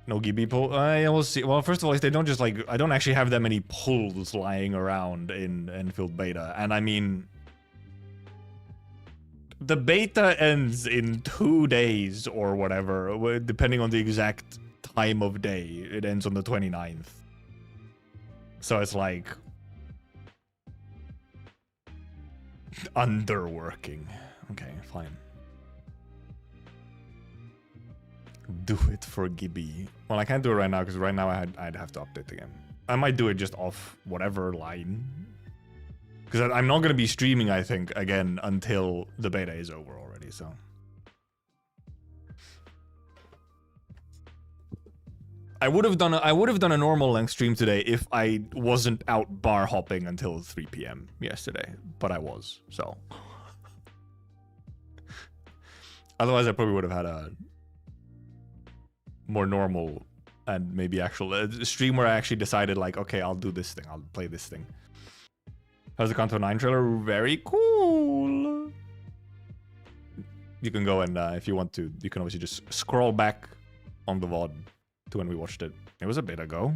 A: No Gibby pull? Yeah, we'll see. Well, first of all, they don't just like... I don't actually have that many pulls lying around in Endfield beta. And I mean... The beta ends in 2 days or whatever, depending on the exact time of day. It ends on the 29th. So it's like... underworking. Okay, fine. Do it for Gibby. Well, I can't do it right now, because right now I'd have to update the game. I might do it just off whatever line. Because I'm not going to be streaming, I think, again until the beta is over already, so. I would have done a normal length stream today if I wasn't out bar hopping until 3 p.m. yesterday, but I was, so. Otherwise, I probably would have had a more normal and maybe actual stream where I actually decided like, okay, I'll do this thing, I'll play this thing. How's the Canto 9 trailer? Very cool. You can go and, if you want to, you can obviously just scroll back on the VOD to when we watched it. It was a bit ago.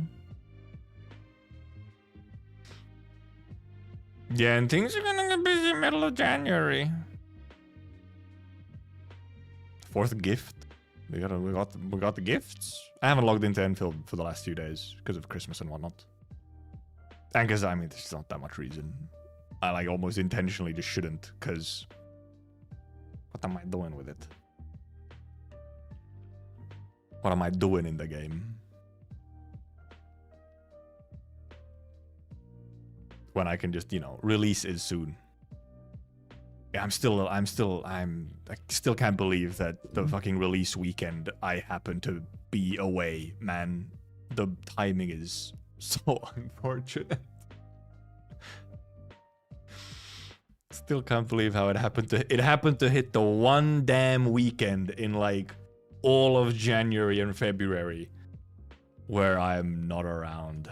A: Yeah, and things are gonna get busy middle of January. 4th gift. We got the gifts. I haven't logged into Endfield for the last few days because of Christmas and whatnot. And because, I mean, there's not that much reason. I, like, almost intentionally just shouldn't, because... What am I doing with it? What am I doing in the game? when I can just, you know, release it soon. Yeah, I still can't believe that the fucking release weekend I happen to be away, man. The timing is so unfortunate. Still can't believe how it happened to hit the one damn weekend in like all of January and February where I'm not around.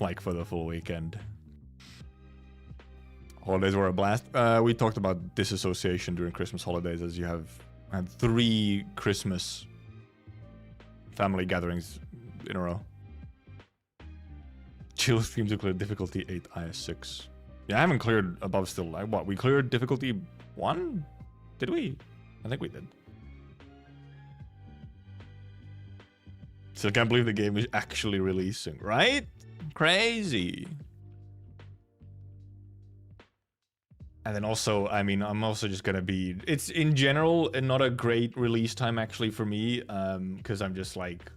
A: Like for the full weekend. Holidays were a blast. We talked about disassociation during Christmas holidays, as you had 3 Christmas family gatherings in a row. Chill stream to clear difficulty 8 IS6. Yeah, I haven't cleared above still. Like, what? We cleared difficulty 1? Did we? I think we did. Still can't believe the game is actually releasing, right? Crazy. And then also, I mean, I'm also just gonna be... It's, in general, not a great release time, actually, for me. Because I'm just, like...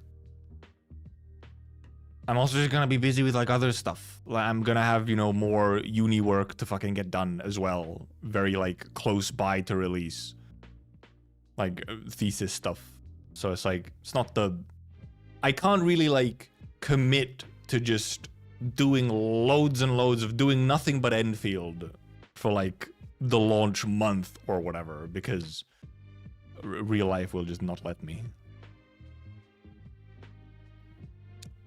A: I'm also just gonna be busy with, like, other stuff. Like, I'm gonna have, you know, more uni work to fucking get done as well. Very, like, close by to release. Like, thesis stuff. So it's, like, it's not the... I can't really, like, commit to just doing loads and loads of doing nothing but Endfield for like the launch month or whatever, because real life will just not let me.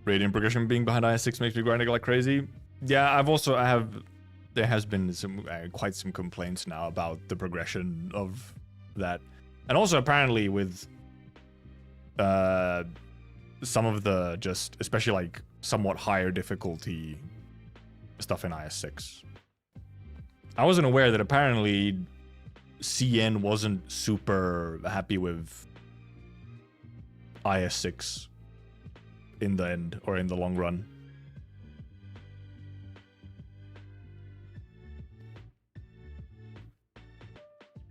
A: Radiant progression being behind IS6 makes me grinding like crazy. Yeah, there has been some quite some complaints now about the progression of that, and also apparently with some of the just especially like somewhat higher difficulty stuff in IS6. I wasn't aware that apparently CN wasn't super happy with IS6 in the end, or in the long run.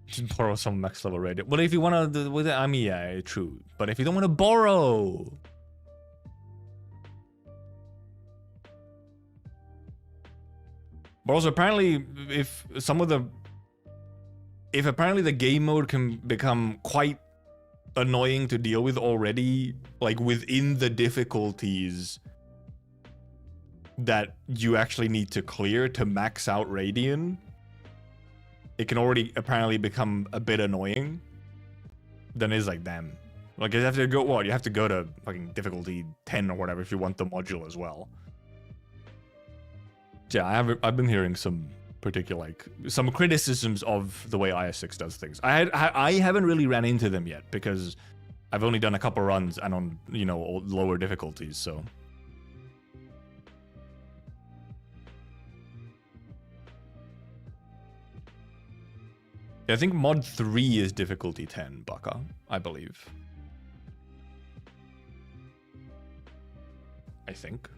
A: Just borrow some max level radiant. Well, if you want to, with it, I mean, yeah, true. But if you don't want to borrow... But also, apparently, if apparently the game mode can become quite annoying to deal with already, like within the difficulties that you actually need to clear to max out Radiant, it can already apparently become a bit annoying. Then it's like, damn. Like, you have to go, what? You have to go to fucking difficulty 10 or whatever if you want the module as well. Yeah, I've been hearing some particular, like, some criticisms of the way IS6 does things. I haven't really ran into them yet because I've only done a couple runs and on, you know, lower difficulties, so. Yeah, I think mod 3 is difficulty 10, Baka, I believe. I think.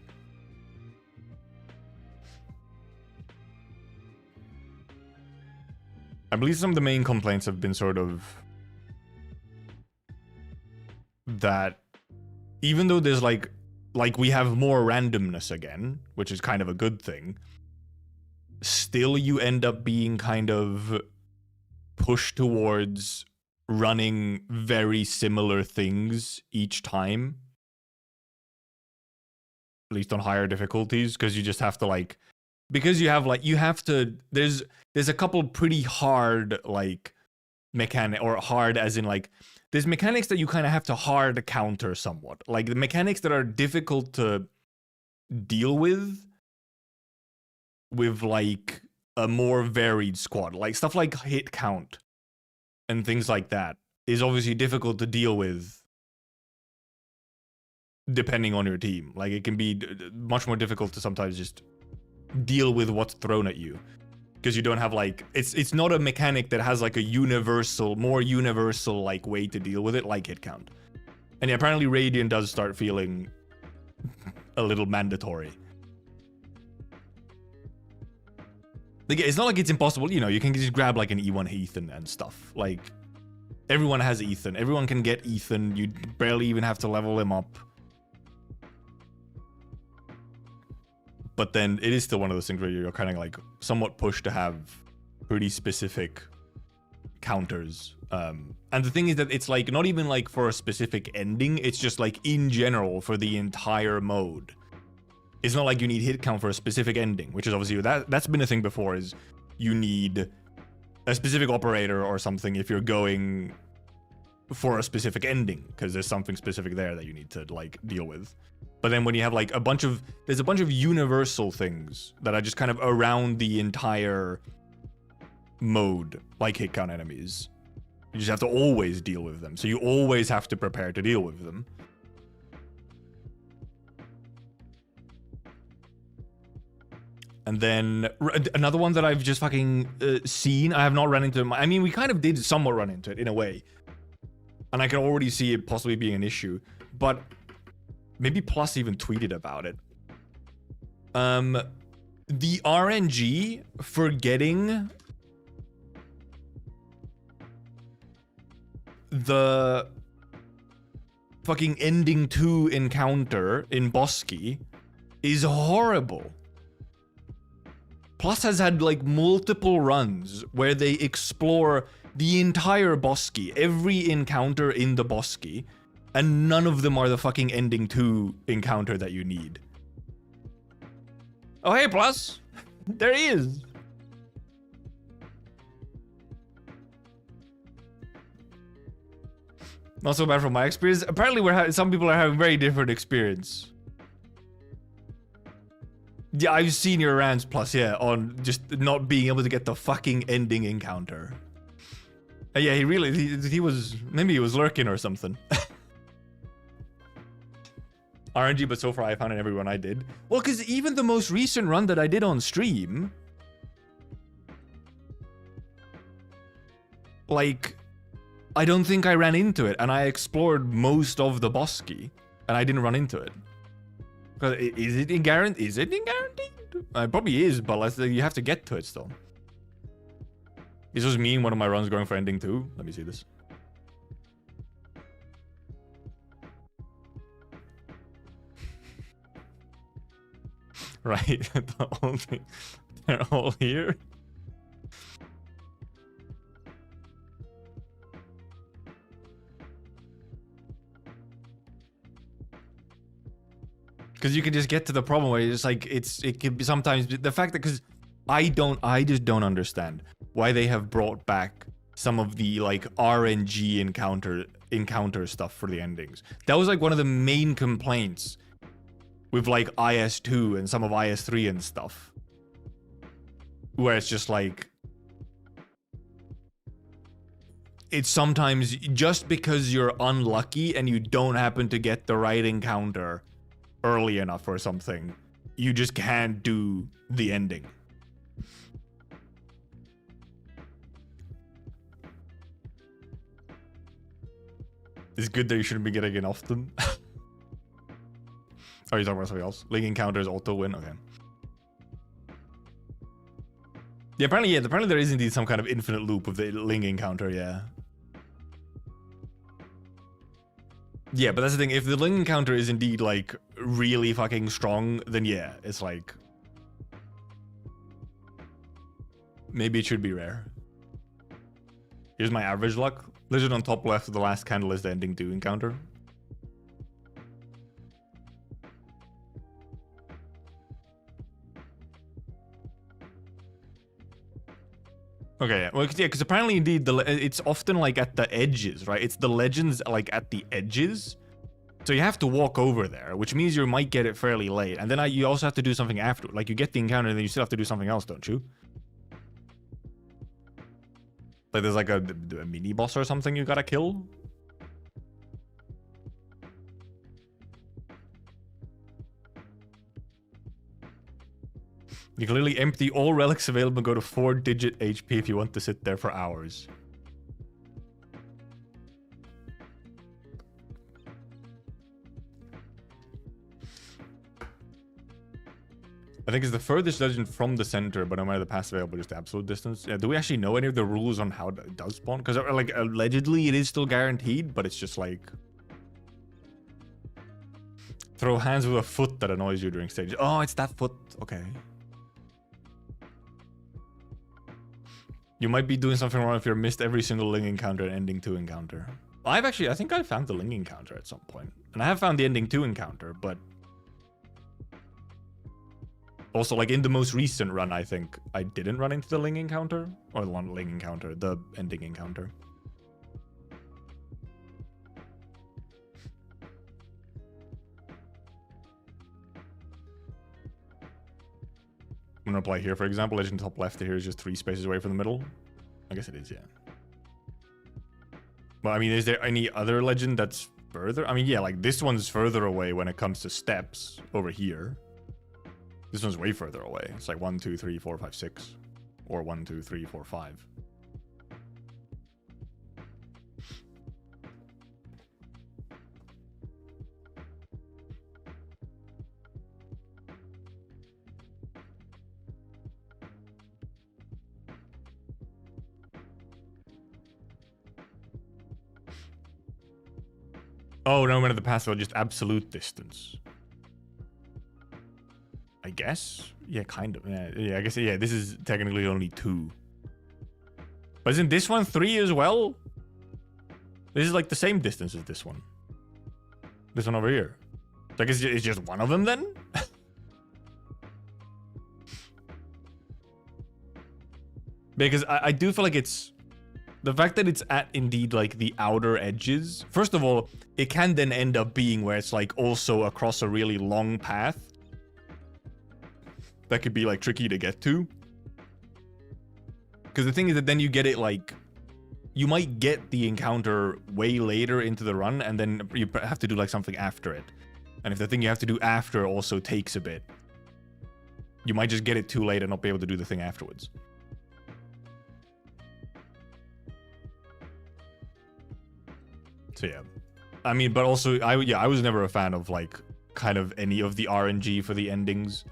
A: I believe some of the main complaints have been sort of that even though there's like we have more randomness again, which is kind of a good thing, still you end up being kind of pushed towards running very similar things each time. At least on higher difficulties, because you just have to like, because you have like, you have to, there's a couple pretty hard like mechanic, or hard as in like, there's mechanics that you kind of have to hard counter somewhat. Like the mechanics that are difficult to deal with like a more varied squad. Like stuff like hit count and things like that is obviously difficult to deal with depending on your team. Like it can be much more difficult to sometimes just deal with what's thrown at you, because you don't have like, it's not a mechanic that has like a more universal like way to deal with it, like hit count. And yeah, apparently Radiant does start feeling a little mandatory. Like, it's not like it's impossible, you know, you can just grab like an E1 Ethan and stuff. Like, everyone has Ethan, everyone can get Ethan, you barely even have to level him up. But then it is still one of those things where you're kind of like somewhat pushed to have pretty specific counters. And the thing is that it's like not even like for a specific ending, it's just like in general for the entire mode. It's not like you need hit count for a specific ending, which is obviously that's been a thing before, is you need a specific operator or something if you're going for a specific ending, because there's something specific there that you need to like deal with. But then when you have like there's a bunch of universal things that are just kind of around the entire mode, like hit count enemies. You just have to always deal with them. So you always have to prepare to deal with them. And then another one that I've just fucking seen, I have not run into. I mean, we kind of did somewhat run into it in a way. And I can already see it possibly being an issue. But maybe Plus even tweeted about it. The RNG for getting the fucking ending 2 encounter in Bosky is horrible. Plus has had like multiple runs where they explore the entire Bosky, every encounter in the Bosky, and none of them are the fucking ending 2 encounter that you need. Oh hey Plus, there he is. Not so bad from my experience. Apparently some people are having very different experience. Yeah, I've seen your rants, Plus, yeah, on just not being able to get the fucking ending encounter. Yeah, he was, maybe he was lurking or something. RNG, but so far I found in every run I did. Well, because even the most recent run that I did on stream, like, I don't think I ran into it, and I explored most of the Bosky, and I didn't run into it. Is it in guaranteed? Is it in guaranteed? It probably is, but you have to get to it still. This was me in one of my runs going for ending 2. Let me see this. Right, they're all here. Because you can just get to the problem where it's like it could be sometimes the fact that, because I just don't understand why they have brought back some of the like RNG encounter stuff for the endings. That was like one of the main complaints with like IS2 and some of IS3 and stuff, where it's just like it's sometimes just because you're unlucky and you don't happen to get the right encounter early enough or something, you just can't do the ending. It's good that you shouldn't be getting it often. Oh, you're talking about something else? Link encounters auto win? Okay. Yeah, apparently there is indeed some kind of infinite loop of the Ling encounter, yeah. Yeah, but that's the thing, if the Ling encounter is indeed, like, really fucking strong, then yeah, it's like... maybe it should be rare. Here's my average luck. Lizard on top left of the last candle is the ending 2 encounter. Okay, yeah. Well, yeah, because apparently, indeed, it's often like at the edges, right? It's the legends like at the edges, so you have to walk over there, which means you might get it fairly late, and then you also have to do something after. Like you get the encounter, and then you still have to do something else, don't you? Like there's like a mini boss or something you gotta kill. You can literally empty all relics available and go to 4-digit HP if you want to sit there for hours. I think it's the furthest legend from the center, but no matter the pass available, just the absolute distance. Yeah, do we actually know any of the rules on how it does spawn? Because like allegedly it is still guaranteed, but it's just like... Throw hands with a foot that annoys you during stage. Oh, it's that foot. Okay. You might be doing something wrong if you missed every single Ling encounter and ending 2 encounter. I think I found the Ling encounter at some point. And I have found the ending 2 encounter, but... Also, like, in the most recent run, I think I didn't run into the Ling encounter. Or the one Ling encounter, the ending encounter. I'm gonna apply here, for example. Legend top left here is just 3 spaces away from the middle. I guess it is, yeah. Well, I mean, is there any other legend that's further? I mean, yeah, like this one's further away when it comes to steps over here. This one's way further away. It's like 1, 2, 3, 4, 5, 6. Or 1, 2, 3, 4, 5. Oh, no, when the pass will just absolute distance. I guess? Yeah, kind of. Yeah, I guess, yeah, this is technically only 2. But isn't this one 3 as well? This is like the same distance as this one. This one over here. So I guess it's just one of them then? Because I do feel like it's... The fact that it's at, indeed, like, the outer edges... First of all, it can then end up being where it's, like, also across a really long path. That could be, like, tricky to get to. Because the thing is that then you get it, like... You might get the encounter way later into the run, and then you have to do, like, something after it. And if the thing you have to do after also takes a bit, you might just get it too late and not be able to do the thing afterwards. So yeah, I mean, but also, I was never a fan of, like, kind of any of the RNG for the endings.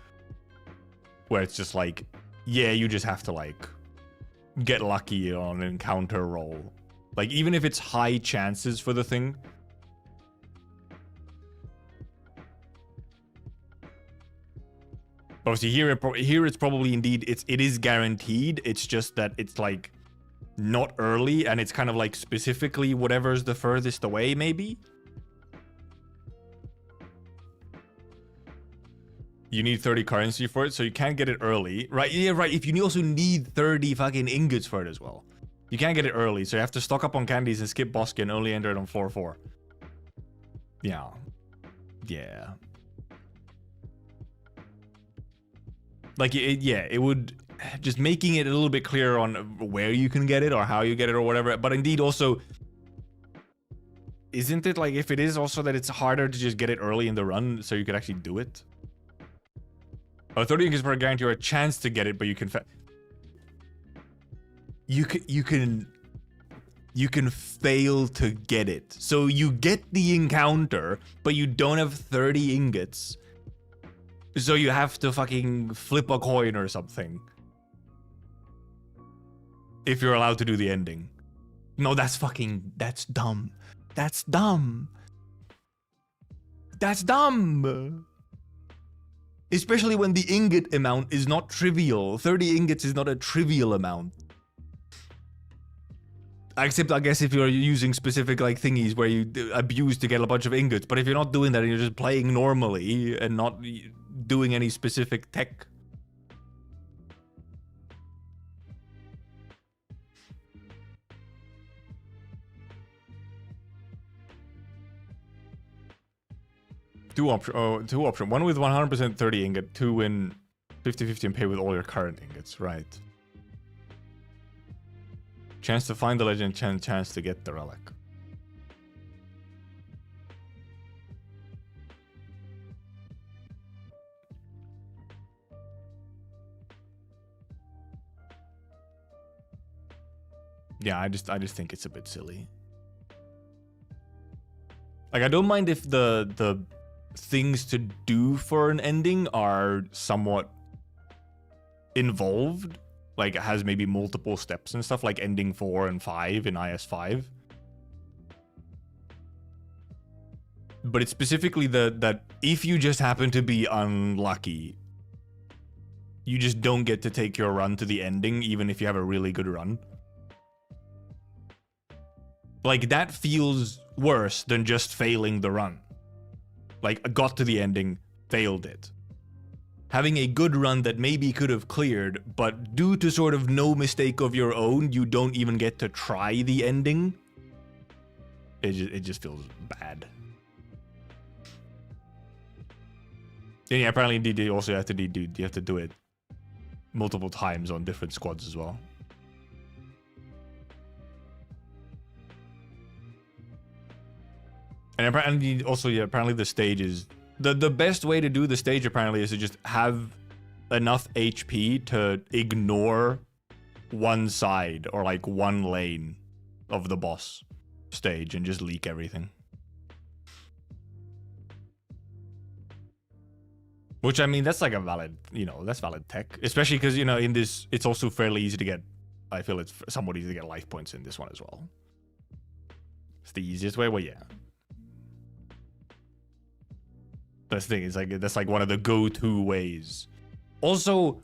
A: Where it's just like, yeah, you just have to, like, get lucky on an encounter roll. Like, even if it's high chances for the thing. Obviously, here it's probably indeed, it is guaranteed. It's just that it's, like, not early, and it's kind of like specifically whatever's the furthest away, maybe? You need 30 currency for it, so you can't get it early. Right, yeah, right, if you also need 30 fucking ingots for it as well. You can't get it early, so you have to stock up on candies and skip boss and only enter it on floor 4. Yeah. Yeah. Like, it would... Just making it a little bit clearer on where you can get it or how you get it or whatever. But indeed also... Isn't it like, if it is also that it's harder to just get it early in the run so you could actually do it? Oh, 30 ingots for a guarantee or a chance to get it, but you can... You can fail to get it. So you get the encounter, but you don't have 30 ingots. So you have to fucking flip a coin or something. If you're allowed to do the ending. No, that's dumb. That's dumb. That's dumb. Especially when the ingot amount is not trivial. 30 ingots is not a trivial amount. Except, I guess, if you're using specific, like, thingies where you abuse to get a bunch of ingots. But if you're not doing that and you're just playing normally and not doing any specific tech. Two options. One with 100% 30 ingot, 2 win 50-50 and pay with all your current ingots. Right. Chance to find the legend, chance to get the relic. Yeah, I just think it's a bit silly. Like, I don't mind if the things to do for an ending are somewhat involved. Like, it has maybe multiple steps and stuff, like ending 4 and 5 in IS5. but it's specifically that if you just happen to be unlucky, you just don't get to take your run to the ending, even if you have a really good run. Like, that feels worse than just failing the run. Like, I got to the ending, failed it. Having a good run that maybe could have cleared, but due to sort of no mistake of your own, you don't even get to try the ending. It just feels bad. And yeah, apparently you also have to do it multiple times on different squads as well. And apparently also, yeah, apparently the stage is the best way to do the stage apparently is to just have enough HP to ignore one side or like one lane of the boss stage and just leak everything. Which, I mean, that's like a valid, you know, that's valid tech. Especially because, you know, in this, it's also fairly easy to get, I feel it's somewhat easy to get life points in this one as well. It's the easiest way, well, yeah. That's the thing, it's like, that's like one of the go-to ways. Also,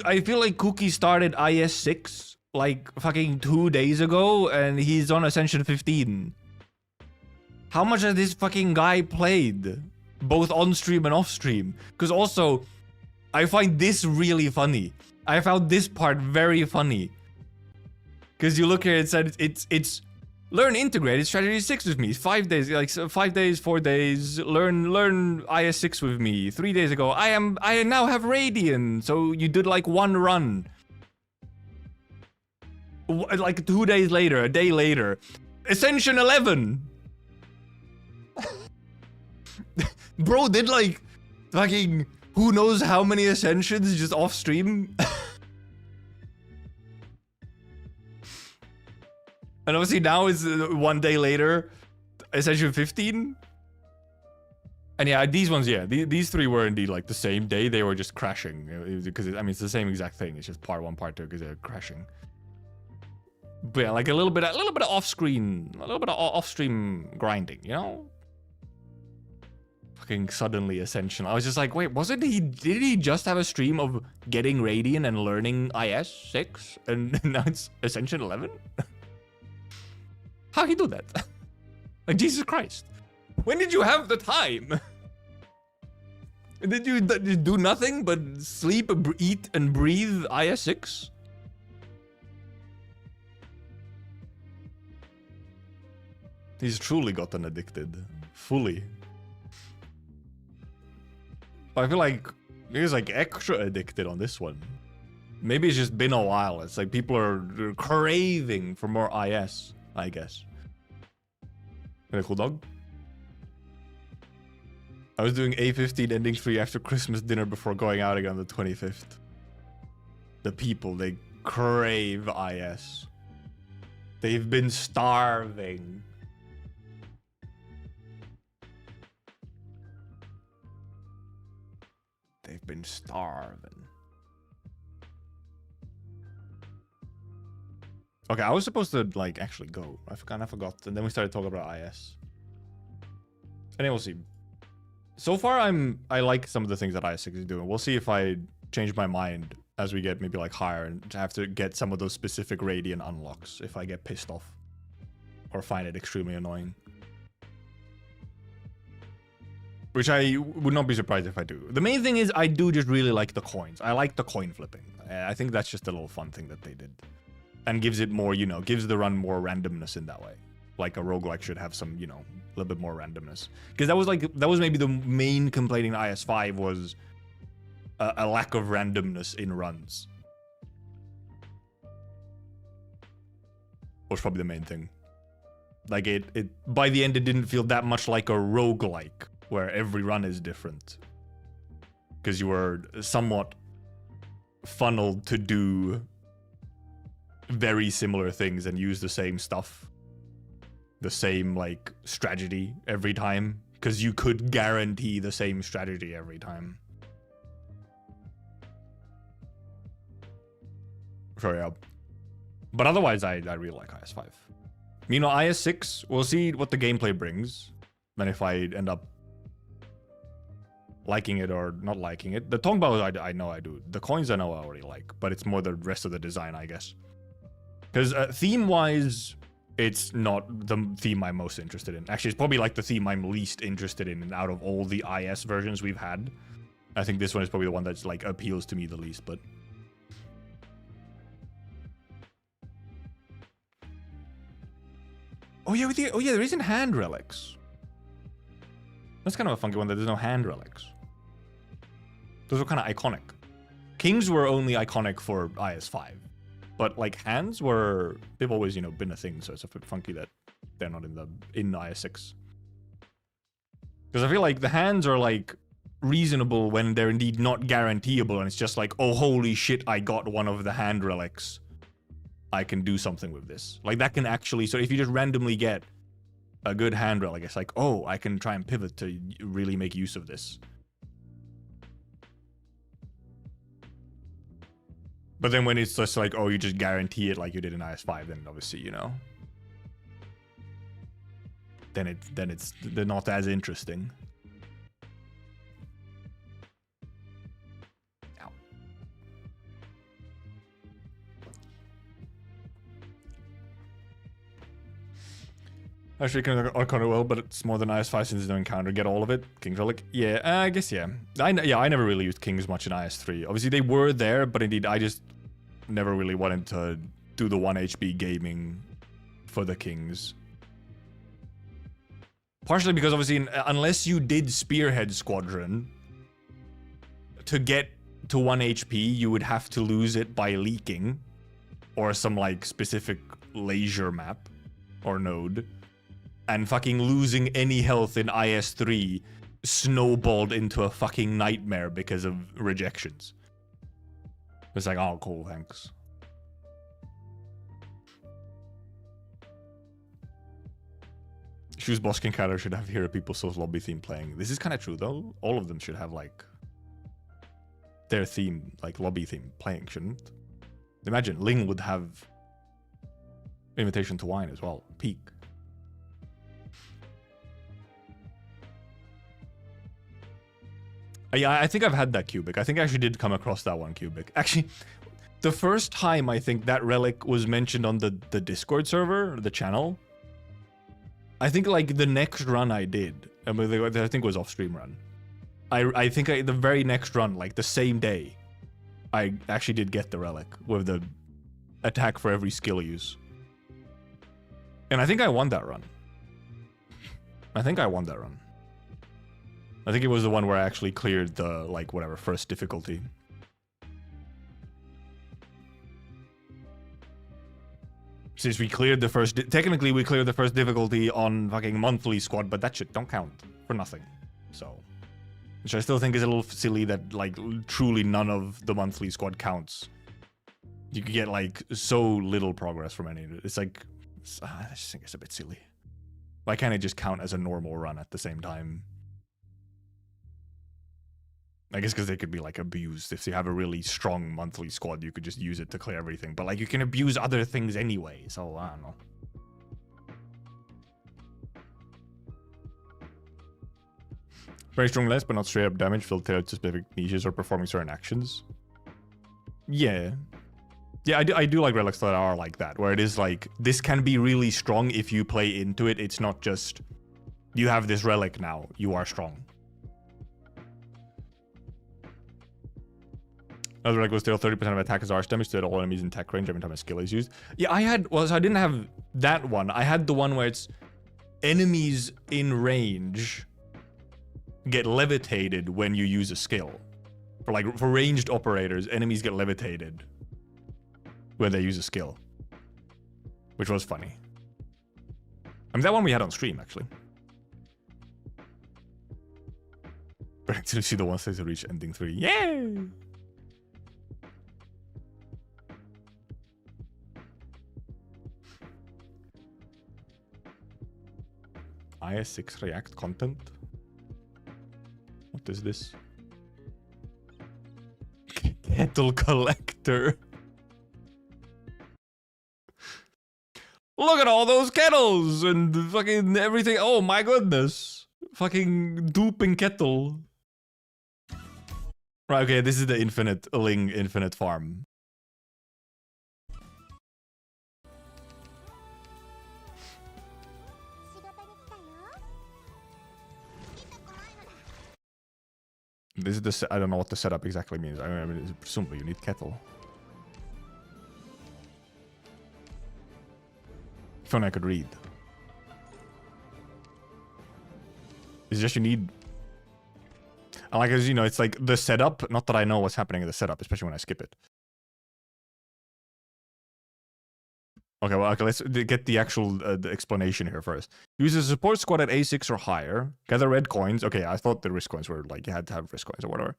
A: I feel like Cookie started IS-6 like fucking 2 days ago, and he's on Ascension 15. How much has this fucking guy played? Both on stream and off stream? Because also, I find this really funny. I found this part very funny. Because you look here, it said it's learn integrated strategy 6 with me. 5 days, like 5 days, 4 days. Learn IS-6 with me. 3 days ago, I now have Radiant. So you did like one run. Like 2 days later, a day later, Ascension 11. Bro did like fucking who knows how many Ascensions just off stream. And obviously now is 1 day later, Ascension 15. And yeah, these ones, yeah, these three were indeed like the same day. They were just crashing because I mean it's the same exact thing. It's just part 1, part 2 because they're crashing. But yeah, like a little bit of off-screen, a little bit of off-stream grinding, you know? Fucking suddenly Ascension. I was just like, wait, did he just have a stream of getting Radiant and learning IS-6? And now it's Ascension 11? How'd he do that? Like, Jesus Christ. When did you have the time? Did you do nothing but sleep, eat, and breathe IS-6? He's truly gotten addicted. Fully. I feel like he's like extra addicted on this one. Maybe it's just been a while. It's like people are craving for more IS, I guess. Very cool, dog. I was doing A15 ending 3 after Christmas dinner before going out again on the 25th. The people, they crave IS. They've been starving. They've been starving. Okay, I was supposed to like actually go. I forgot. And then we started talking about IS. And then we'll see. So far, I like some of the things that IS-6 is doing. We'll see if I change my mind as we get maybe like higher and have to get some of those specific Radiant unlocks if I get pissed off or find it extremely annoying. Which I would not be surprised if I do. The main thing is I do just really like the coins. I like the coin flipping. I think that's just a little fun thing that they did. And gives it more, you know, gives the run more randomness in that way. Like a roguelike should have some, you know, a little bit more randomness. Because that was maybe the main complaint in IS-5 was a lack of randomness in runs. Was probably the main thing. Like it by the end it didn't feel that much like a roguelike where every run is different. Because you were somewhat funneled to do very similar things and use the same stuff. The same, like, strategy every time. Because you could guarantee the same strategy every time. So yeah. But otherwise, I really like IS-5. You know, IS6, we'll see what the gameplay brings. Then if I end up liking it or not liking it. The Tongbao, I know I do. The coins I know I already like, but it's more the rest of the design, I guess. Because theme-wise, it's not the theme I'm most interested in. Actually, it's probably like the theme I'm least interested in out of all the IS versions we've had. I think this one is probably the one that's like appeals to me the least, but... Oh yeah, there isn't hand relics. That's kind of a funky one that there's no hand relics. Those were kind of iconic. Kings were only iconic for IS5. But like hands were, they've always, you know, been a thing, so it's a bit funky that they're not in IS6. Because I feel like the hands are like reasonable when they're indeed not guaranteeable, and it's just like, oh holy shit, I got one of the hand relics. I can do something with this. Like that can actually, so if you just randomly get a good hand relic, it's like, oh, I can try and pivot to really make use of this. But then when it's just like, oh, you just guarantee it like you did in IS5, then obviously, you know, then they're not as interesting. Ow. Actually, can Arcana well, but it's more than IS5 since no encounter. Get all of it. King's Relic. Yeah, I guess, yeah. I never really used Kings much in IS3. Obviously, they were there, but indeed, I just never really wanted to do the 1 HP gaming for the Kings. Partially because, obviously, unless you did Spearhead Squadron, to get to 1 HP, you would have to lose it by leaking, or some, like, specific leisure map, or node. And fucking losing any health in IS3 snowballed into a fucking nightmare because of rejections. It's like, oh, cool, thanks. Shoes Boss King Kyler should have Hero People Souls lobby theme playing. This is kind of true, though. All of them should have, like, their theme, like, lobby theme playing, shouldn't? Imagine, Ling would have Invitation to Wine as well. Peak. Yeah, I think I've had that cubic. I think I actually did come across that one cubic. Actually, the first time I think that relic was mentioned on the Discord server, the channel, I think like the next run I did, I think it was off-stream run. I think the very next run, like the same day, I actually did get the relic with the attack for every skill use. And I think I won that run. I think it was the one where I actually cleared the, like, whatever, first difficulty. Since we cleared the first... Technically, we cleared the first difficulty on fucking monthly squad, but that shit don't count for nothing. So... Which I still think is a little silly that, like, truly none of the monthly squad counts. You could get, like, so little progress from any of it. It's like... I just think it's a bit silly. Why can't it just count as a normal run at the same time? I guess because they could be, like, abused. If you have a really strong monthly squad, you could just use it to clear everything. But, like, you can abuse other things anyway, so I don't know. Very strong less, but not straight up damage, filtered to specific niches or performing certain actions. Yeah. Yeah, I do like relics that are like that, where it is like, this can be really strong if you play into it. It's not just, you have this relic now, you are strong. Another relic was still 30% of attack as arch damage to all enemies in tech range every time a skill is used. Yeah, so I didn't have that one. I had the one where it's enemies in range get levitated when you use a skill. For ranged operators, enemies get levitated when they use a skill. Which was funny. I mean, that one we had on stream, actually. But to see the ones that reach ending 3. Yay! IS6 React content? What is this? Kettle collector. Look at all those kettles and fucking everything. Oh my goodness. Fucking duping kettle. Right, okay, this is the infinite farm. This is the I don't know what the setup exactly means. I mean, presumably you need kettle. If only I could read. It's just you need... I like, as you know, it's like the setup. Not that I know what's happening in the setup, especially when I skip it. Okay, well, okay, let's get the actual the explanation here first. Use a support squad at A6 or higher. Gather red coins. Okay, I thought the risk coins were like, you had to have risk coins or whatever.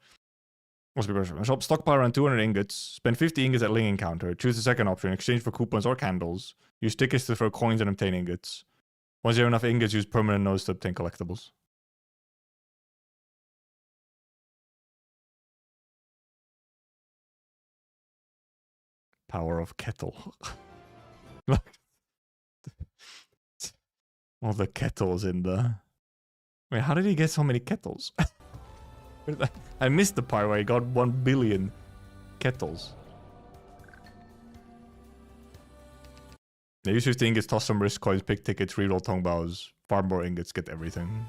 A: What's the shop? Stockpile around 200 ingots. Spend 50 ingots at Ling Encounter. Choose the second option. Exchange for coupons or candles. Use tickets to throw coins and obtain ingots. Once you have enough ingots, use permanent nodes to obtain collectibles. Power of kettle. All the kettles in the... Wait, how did he get so many kettles? I missed the part where he got 1 billion kettles. They use 50 ingots, toss some risk coins, pick tickets, reroll tongue bows, farm more ingots, get everything.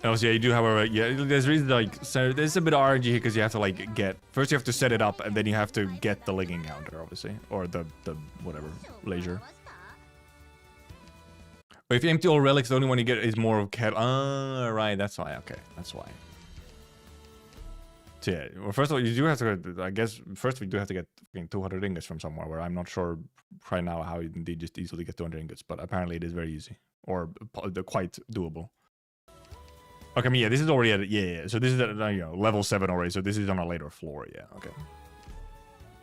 A: Also, yeah, you do, however, yeah, there's really like, so there's a bit of RNG here because you have to like get, first you have to set it up and then you have to get the Ling Encounter, obviously, or the whatever, leisure. But if you empty all relics, the only one you get is more of cat. Ah, right, that's why, okay, that's why. So yeah, well, first of all, you do have to, I guess, first we do have to get 200 ingots from somewhere, where I'm not sure right now how you indeed just easily get 200 ingots, but apparently it is very easy, or quite doable. Okay, I mean, yeah, this is already at, yeah, so this is at, you know, level 7 already, so this is on a later floor, yeah, okay.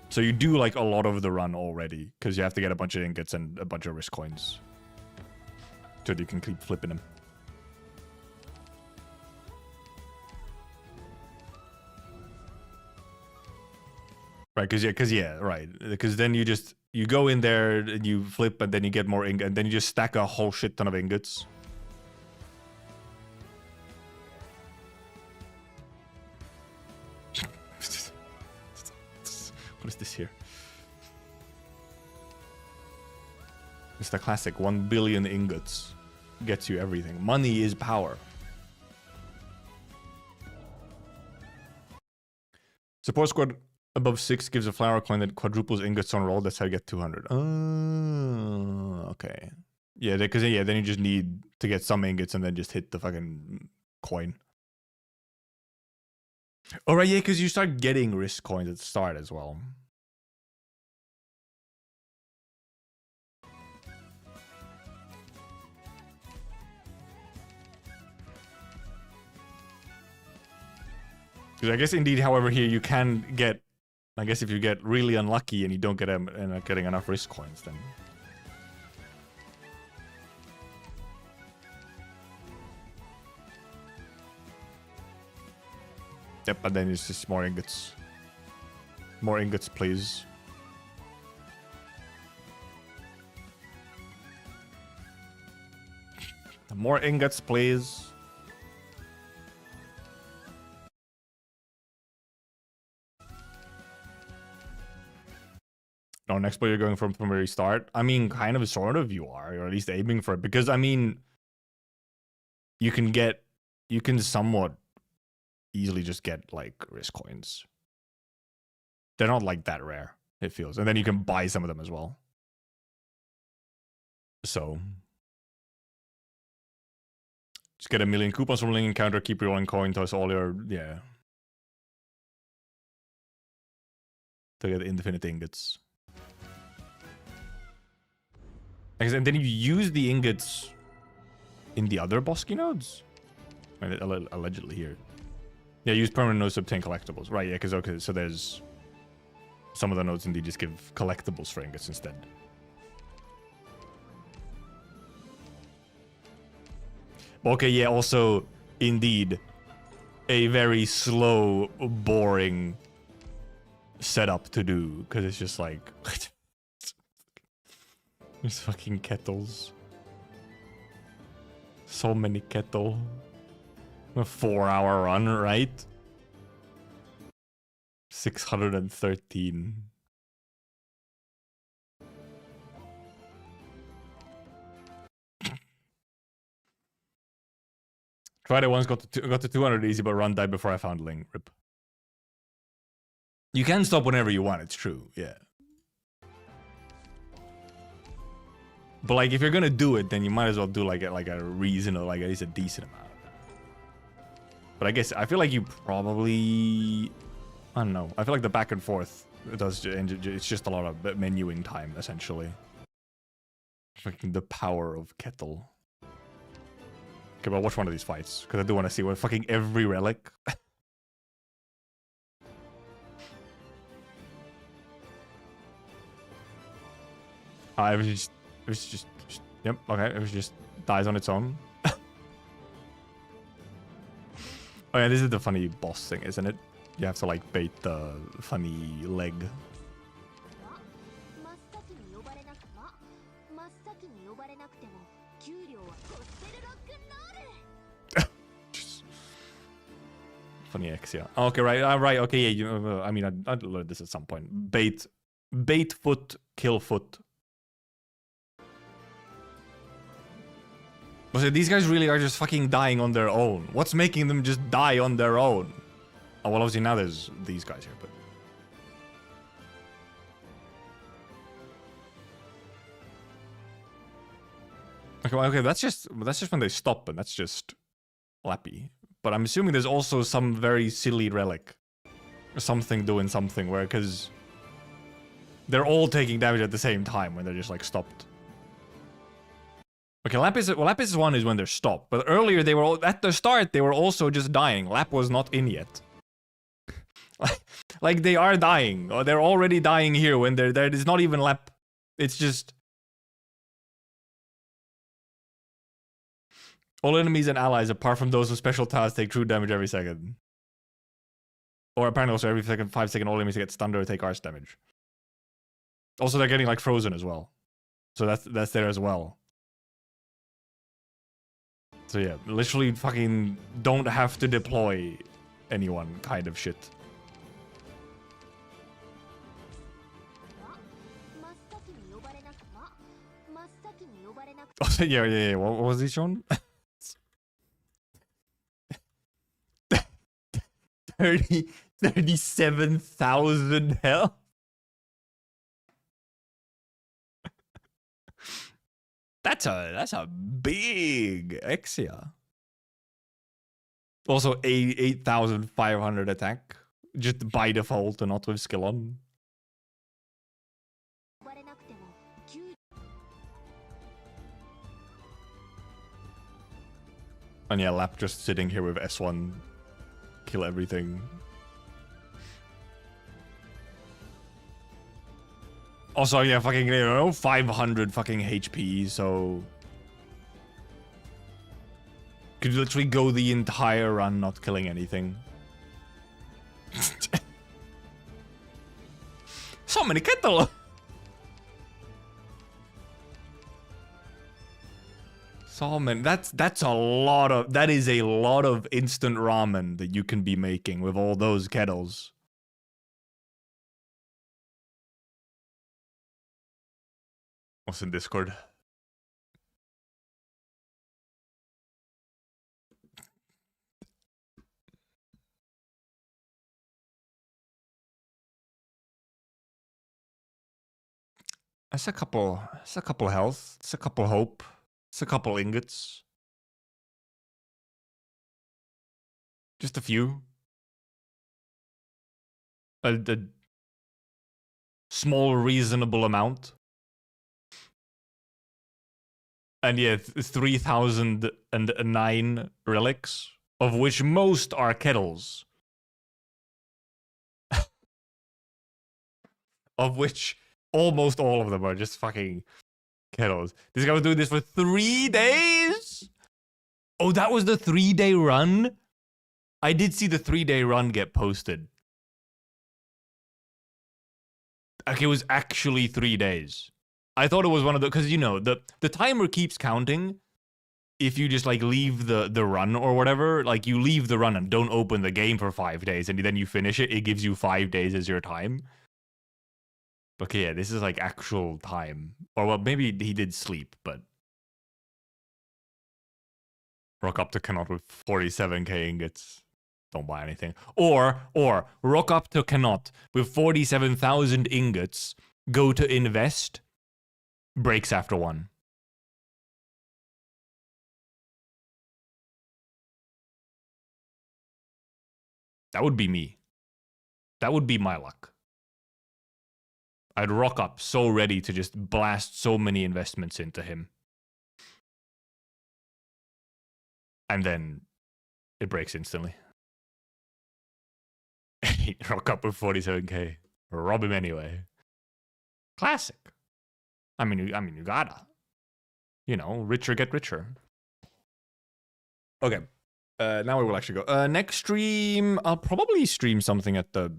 A: So you do, like, a lot of the run already, because you have to get a bunch of ingots and a bunch of risk coins. So that you can keep flipping them. Right, because then you just, you go in there, and you flip, and then you get more ingots, and then you just stack a whole shit ton of ingots. What is this here? It's the classic 1 billion ingots. Gets you everything. Money is power. Support squad above 6 gives a flower coin that quadruples ingots on roll. That's how you get 200. Oh, okay. Yeah, because yeah, then you just need to get some ingots and then just hit the fucking coin. Oh, right, yeah, because you start getting risk coins at the start as well. Because I guess indeed, however, here you can get, I guess if you get really unlucky and you don't get getting enough risk coins, then... Yep, and then it's just more ingots. More ingots, please. More ingots, please. No, next play you're going from the very start. I mean, kind of, sort of, you are, or at least aiming for it. Because, I mean, you can somewhat easily just get like risk coins. They're not like that rare, it feels, and then you can buy some of them as well. So just get 1 million coupons from Ling Encounter, keep rolling coin toss all your, yeah, to get infinite ingots. And then you use the ingots in the other Bosky nodes, allegedly here. Yeah, use permanent nodes to obtain collectibles. Right, yeah, because, okay, so there's... Some of the nodes indeed just give collectibles for ingots instead. Okay, yeah, also, indeed, a very slow, boring setup to do, because it's just like there's fucking kettles. So many kettle. A 4-hour run, right? 613. Tried it once, got to 200 easy, but run died before I found Ling. Rip. You can stop whenever you want, it's true, yeah. But like, if you're gonna do it, then you might as well do like a reasonable, like at least a decent amount. But I guess, I feel like you probably... I don't know. I feel like the back and forth, it's just a lot of menuing time, essentially. Fucking the power of kettle. Okay, well, watch one of these fights, because I do want to see what fucking every relic. It was just, yep, okay, it was just dies on its own. Oh yeah, this is the funny boss thing, isn't it? You have to like bait the funny leg. Funny X, yeah. Okay, right, right, okay, yeah, you, I mean, I'd learn this at some point. Bait foot, kill foot. So these guys really are just fucking dying on their own. What's making them just die on their own? Oh, well, obviously now there's these guys here, but... Okay, well, okay, that's just when they stop, and that's just lappy. But I'm assuming there's also some very silly relic. Or something doing something, where, because... they're all taking damage at the same time when they're just, like, stopped. Okay, Lapis 1 is when they're stopped, but earlier they were all, at the start they were also just dying. Lap was not in yet. Like they are dying, or they're already dying here when they're there. It's not even Lap. It's just all enemies and allies apart from those with special tasks take true damage every second. Or apparently also every 5 seconds all enemies get stunned or take arch damage. Also they're getting like frozen as well. So that's there as well. So yeah, literally fucking don't have to deploy anyone kind of shit. Oh, yeah. What was he shown? 37,000 health? That's a big Exia. Also 8,500 attack. Just by default and not with skill on. And yeah, Lap just sitting here with S1. Kill everything. Also, yeah, fucking, 500 fucking HP, so... Could literally go the entire run not killing anything. So many kettle! So many, that's a lot of, that is a lot of instant ramen that you can be making with all those kettles. What's in Discord? It's a couple health. It's a couple hope. It's a couple ingots. Just a few. A small, reasonable amount. And yeah, 3,009 relics, of which most are kettles. Of which almost all of them are just fucking kettles. This guy was doing this for 3 days? Oh, that was the 3-day run? I did see the 3-day run get posted. Like, it was actually 3 days. I thought it was one of the, because you know the timer keeps counting if you just like leave the run or whatever. Like, you leave the run and don't open the game for 5 days, and then you finish it. It gives you 5 days as your time. But okay, yeah, this is like actual time, or well, maybe he did sleep, but rock up to cannot with 47k ingots. Don't buy anything. Or rock up to cannot with 47,000 ingots. Go to invest. Breaks after 1. That would be me. That would be my luck. I'd rock up so ready to just blast so many investments into him. And then it breaks instantly. Rock up with 47k. Rob him anyway. Classic. I mean, you gotta. You know, richer get richer. Okay. Now we will actually go. Next stream, I'll probably stream something at the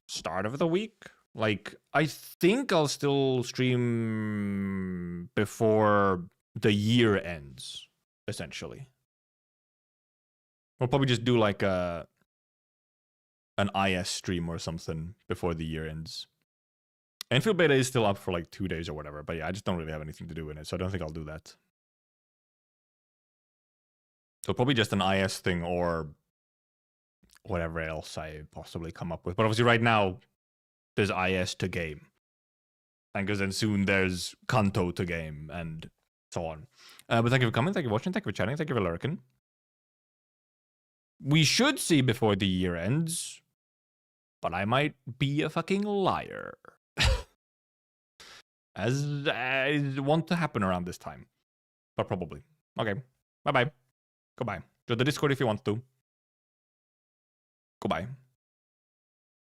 A: start of the week. Like, I think I'll still stream before the year ends, essentially. We'll probably just do like an IS stream or something before the year ends. Endfield beta is still up for like 2 days or whatever, but yeah, I just don't really have anything to do in it, so I don't think I'll do that. So probably just an IS thing or whatever else I possibly come up with. But obviously right now, there's IS to game. And because then soon there's Canto to game and so on. But thank you for coming, thank you for watching, thank you for chatting, thank you for lurking. We should see before the year ends, but I might be a fucking liar. As I want to happen around this time. But probably. Okay, bye-bye. Goodbye. Join the Discord if you want to. Goodbye.